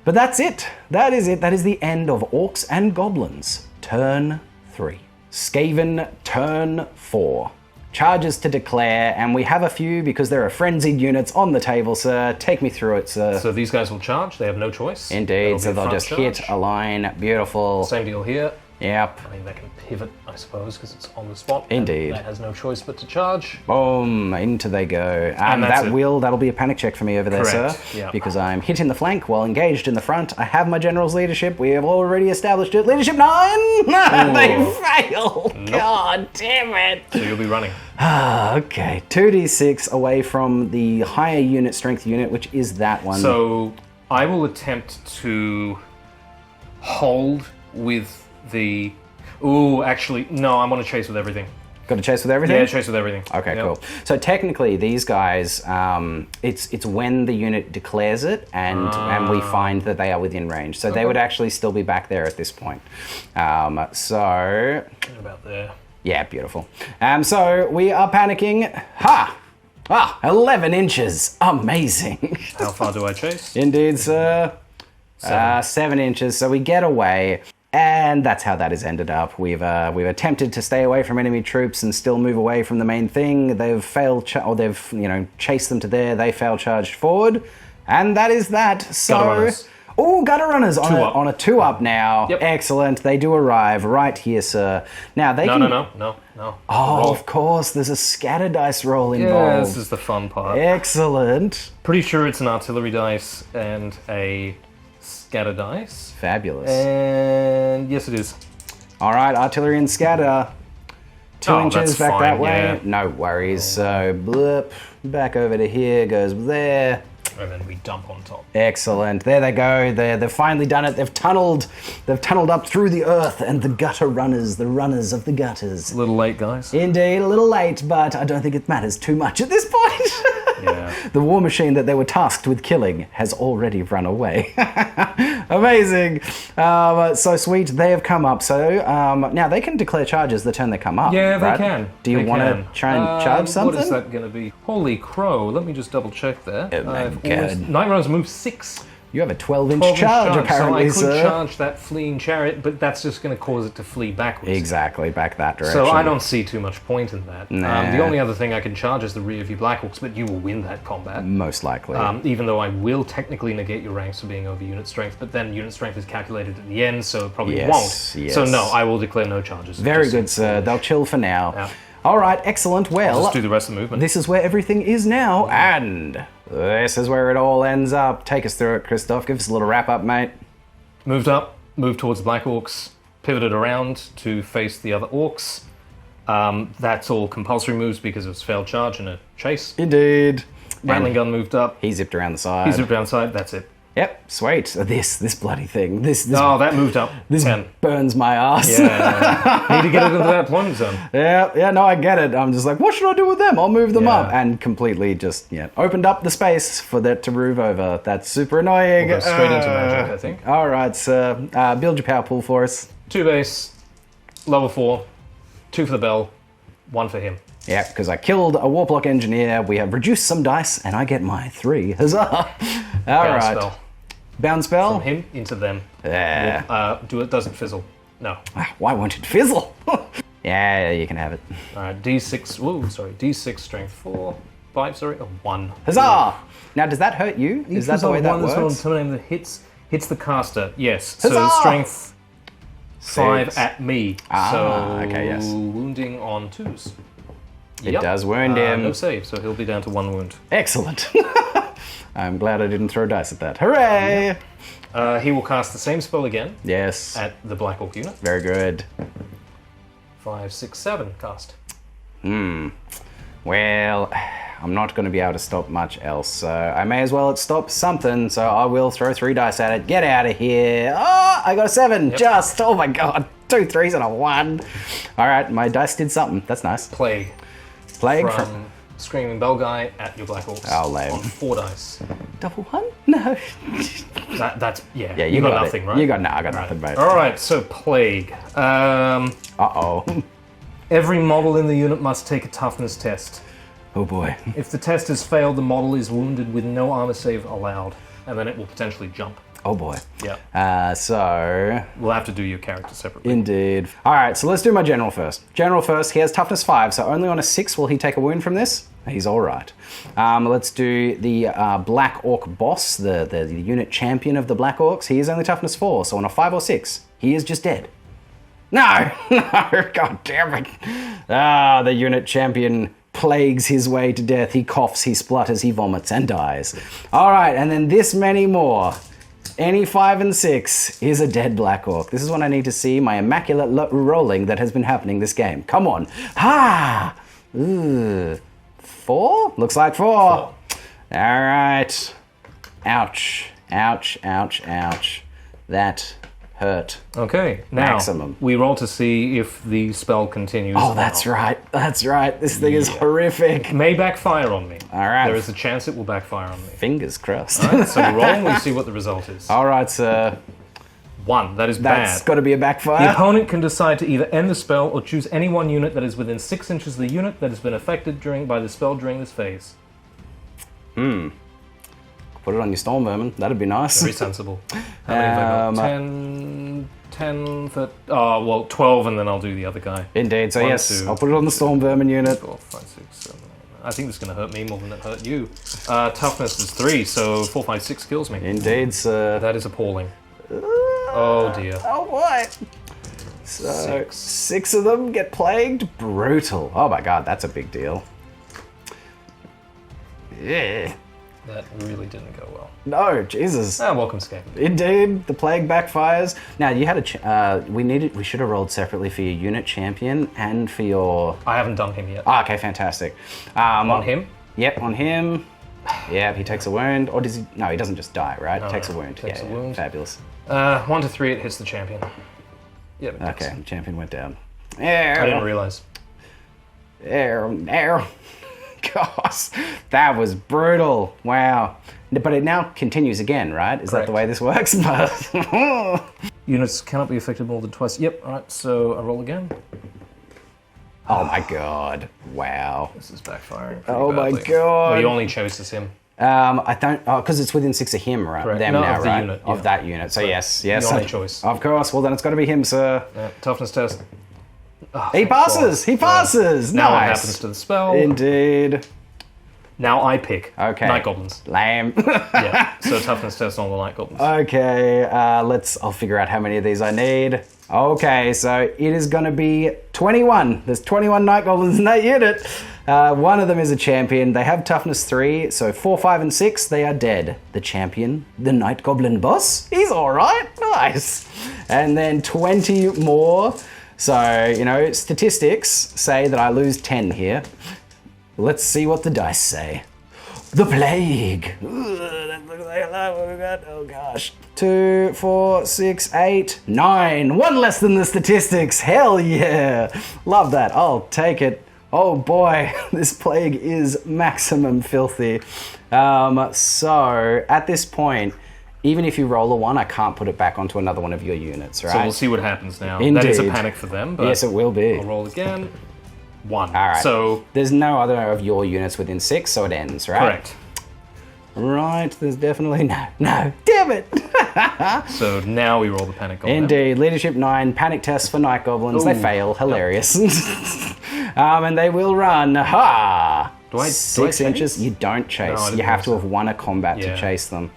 But that's it. That is it. That is the end of Orcs and Goblins. Turn 3. Skaven, turn 4. Charges to declare, and we have a few because there are frenzied units on the table, sir. Take me through it, sir. So these guys will charge. They have no choice. Indeed, That'll so be a they'll front just charge. hit a line. Beautiful. Same deal here. Yep. I mean, they can pivot, I suppose, because it's on the spot. Indeed. That has no choice but to charge. Boom, into they go. And that's that it. that'll be a panic check for me over there, Correct, sir. yeah. Because I'm hit in the flank while engaged in the front. I have my general's leadership. We have already established it. Leadership 9! They fail! God damn it! So you'll be running. Okay, 2d6 away from the higher unit strength unit, which is that one. So I will attempt to hold with the... Ooh, actually, no, I'm on a chase with everything. Got to chase with everything? Yeah, chase with everything. Okay, Yep. cool. So technically, these guys, it's when the unit declares it, and we find that they are within range. So they would actually still be back there at this point. So About there. yeah, beautiful. So we are panicking. Ha! 11 inches. Amazing. How far do I chase? Indeed, sir. 7 inches. So we get away. And that's how that has ended up. We've attempted to stay away from enemy troops and still move away from the main thing. They've failed, they've chased them to there. They failed charged forward, and that is that. So, Gutter runners. Oh, gutter runners on Two a 2-up now. Yep. Excellent. They do arrive right here, sir. Now they can. No. Oh, Roll. of course. There's a scatter dice roll Yeah, involved. this is the fun part. Excellent. Pretty sure it's an artillery dice and a scatter dice. Fabulous. And yes, it is. All right, artillery and scatter. 2 Oh, inches that's back fine, that way. yeah. No worries. So, blip, back over to here, goes there. And then we dump on top. Excellent. There they go. They've finally done it. They've tunneled up through the earth, and the gutter runners, the runners of the gutters. A little late, guys. Indeed, a little late, but I don't think it matters too much at this point. Yeah. The war machine that they were tasked with killing has already run away. Amazing. So sweet. They have come up. So now they can declare charges the turn they come up. Yeah, they right? can. Do you They want to can. try and charge something? What is that going to be? Holy crow. Let me just double check there. Oh my I've God. Night Runners move 6. You have a 12-inch 12 charge, apparently, so I could sir. charge that fleeing chariot, but that's just going to cause it to flee backwards. Exactly, back that direction. So I don't see too much point in that. Nah. The only other thing I can charge is the rear view Black Orcs, but you will win that combat. Most likely. Even though I will technically negate your ranks for being over unit strength, but then unit strength is calculated at the end, so it probably Yes, won't. yes. So no, I will declare no charges. Very Just- good, sir. They'll chill for now. Yeah. All right, excellent. Well, Just do the rest of the movement. this is where everything is now, and this is where it all ends up. Take us through it, Christoph. Give us a little wrap-up, mate. Moved up, moved towards the Black Orcs, pivoted around to face the other Orcs. That's all compulsory moves because it was failed charge and a chase. Indeed. Rattling And gun moved up. he zipped around the side. He zipped outside, that's it. Yep, sweet. This bloody thing. This Oh, that moved up. 10. burns my ass. Yeah. Need to get it into that deployment zone. Yeah, no, I get it. I'm just like, what should I do with them? I'll move them Yeah. up. And completely just, opened up the space for that to move over. That's super annoying. We'll go straight into magic, I think. All right, sir. Build your power pool for us. 2 base, level 4, 2 for the bell, 1 for him. Yeah, because I killed a Warplock engineer. We have reduced some dice, and I get my 3. Huzzah! All Bound right. spell. Bound spell? From him into them. Yeah. Do it doesn't fizzle. No. Why won't it fizzle? Yeah, you can have it. Alright, D6. Whoa, sorry. D6 strength 4. 5, sorry. 1. Huzzah! Now, does that hurt you? Is that the way that works? That hits the caster. Yes. Huzzah! So strength 5 6. at me. Ah, so okay, yes. wounding on 2s. It does wound him. No save, so he'll be down to 1 wound. Excellent. I'm glad I didn't throw dice at that. Hooray! He will cast the same spell again Yes. at the Black Orc unit. Very good. 5, 6, 7 cast. Well, I'm not going to be able to stop much else, so I may as well stop something, so I will throw 3 dice at it. Get out of here. Oh, I got a 7. Yep. Just. Oh my god. 2 3s and a 1. All right, my dice did something. That's nice. Plague. Plague From Screaming Bell Guy at your Black Orcs. Oh, lame. On 4 dice. double 1? No. That's yeah. Yeah, you got nothing, it. right? You got I got nothing, mate. All right. So Plague. Uh-oh. Every model in the unit must take a toughness test. Oh boy. If the test has failed, the model is wounded with no armor save allowed, and then it will potentially jump. Oh boy. Yeah. So We'll have to do your character separately. indeed. All right, so let's do my general first. General first. He has toughness 5, so only on a 6 will he take a wound from this. He's all right. Let's do the Black Orc boss, the unit champion of the Black Orcs. He is only toughness 4, so on a 5 or 6, he is just dead. No, no, god damn it. Ah, the unit champion plagues his way to death. He coughs, he splutters, he vomits, and dies. All right, and then this many more. Any 5 and 6 is a dead Black Orc. This is when I need to see my immaculate rolling that has been happening this game. Come on. Ha! Ooh. 4? Looks like 4. All right. Ouch. Ouch, ouch, ouch. That hurt. Okay, now Maximum. we roll to see if the spell continues. Oh, that's right. That's right. This thing is horrific. It may backfire on me. All right. There is a chance it will backfire on me. Fingers crossed. All right, so we roll and we see what the result is. All right, sir. 1, that is That's bad. got to be a The backfire. opponent can decide to either end the spell or choose any one unit that is within 6 inches of the unit that has been affected by the spell during this phase. Put it on your storm vermin. That'd be nice. Very sensible. How many have I got? 10, well, 12, and then I'll do the other guy. Indeed. So 1, yes, 2, I'll put it on the storm vermin unit. 4, 5, 6, 7, 8. I think this is going to hurt me more than it hurt you. Toughness is 3, so 4, 5, 6 kills me. Indeed, sir. That is appalling. Oh dear. Oh boy. So 6 of them get plagued. Brutal. Oh my god, that's a big deal. Yeah. That really didn't go well. No, Jesus. Welcome, Skaven. Indeed, the plague backfires. Now you had we should have rolled separately for your unit champion and for your. I haven't done him yet. Oh, okay, fantastic. On him? Yep, on him. Yeah, he takes a wound, or does he? No, he doesn't just die, right? Takes a wound. Takes a wound. Fabulous. 1 to 3, it hits the champion. Yep. It does. Okay, the champion went down. I didn't realize. There. Gosh, that was brutal. Wow. But it now continues again, right? Is that the way this works? Units cannot be affected more than twice. Yep. All right. So I roll again. Oh my god. Wow. This is backfiring. Oh my badly. god. Well, he only chooses him. I don't. Oh, because it's within 6 of him, right? Correct. Them No, now, of the right? unit, Of yeah. that unit. So yes. Your only choice. Of course. Well, then it's got to be him, sir. Toughness test. Oh, He thank passes. God. He passes. Now what Nice. happens to the spell? Indeed. Now I pick. Okay. Night goblins. Lame. Yeah. So toughness test on the night goblins. Okay, I'll figure out how many of these I need. Okay, so it is going to be 21. There's 21 Night Goblins in that unit. One of them is a champion. They have toughness 3, so 4, 5, and 6, they are dead. The champion, the Night Goblin boss, he's all right. Nice. And then 20 more. So, statistics say that I lose 10 here. Let's see what the dice say. The plague. That looks like a lot. What we got? Oh gosh. 2, 4, 6, 8, 9. One less than the statistics. Hell yeah. Love that. I'll take it. Oh boy, this plague is maximum filthy. So at this point, even if you roll a 1, I can't put it back onto another one of your units, right? So we'll see what happens now. Indeed. That is a panic for them. But Yes, it will be. I'll roll again. 1. All right. So there's no other of your units within 6, so it ends, right? correct. Right, there's definitely no. Damn it! So now we roll the panic goblin. Indeed, leadership 9, panic tests for Night Goblins. They Ooh. fail, hilarious. And they will run. Ha! Do I 6 chase? inches. You don't chase. No, I didn't you have think to have won a combat Yeah. to chase them.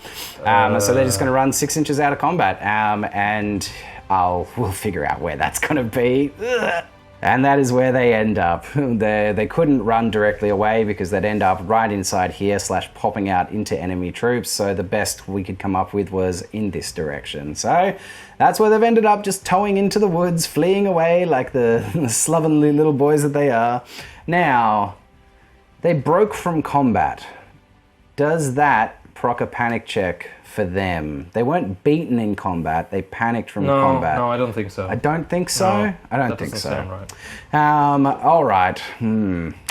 So they're just going to run 6 inches out of combat, and we'll figure out where that's going to be. Ugh. And that is where they end up. They couldn't run directly away because they'd end up right inside here / popping out into enemy troops. So the best we could come up with was in this direction. So that's where they've ended up, just towing into the woods, fleeing away like the slovenly little boys that they are. Now, they broke from combat. Does that proc a panic check for them? They weren't beaten in combat, they panicked from combat. No, I don't think so. I don't think so. No, I don't that think doesn't so. sound right. All right.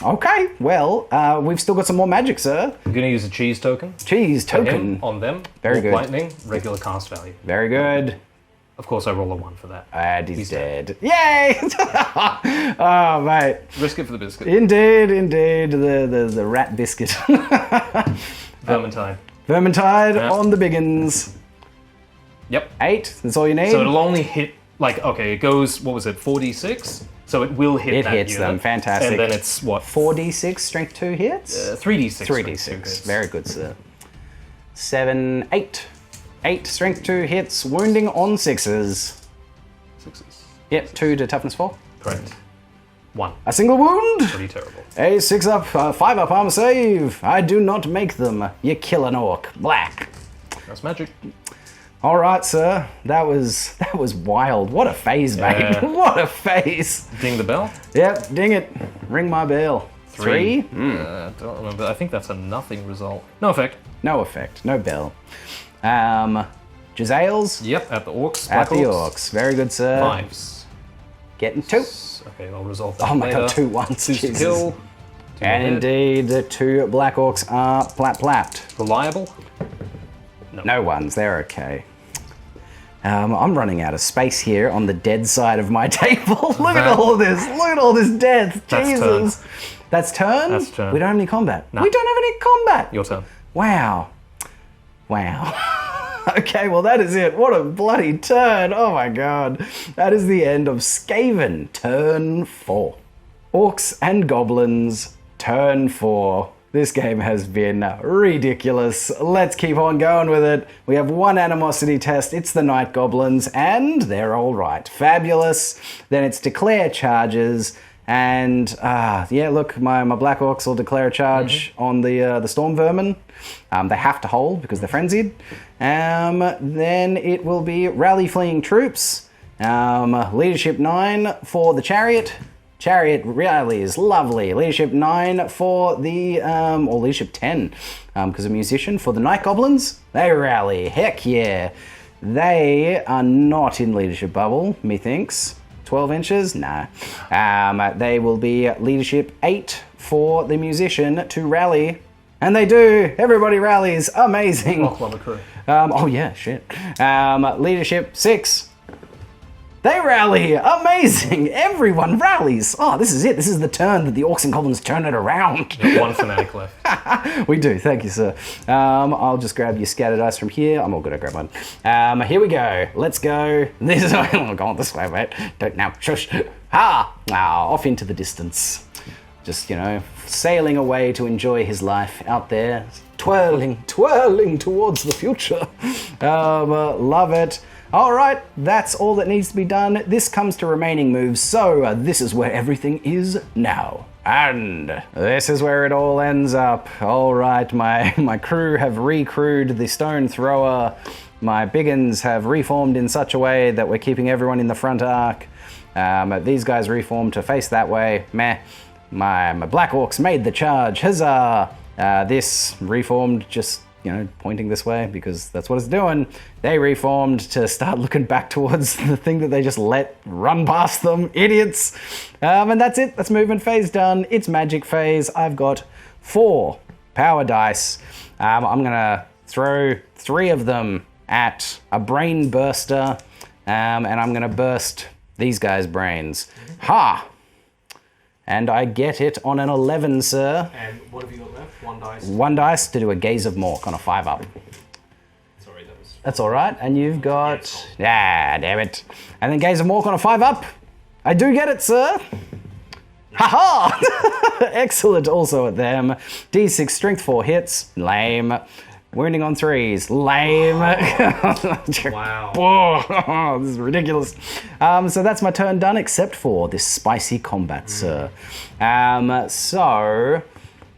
Okay. Well, we've still got some more magic, sir. I'm going to use a cheese token. Cheese For him, token. on them. Very Warp good. Lightning, regular cast value. Very good. Of course, I roll a 1 for that. And he's dead. Yay! Oh, mate. Risk it for the biscuit. Indeed. The rat biscuit. Vermintide. Vermintide Yeah. on the biggins. Yep. 8. That's all you need. So it'll only hit, it goes, 4d6? So it will hit It that hits unit. them. Fantastic. And then it's, 4d6 strength 2 hits? 3d6. 3d6. Very good, sir. 7, 8. 8 strength 2 hits, wounding on 6s. 6s. Yep, 2 to toughness 4. Correct. 1. A single wound. Pretty terrible. A 6-up, 5-up armor save. I do not make them. You kill an orc. Black. That's magic. All right, sir. That was wild. What a phase, mate. What a phase. Ding the bell. Yep, ding it. Ring my bell. 3? Don't remember. I think that's a nothing result. No effect. No effect. No bell. Jazales? Yep, at the orcs. At Black the orcs. Very good, sir. 5s. Getting 2. Okay, I'll resolve that Oh my later. god, 2 once. 2 to Jesus. kill. 2 And to hit. indeed, the 2 black orcs are plat. Reliable. No ones, they're okay. I'm running out of space here on the dead side of my table. Look at all of this. Look at all this death. That's Jesus. That's turn? That's turn. We don't have any combat. No. We don't have any combat. Your turn. Wow. Okay, well that is it. What a bloody turn. Oh my god. That is the end of Skaven, turn 4. Orcs and Goblins, turn 4. This game has been ridiculous. Let's keep on going with it. We have 1 animosity test. It's the Night Goblins, and they're all right. Fabulous. Then it's declare charges. And yeah, look, my Black Orcs will declare a charge on the Storm Vermin. They have to hold because they're frenzied. Then it will be rally fleeing troops. Leadership 9 for the chariot. Chariot rally is lovely. Leadership 9 for the, or leadership 10, because a musician for the Night Goblins. They rally. Heck yeah. They are not in leadership bubble, methinks. 12 inches? Nah. They will be leadership 8 for the musician to rally. And they do. Everybody rallies. Amazing. Clockwork crew. Oh yeah, shit. Leadership 6. They rally. Amazing. Everyone rallies. Oh, this is it. This is the turn that the Orcs and Goblins turn it around. 1 fanatic left. We do. Thank you, sir. I'll just grab your scattered dice from here. I'm all good. I grab one. Here we go. Let's go. This way. Oh, go on this way, mate. Don't now. Shush. Ha! Now off into the distance. Just, sailing away to enjoy his life out there. Twirling towards the future. Love it. All right, that's all that needs to be done. This comes to remaining moves, so this is where everything is now. And this is where it all ends up. All right, my crew have recrewed the stone thrower. My biggins have reformed in such a way that we're keeping everyone in the front arc. These guys reformed to face that way. Meh. My Black Orcs made the charge. Huzzah! This reformed just, pointing this way because that's what it's doing. They reformed to start looking back towards the thing that they just let run past them. Idiots! And that's it. That's movement phase done. It's magic phase. I've got 4 power dice. I'm going to throw 3 of them at a brain burster. And I'm going to burst these guys' brains. Ha! And I get it on an 11, sir. And what have you got left? 1 dice. 1 dice to do a Gaze of Mork on a 5-up. Sorry, that was... That's all right. And you've got... damn it. And then Gaze of Mork on a 5-up. I do get it, sir. Ha-ha! Excellent also at them. D6 strength 4 hits. Lame. Wounding on 3s. Lame. Wow. Oh, this is ridiculous. So that's my turn done, except for this spicy combat, sir.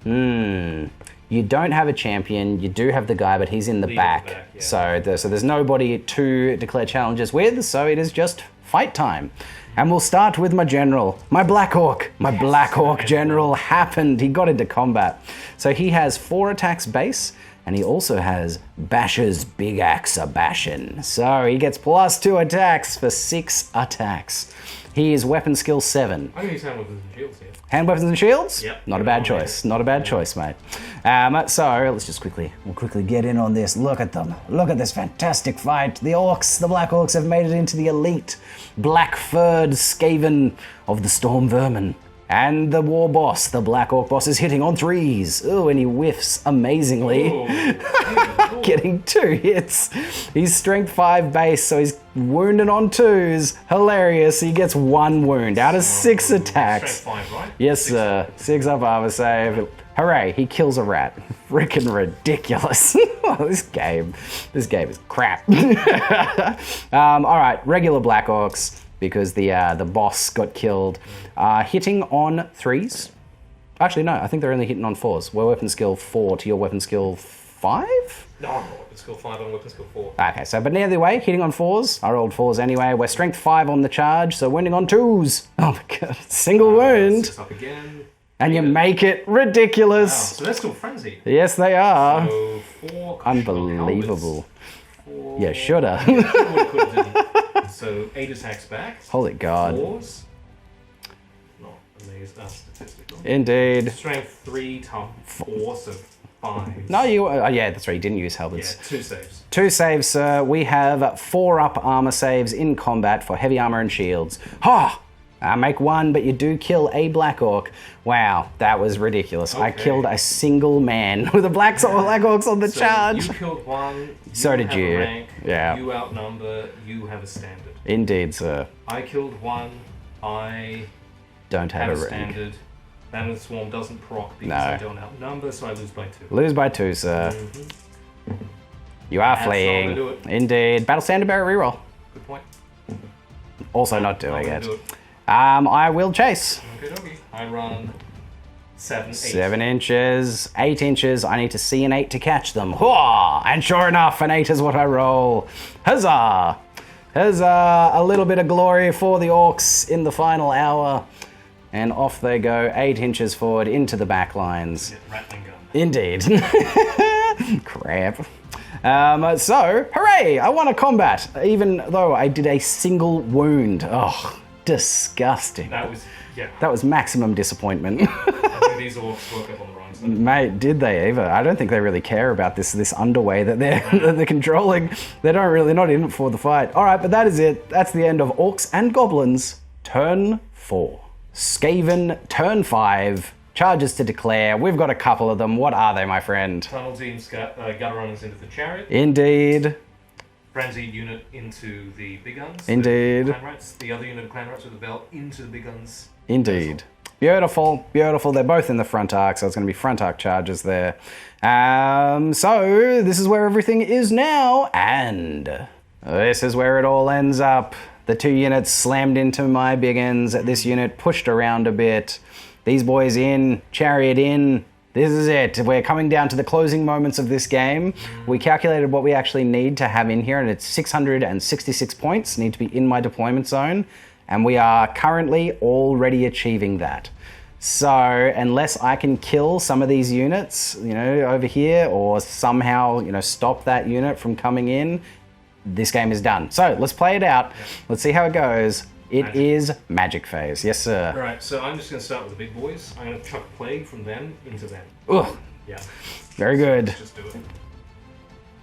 You don't have a champion. You do have the guy, but he's in the back. Yeah. So there's nobody to declare challenges with, so it is just fight time. And we'll start with my general, my Black Orc. My Black Orc general happened. He got into combat. So he has 4 attacks base, and he also has Basher's Big Axe a Bashin'. So he gets +2 attacks for 6 attacks. He is weapon skill 7. I'm going to use hand weapons and shields here. Hand weapons and shields? Yep. Not a bad choice. Not a bad choice, mate. So let's just quickly get in on this. Look at them. Look at this fantastic fight. The Orcs, the Black Orcs have made it into the elite black-furred Skaven of the Storm Vermin. And the war boss, the Black Orc boss, is hitting on 3s. Ooh, and he whiffs amazingly. Getting 2 hits. He's strength 5 base, so he's wounded on 2s. Hilarious. He gets 1 wound out of 6 attacks. Strength 5, right? Yes, sir. 6-up armor save. Hooray, he kills a rat. Freaking ridiculous. This game is crap. All right, regular Black Orcs. because the boss got killed. Hitting on 3s. Actually, no, I think they're only hitting on 4s. We're weapon skill 4 to your weapon skill 5? No, I'm weapon skill 5 on weapon skill 4. Okay, so, but either way, hitting on 4s. I rolled 4s anyway. We're strength 5 on the charge, so wounding on 2s. Oh my god, single wound. 6 up again. And you make it ridiculous. Wow, so they're still frenzied. Yes, they are. So 4 Unbelievable. Four. Yeah, shoulda. So 8 attacks back. Holy god. 4s. Not amazing. Statistical. Indeed. Strength 3, tough 4, so 5. No, you. Yeah, that's right. You didn't use halberds. Yeah, 2 saves. 2 saves, sir. We have 4-up armor saves in combat for heavy armor and shields. Ha! I make 1, but you do kill a Black Orc. Wow, that was ridiculous. I killed a single man with a Black Orcs on the So charge. you killed 1. So did have you. A rank, Yeah. You outnumber. You have a standard. Indeed, sir. I killed 1. I Don't have have a a rank. standard. Man with Swarm doesn't proc because No. I don't outnumber, so I lose by 2. Lose by 2, sir. You are That's how fleeing. I do it. Indeed. Battle Standard Bearer reroll. Good point. Also not doing I'm it. gonna do I will chase. Okay, okay. I run 7, 8. 7 inches, 8 inches. I need to see an 8 to catch them. Hooah! And sure enough, an 8 is what I roll. Huzzah! Huzzah! A little bit of glory for the orcs in the final hour. And off they go, 8 inches forward into the back lines. Rattling gun. Indeed. Crap. So, hooray! I won a combat, even though I did a single wound. Oh, disgusting. That was, yeah. That was maximum disappointment. I think these orcs woke up on the wrong side. Mate, did they ever? I don't think they really care about this underway that they're controlling. They don't really, not in it for the fight. All right, but that is it. That's the end of Orcs and Goblins. Turn 4. Skaven, turn 5. Charges to declare. We've got a couple of them. What are they, my friend? Tunnel teams got gutter runners into the chariot. Indeed. Frenzied unit into the big guns. Indeed. The clan rats. The other unit of clan rats with the bell into the big guns. Indeed. Beautiful, beautiful. They're both in the front arc, so it's going to be front arc charges there. So this is where everything is now, and this is where it all ends up. The 2 units slammed into my big ends. This unit pushed around a bit. These boys in, chariot in. This is it. We're coming down to the closing moments of this game. We calculated what we actually need to have in here, and it's 666 points need to be in my deployment zone. And we are currently already achieving that. So unless I can kill some of these units, over here, or somehow, stop that unit from coming in, this game is done. So let's play it out. Let's see how it goes. It is magic phase. Yes, sir. All right, so I'm just going to start with the big boys. I'm going to chuck plague from them into them. Ugh. Yeah. Very good. Let's just do it.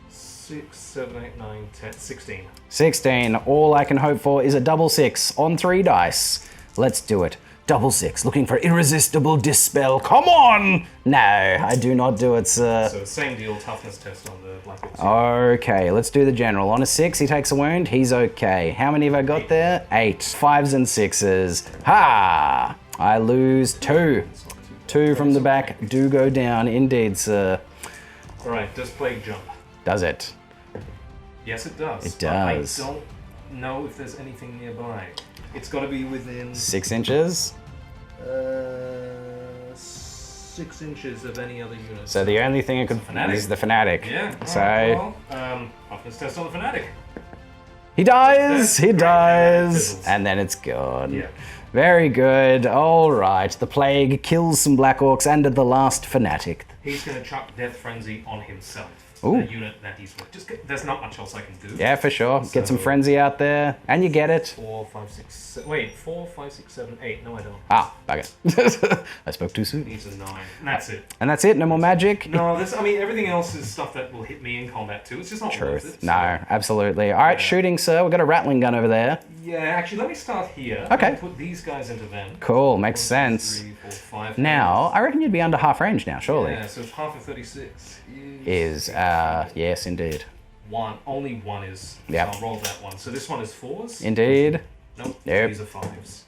6, 7, 8, 9, 10, 16. 16. All I can hope for is a double 6 on 3 dice. Let's do it. Double 6. Looking for irresistible dispel. Come on! No, I do not do it, sir. So same deal, toughness test on the Black Orcs. Okay, let's do the general. On a 6, he takes a wound. He's okay. How many have I got there? 8. 5s and 6s. Ha! I lose 2. 2 from the back do go down. Indeed, sir. All right, does plague jump? Does it? Yes, it does. It does. I don't know if there's anything nearby. It's got to be within 6 inches. 6 inches of any other unit. So the only thing it could is the fanatic. Yeah. So Toughness test on the fanatic. he dies. He Great. dies, and then it's gone. Yeah. Very good. All right. The plague kills some Black Orcs and the last fanatic. He's going to chuck Death Frenzy on himself. Ooh. The unit that he's with. There's not much else I can do. Yeah, for sure. Get some So- frenzy out there, and you get it. 4, 5, 6, 7. Wait, 4, 5, 6, 7, 8. No, I don't. Ah, bugger. I spoke too soon. These are 9. And that's it. And that's it. No more magic. No, everything else is stuff that will hit me in combat too. It's just not worth Truth. it. No, absolutely. All right, shooting, sir. We've got a rattling gun over there. Yeah, actually, let me start here. Okay. And put these guys into them. Cool. Makes 1, 2, sense. 3, 4, 5. Now, I reckon you'd be under half range now, surely. Yeah, so half of 36 Yes, indeed. one. Only one is. Yep. So I'll roll that one. So this one is 4s. Indeed. Nope. Yep. These are 5s.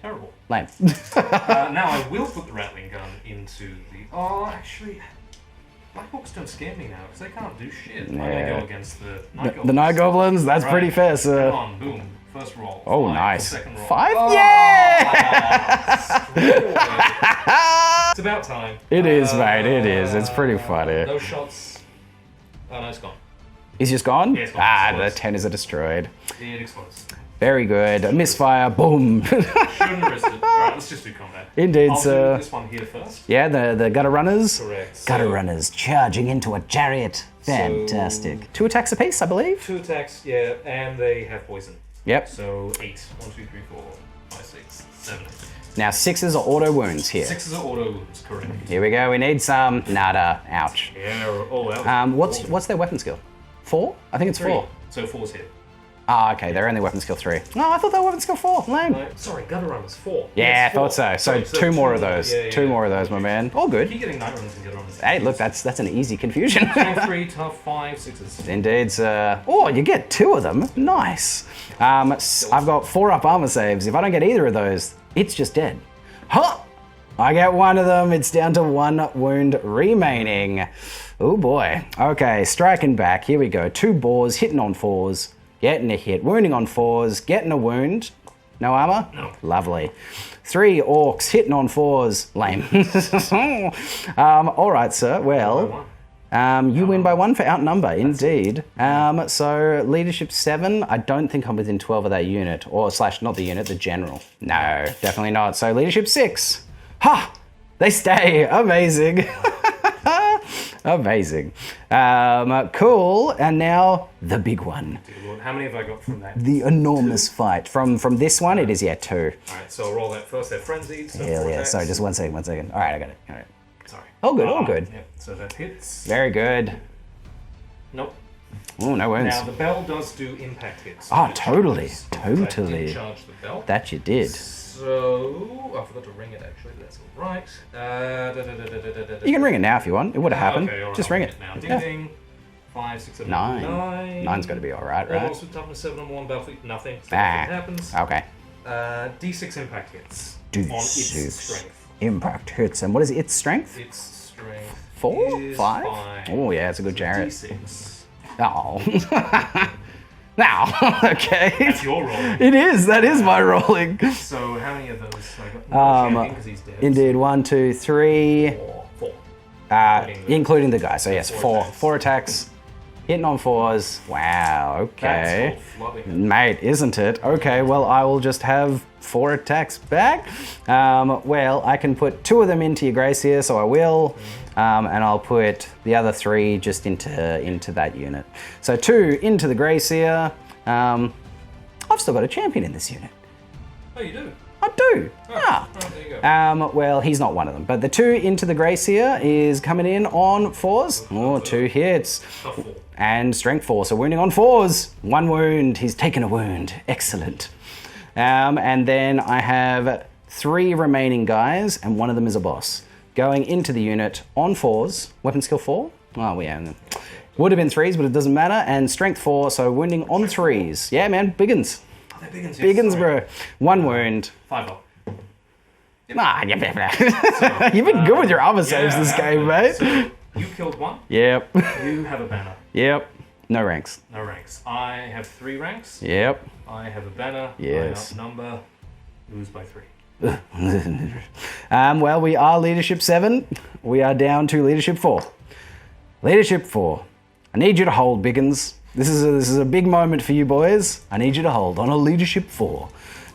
Terrible. Lame. Now I will put the rattling gun into the. Oh, actually, Black Orcs don't scare me now because they can't do shit. I'm gonna Yeah. go against the Night The Night Goblins, that's Right. pretty fair, sir. Come on, boom. first roll. Oh, 5 nice. For the second roll. 5? Oh, Yeah! It's about time. It is, mate. It is. It's pretty funny. No shots. Oh, no, it's gone. He's just gone? Yeah, it's gone. The 10 is destroyed. It explodes. Very good. A misfire. Boom. Shouldn't have risked it. Alright, let's just do combat. Indeed, I'll sir. do this one here first. Yeah, the gutter runners. Correct. Gutter runners charging into a chariot. Fantastic. 2 attacks apiece, I believe. 2 attacks, yeah, and they have poison. Yep. So 8. 1, 2, 3, 4, 5, 6, 7. Now 6s are auto wounds here. 6 are auto wounds, correct. Here we go. We need some. Nada. Ouch. Yeah, all out. What's their weapon skill? 4? I think it's 3. 4. So 4's hit. Ah, okay. They're only weapon skill 3. No, I thought they were weapon skill 4. Lame. No, sorry, gutter runners 4. Yeah, Yes, I thought 4. so. So Sorry, 2 more of those. Yeah, 2 more of those, my man. All good. Keep getting night runners and gutter runners. Hey, look, that's an easy confusion. Strength 3, tough 5, 6s. Indeed, sir. Oh, you get 2 of them. Nice. I've got 4 up armor saves. If I don't get either of those, it's just dead. Huh! I get 1 of them. It's down to 1 wound remaining. Oh boy. Okay, striking back. Here we go. 2 boars hitting on 4s. Getting a hit. Wounding on 4s. Getting a wound. No armor? No. Lovely. 3 orcs hitting on 4s. Lame. All right, sir. Well, you win by 1 for outnumber, indeed. So leadership 7, I don't think I'm within 12 of that unit, or slash not the unit, the general. No, definitely not. So leadership 6. Ha! They stay. Amazing. Amazing. Cool. And now the big one. How many have I got from that? The enormous fight. From this one, it is 2. Alright, so I'll roll that first. They're frenzied. So Hell 4 yeah. attacks. Sorry, just 1 second. All right, I got it. All right. Sorry. All good, all good. Yeah, so that hits. Very good. Nope. Oh, no wounds. Now the bell does do impact hits. Oh, totally. I did Totally. charge the bell. That you did. So I forgot to ring it actually, but that's all right. You can ring it now if you want. It would have happened. Okay, all right, Just I'll ring it. now. Ding Yeah. ding. 5, 6, 7, 9. 9. 9's got to be all right, right? Almost with toughness 7 on 1 battlefield. Nothing. So Ah. nothing happens. Okay. D6 impact hits. D6. On its strength. Impact hits. And what is its strength? Its strength. 4? is 5? 5. Oh, yeah, it's a good chariot. D6. Oh. Now, okay. That's your roll. It is. That is my rolling. So how many of those? I got no champion because he's dead. Indeed. 1, 2, 3. 4. Including the guy. So yes, 4. attacks. 4 attacks. Hitting on 4s. Wow. Okay. That's all flooding. Mate, isn't it? Okay, well, I will just have 4 attacks back. Well, I can put 2 of them into your grace here, so I will. And I'll put the other 3 just into that unit. So 2 into the grace here. I've still got a champion in this unit. Oh, you do? I do. Oh, there you go. Well, he's not one of them. But the 2 into the grace here is coming in on 4s. Oh, 2 hits. Tough 4. And strength 4, so wounding on 4s. 1 wound, he's taken a wound. Excellent. And then I have 3 remaining guys, and 1 of them is a boss. Going into the unit on 4s. Weapon skill 4? Oh, yeah. Would have been 3s, but it doesn't matter. And strength 4, so wounding on 3s. Yeah, man, biggins. Oh, they're biggins. Biggins, bro. 1 wound. 5 up. Nah, you've been good with your armor saves this game, mate. So you killed 1. Yep. You have a banner. Yep. No ranks. No ranks. I have 3 ranks. Yep. I have a banner. Yes. I outnumber. Lose by 3. Well, we are leadership 7. We are down to leadership 4. Leadership 4. I need you to hold, Biggins. This is a big moment for you boys. I need you to hold on a leadership 4.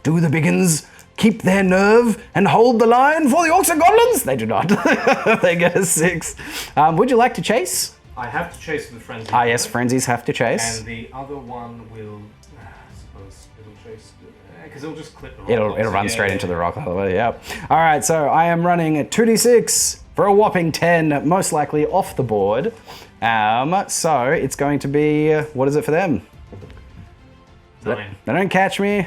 Do the Biggins keep their nerve and hold the line for the Orcs and Goblins? They do not. They get a 6. Would you like to chase? I have to chase with the frenzy. Ah, yes, frenzies have to chase. And the other one will, I suppose, it'll chase, because it'll just clip the rock. It'll run straight into the rock. Yep. All right, so I am running a 2d6 for a whopping 10, most likely off the board. So it's going to be, what is it for them? 9. They don't catch me.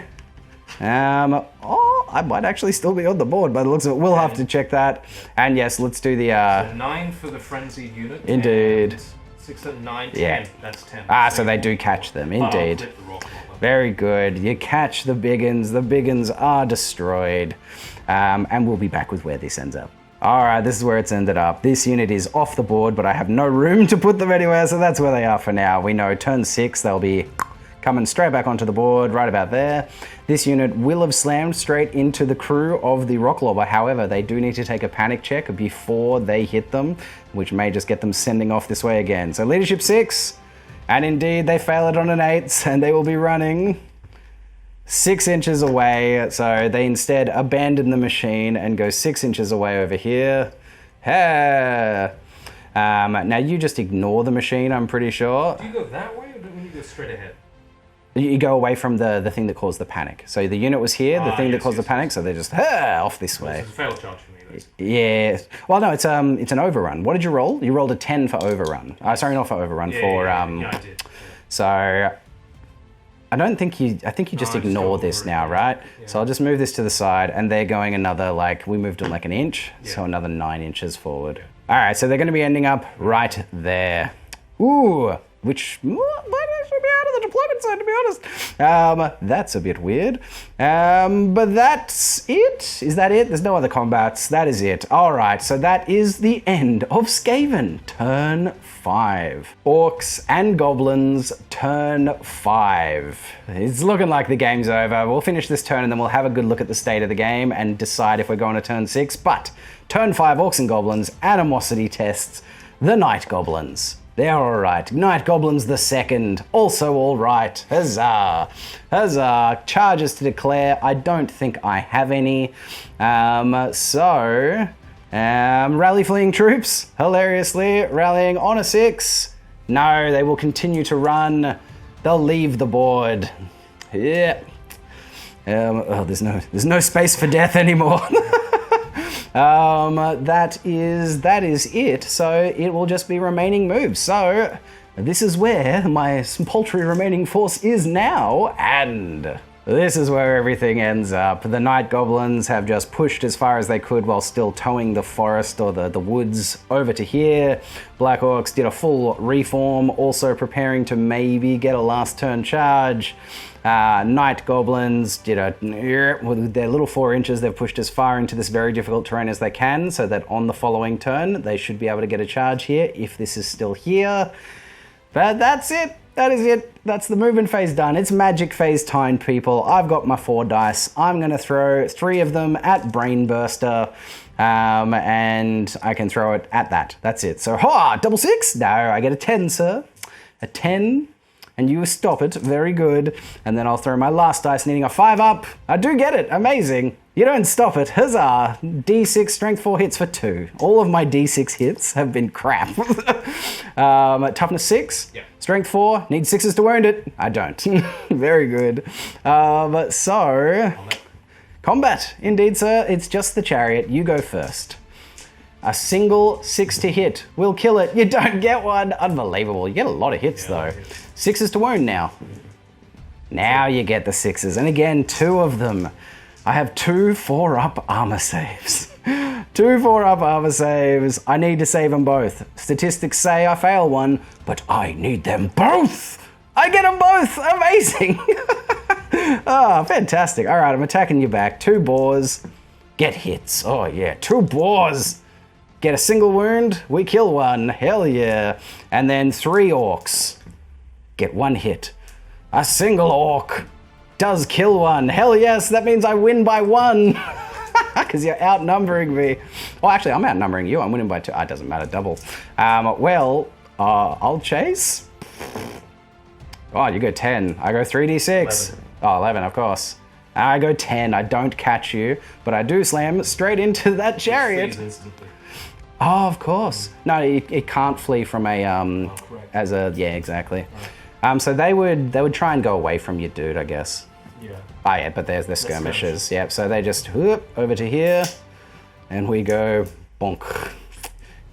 I might actually still be on the board by the looks of it. We'll have to check that. And yes, let's do the... 9 for the frenzied unit. Indeed. And 6 and 9, 10. Yeah. That's 10. so they do catch them. But I'll Indeed. clip the rock. Very good. You catch the Biggins. The Biggins are destroyed. And we'll be back with where this ends up. All right, this is where it's ended up. This unit is off the board, but I have no room to put them anywhere, so that's where they are for now. We know turn 6, they'll be coming straight back onto the board, right about there. This unit will have slammed straight into the crew of the Rock Lobber. However, they do need to take a panic check before they hit them, which may just get them sending off this way again. So leadership 6, and indeed they fail it on an 8, and they will be running 6 inches away. So they instead abandon the machine and go 6 inches away over here. Now you just ignore the machine, I'm pretty sure. Do you go that way, or do you go straight ahead? You go away from the thing that caused the panic. So the unit was here, the thing that caused the panic, so they're just off this way. It's a fail charge for me. Yeah. Well, no, it's an overrun. What did you roll? You rolled a 10 for overrun. Sorry, not for overrun. Yeah, I did. So I think you just ignore this now, right? Yeah. So I'll just move this to the side, and they're going another, like, we moved it like an inch, so another 9 inches forward. All right, so they're going to be ending up right there. Ooh, which might actually be out of the deployment zone, to be honest. That's a bit weird. But that's it. Is that it? There's no other combats. That is it. All right, so that is the end of Skaven, turn 5. Orcs and Goblins, turn 5. It's looking like the game's over. We'll finish this turn, and then we'll have a good look at the state of the game and decide if we're going to turn 6. But turn 5 Orcs and Goblins, animosity tests, the Night Goblins. They're alright. Night Goblins the second, also alright. Huzzah! Huzzah! Charges to declare. I don't think I have any. Rally fleeing troops, hilariously, rallying on a 6. No, they will continue to run. They'll leave the board. Yeah. There's no space for death anymore. That is it. So it will just be remaining moves. So this is where my paltry remaining force is now, and this is where everything ends up. The Night Goblins have just pushed as far as they could while still towing the forest or the woods over to here. Black Orcs did a full reform, also preparing to maybe get a last turn charge. Night Goblins did with their little 4 inches, they've pushed as far into this very difficult terrain as they can, so that on the following turn, they should be able to get a charge here, if this is still here. But that's it. That is it. That's the movement phase done. It's magic phase time, people. I've got my 4 dice. I'm going to throw 3 of them at Brainburster, and I can throw it at that. That's it. So, double 6? No, I get a 10, sir. A 10. And you stop it. Very good. And then I'll throw my last dice, needing a 5 up. I do get it. Amazing. You don't stop it. Huzzah. D6, strength 4 hits for 2. All of my D6 hits have been crap. Toughness 6. Yeah. Strength 4. Need 6s to wound it. I don't. Very good. Combat. Indeed, sir. It's just the chariot. You go first. A single 6 to hit will kill it. You don't get one. Unbelievable. You get a lot of hits, though. 6s to wound now. Now you get the 6s. And again, 2 of them. I have 2 4-up armor saves. 2 4-up armor saves. I need to save them both. Statistics say I fail one, but I need them both. I get them both. Amazing. Fantastic. All right, I'm attacking you back. 2 boars. Get hits. Oh, yeah. 2 boars. Get a single wound, we kill one, hell yeah. And then 3 orcs. Get 1 hit. A single orc does kill one, hell yes, that means I win by 1. Because you're outnumbering me. Well, actually, I'm outnumbering you, I'm winning by 2. It doesn't matter, double. I'll chase. Oh, you go 10, I go 3d6. 11. Oh, 11, of course. I go 10, I don't catch you, but I do slam straight into that chariot. Oh, of course. No, it can't flee from a exactly. Right. So they would try and go away from your dude, I guess. Yeah. Oh yeah, but there's the skirmishes. Yep. So they just whoop over to here, and we go bonk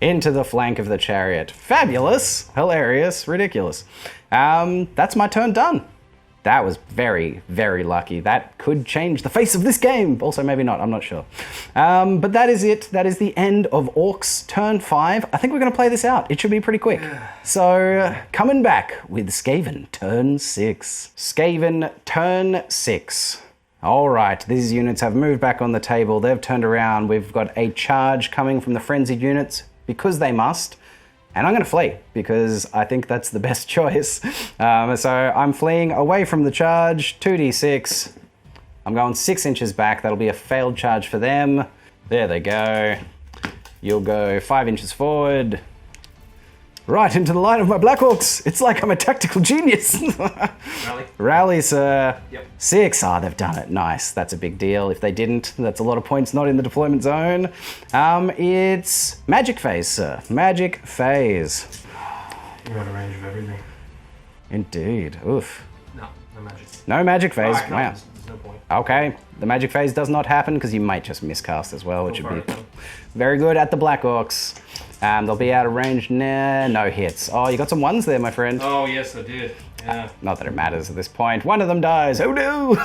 into the flank of the chariot. Fabulous, hilarious, ridiculous. That's my turn done. That was very, very lucky. That could change the face of this game. Also, maybe not, I'm not sure. But that is it. That is the end of Orcs turn 5. I think we're going to play this out. It should be pretty quick. So, coming back with Skaven turn 6. Skaven turn 6. All right, these units have moved back on the table. They've turned around. We've got a charge coming from the frenzied units because they must. And I'm going to flee because I think that's the best choice. So I'm fleeing away from the charge, 2d6. I'm going 6 inches back. That'll be a failed charge for them. There they go. You'll go 5 inches forward. Right into the line of my Black Orcs. It's like I'm a tactical genius. Rally. Rally, sir. Yep. 6. Ah, they've done it. Nice. That's a big deal. If they didn't, that's a lot of points not in the deployment zone. It's magic phase, sir. Magic phase. You're out of range of everything. Indeed. Oof. No magic. No magic phase. Alright, no, Wow. there's no point. Okay. The magic phase does not happen because you might just miscast as well, which Go would for be it. very good at the Black Orcs. They'll be out of range. Nah, no hits. Oh, you got some ones there, my friend. Oh, yes, I did. Yeah. Not that it matters at this point. One of them dies. Oh no!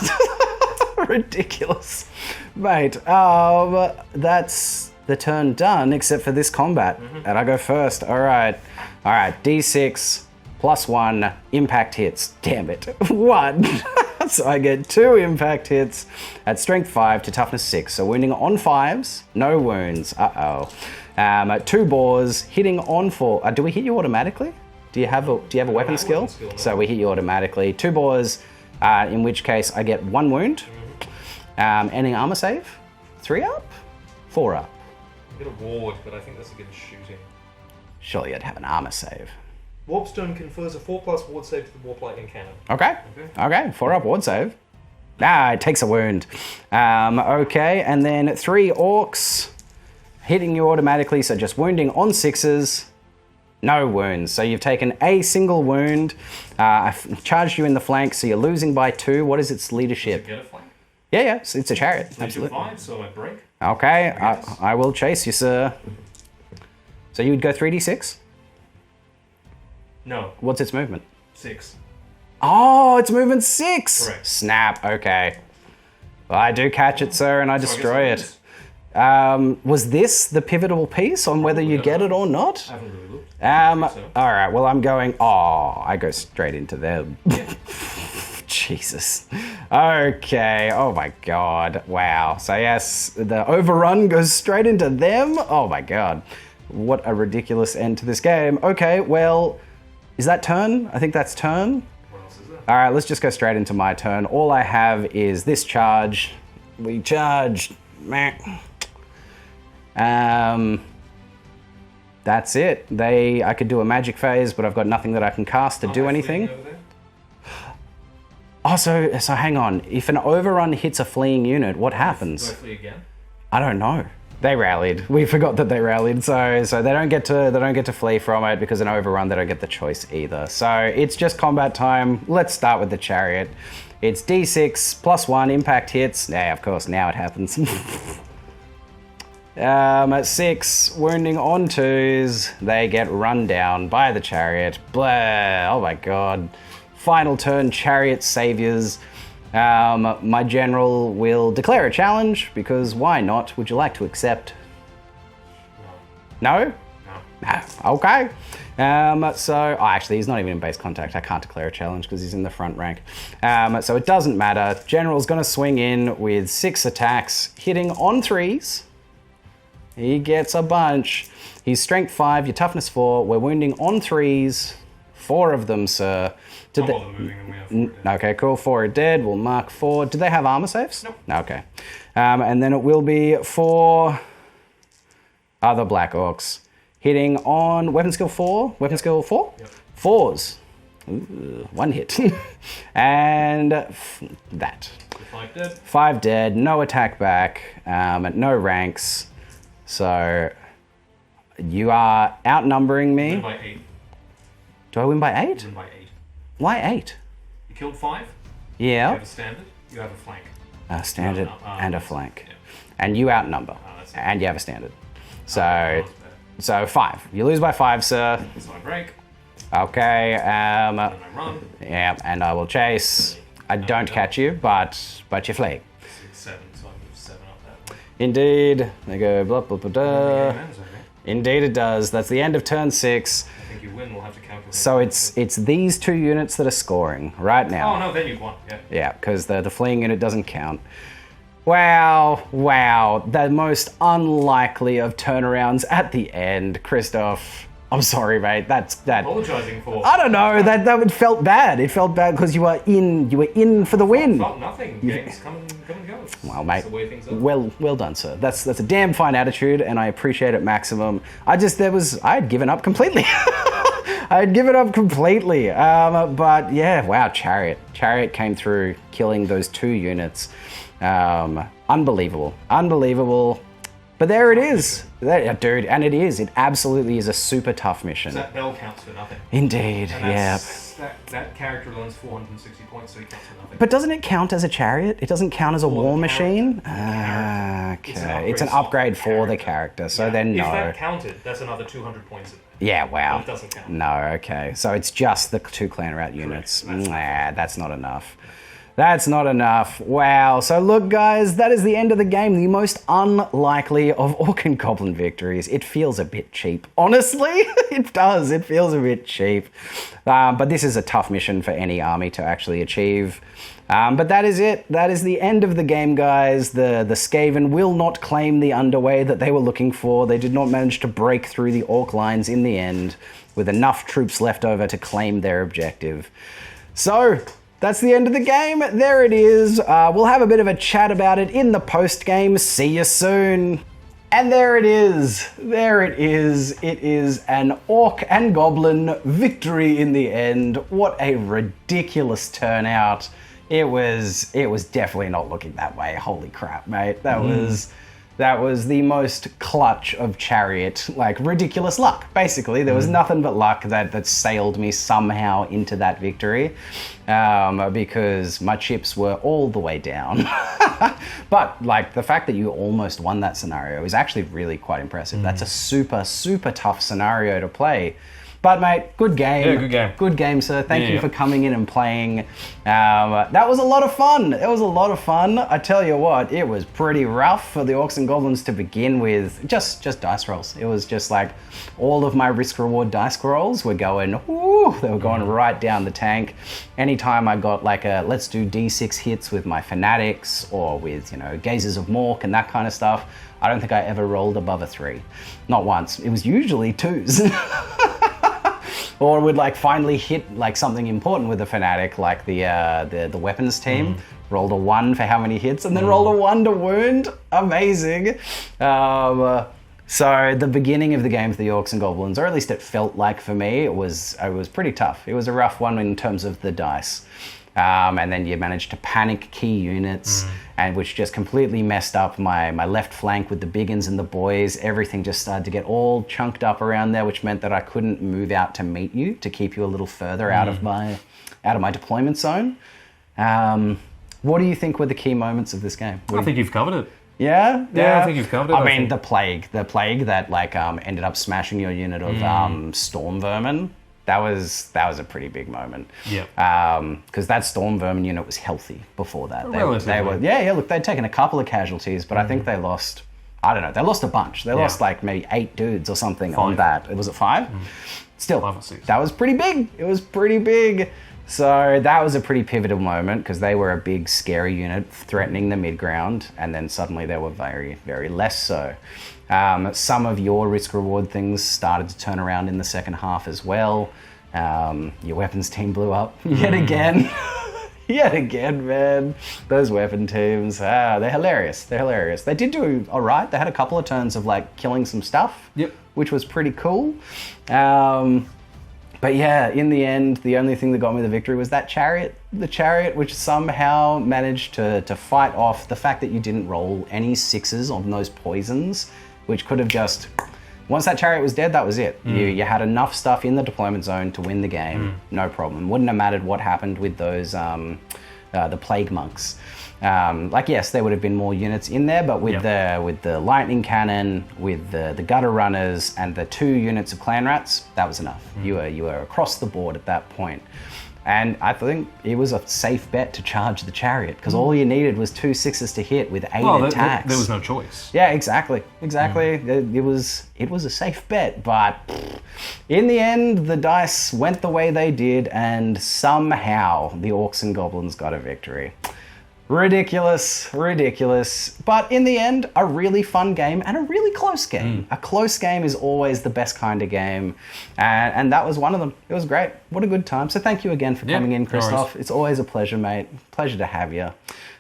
Ridiculous. Mate, that's the turn done except for this combat. And I go first. Alright. Alright, D6 plus 1 impact hits. Damn it. 1. So I get 2 impact hits at strength 5 to toughness 6. So wounding on 5s, no wounds. Uh-oh. 2 bores, hitting on 4. Do we hit you automatically? Do you have a weapon skill? No. So we hit you automatically. 2 bores, in which case I get 1 wound. Ending armor save. 3 up? 4 up. I get a ward, but I think that's against shooting. Surely I'd have an armor save. Warpstone confers a 4+ ward save to the Warp Lightning Cannon. Okay, 4 up ward save. Ah, it takes a wound. Okay, and then 3 orcs hitting you automatically, so just wounding on 6s. No wounds. So you've taken a single wound. I've charged you in the flank, so you're losing by 2. What is its leadership? Does it get a flank? Yeah, it's a chariot. Leadership Absolutely. 5, so I break. Okay, Yes. I will chase you, sir. So you would go 3d6? No, What's its movement? 6. Oh, it's movement 6! Correct. Snap, okay. Well, I do catch it, sir, and I So I guess destroy I it. lose. Was this the pivotal piece on whether you get it or not? I haven't really looked. So. All right, well, I'm going, I go straight into them. Yeah. Jesus. Okay, oh my god, wow. So yes, the overrun goes straight into them? Oh my god. What a ridiculous end to this game. Okay, well, is that turn? I think that's turn. What else is there? All right, let's just go straight into my turn. All I have is this charge. We charge. Meh. That's it. I could do a magic phase, but I've got nothing that I can cast to do anything. Over there? Oh, so hang on. If an overrun hits a fleeing unit, what Do happens? I flee again? I don't know. They rallied. We forgot that they rallied, so they don't get to flee from it because an overrun they don't get the choice either. So it's just combat time. Let's start with the chariot. It's D6 plus 1 impact hits. Yeah, of course. Now it happens. At 6 wounding on 2s, they get run down by the chariot. Blah. Oh my god. Final turn, chariot saviors. My general will declare a challenge, because why not? Would you like to accept? No? No. No. Okay. Actually, he's not even in base contact. I can't declare a challenge because he's in the front rank. So it doesn't matter. General's going to swing in with 6 attacks, hitting on 3s. He gets a bunch. He's strength 5, your toughness 4. We're wounding on 3s. 4 of them, sir. Not bother moving and we have 4 dead. Okay, cool. 4 are dead. We'll mark 4. Do they have armor saves? Nope. Okay. And then it will be 4 other Black Orcs. Hitting on weapon skill 4. Weapon skill 4? Yep. 4s. Ooh, 1 hit. And that. 5 dead. 5 dead. No attack back. No ranks. So you are outnumbering me. Win by 8. Do I win by 8? Win by 8. Why 8? You killed 5. You Yeah. have a standard. You have a flank. A standard No, and a flank. Yeah. And you outnumber. that's it. And you have a standard. So, That's better. 5. You lose by 5, sir. So I break. Okay. And I run. Yeah, and I will chase. I don't catch you, but you flee. 6, 7. So I move 7 up that way. Indeed. They go blah blah blah The blah. game ends, okay? Indeed it does. That's the end of turn 6. I think you win. We'll have to calculate. So it's these 2 units that are scoring right now. Oh no, then you've won. Yeah. Yeah, because the fleeing unit doesn't count. Wow. The most unlikely of turnarounds at the end. Christoph, I'm sorry, mate. That. Apologizing for. I don't know. That felt bad. It felt bad because you were in for the win. Felt nothing. Games come and go. Well, mate. That's the way things are. Well done, sir. That's a damn fine attitude, and I appreciate it maximum. I had given up completely. I had given up completely. But yeah, wow, Chariot came through, killing those 2 units. Unbelievable. But there it is. Dude, and it absolutely is a super tough mission. So that bell counts for nothing. Indeed, yeah. That character learns 460 points, so he counts for nothing. But doesn't it count as a chariot? It doesn't count as a war machine? Okay. It's an upgrade for the character, so then no. If that counted, that's another 200 points. Yeah, wow. But it doesn't count. No, okay. So it's just the 2 clan rat units. That's not enough. That's not enough. Wow. So look, guys, that is the end of the game. The most unlikely of Orc and Goblin victories. It feels a bit cheap. Honestly, it does. It feels a bit cheap. But this is a tough mission for any army to actually achieve. But that is it. That is the end of the game, guys. The Skaven will not claim the underway that they were looking for. They did not manage to break through the Orc lines in the end with enough troops left over to claim their objective. So that's the end of the game. There it is. We'll have a bit of a chat about it in the post-game. See you soon. And there it is. There it is. It is an Orc and Goblin victory in the end. What a ridiculous turnout. It was definitely not looking that way. Holy crap, mate. That was the most clutch of Chariot, like ridiculous luck, basically. There was nothing but luck that sailed me somehow into that victory because my chips were all the way down. But like the fact that you almost won that scenario is actually really quite impressive. That's a super, super tough scenario to play. But mate, good game. Yeah, good game. Good game, sir. Thank you for coming in and playing. That was a lot of fun. It was a lot of fun. I tell you what, it was pretty rough for the Orcs and Goblins to begin with. Just dice rolls. It was just like all of my risk-reward dice rolls were going, whoo, they were going right down the tank. Anytime I got like a, let's do D6 hits with my Fanatics or with, Gazers of Mork and that kind of stuff, I don't think I ever rolled above a 3. Not once. It was usually 2s. Or would like finally hit like something important with the Fanatic, like the weapons team. Rolled a 1 for how many hits, and then rolled a 1 to wound. Amazing. So the beginning of the game for the Orcs and Goblins, or at least it felt like for me, it was pretty tough. It was a rough one in terms of the dice. And then you managed to panic key units, and which just completely messed up my left flank with the biggins and the boys. Everything just started to get all chunked up around there, which meant that I couldn't move out to meet you, to keep you a little further out of my deployment zone. What do you think were the key moments of this game? I think you've covered it. Yeah, I think you've covered it. I mean, the plague that like ended up smashing your unit of storm vermin. That was a pretty big moment. Yeah. Because that storm vermin unit was healthy before that. They Relatively. were. Yeah. Look, they'd taken a couple of casualties, but I think they lost. I don't know. They lost a bunch. They lost like maybe 8 dudes or something on that. Was it 5? Still, 5 or 6. That was pretty big. It was pretty big. So that was a pretty pivotal moment because they were a big, scary unit threatening the mid-ground, and then suddenly they were very, very less so. Some of your risk-reward things started to turn around in the second half as well. Your weapons team blew up yet again. Yet again, man. Those weapon teams, they're hilarious. They're hilarious. They did do all right. They had a couple of turns of like killing some stuff, which was pretty cool. But yeah, in the end, the only thing that got me the victory was that chariot. The chariot, which somehow managed to fight off the fact that you didn't roll any 6s on those poisons, which could have just... Once that chariot was dead, that was it. You had enough stuff in the deployment zone to win the game, no problem. Wouldn't have mattered what happened with those, the plague monks. Yes, there would have been more units in there, but with the lightning cannon, with the gutter runners, and the 2 units of clan rats, that was enough. You were across the board at that point. And I think it was a safe bet to charge the chariot because all you needed was 2 6s to hit with 8 attacks. There was no choice. Yeah, exactly. It was a safe bet, but in the end, the dice went the way they did, and somehow the Orcs and Goblins got a victory. Ridiculous, ridiculous. But in the end, a really fun game and a really close game. A close game is always the best kind of game. And that was one of them. It was great. What a good time. So thank you again for coming in, Christoph. It's always a pleasure, mate. Pleasure to have you.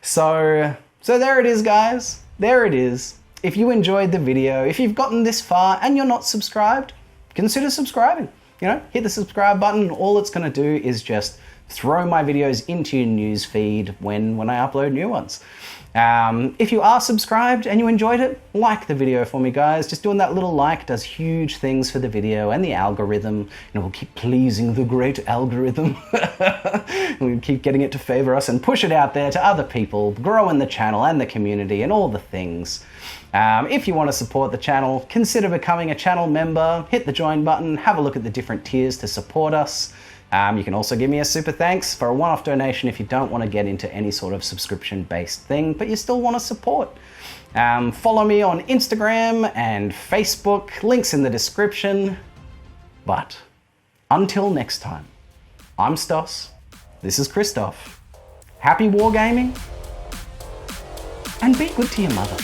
So there it is, guys. There it is. If you enjoyed the video, if you've gotten this far and you're not subscribed, consider subscribing. You know, hit the subscribe button. All it's going to do is just throw my videos into your news feed when I upload new ones. If you are subscribed and you enjoyed it, like the video for me, guys. Just doing that little like does huge things for the video and the algorithm. You know, we'll keep pleasing the great algorithm. We'll keep getting it to favor us and push it out there to other people, growing the channel and the community and all the things. If you want to support the channel, consider becoming a channel member. Hit the join button, have a look at the different tiers to support us. You can also give me a super thanks for a one-off donation if you don't want to get into any sort of subscription-based thing, but you still want to support. Follow me on Instagram and Facebook, links in the description. But until next time, I'm Stos, this is Christoph. Happy wargaming, and be good to your mother.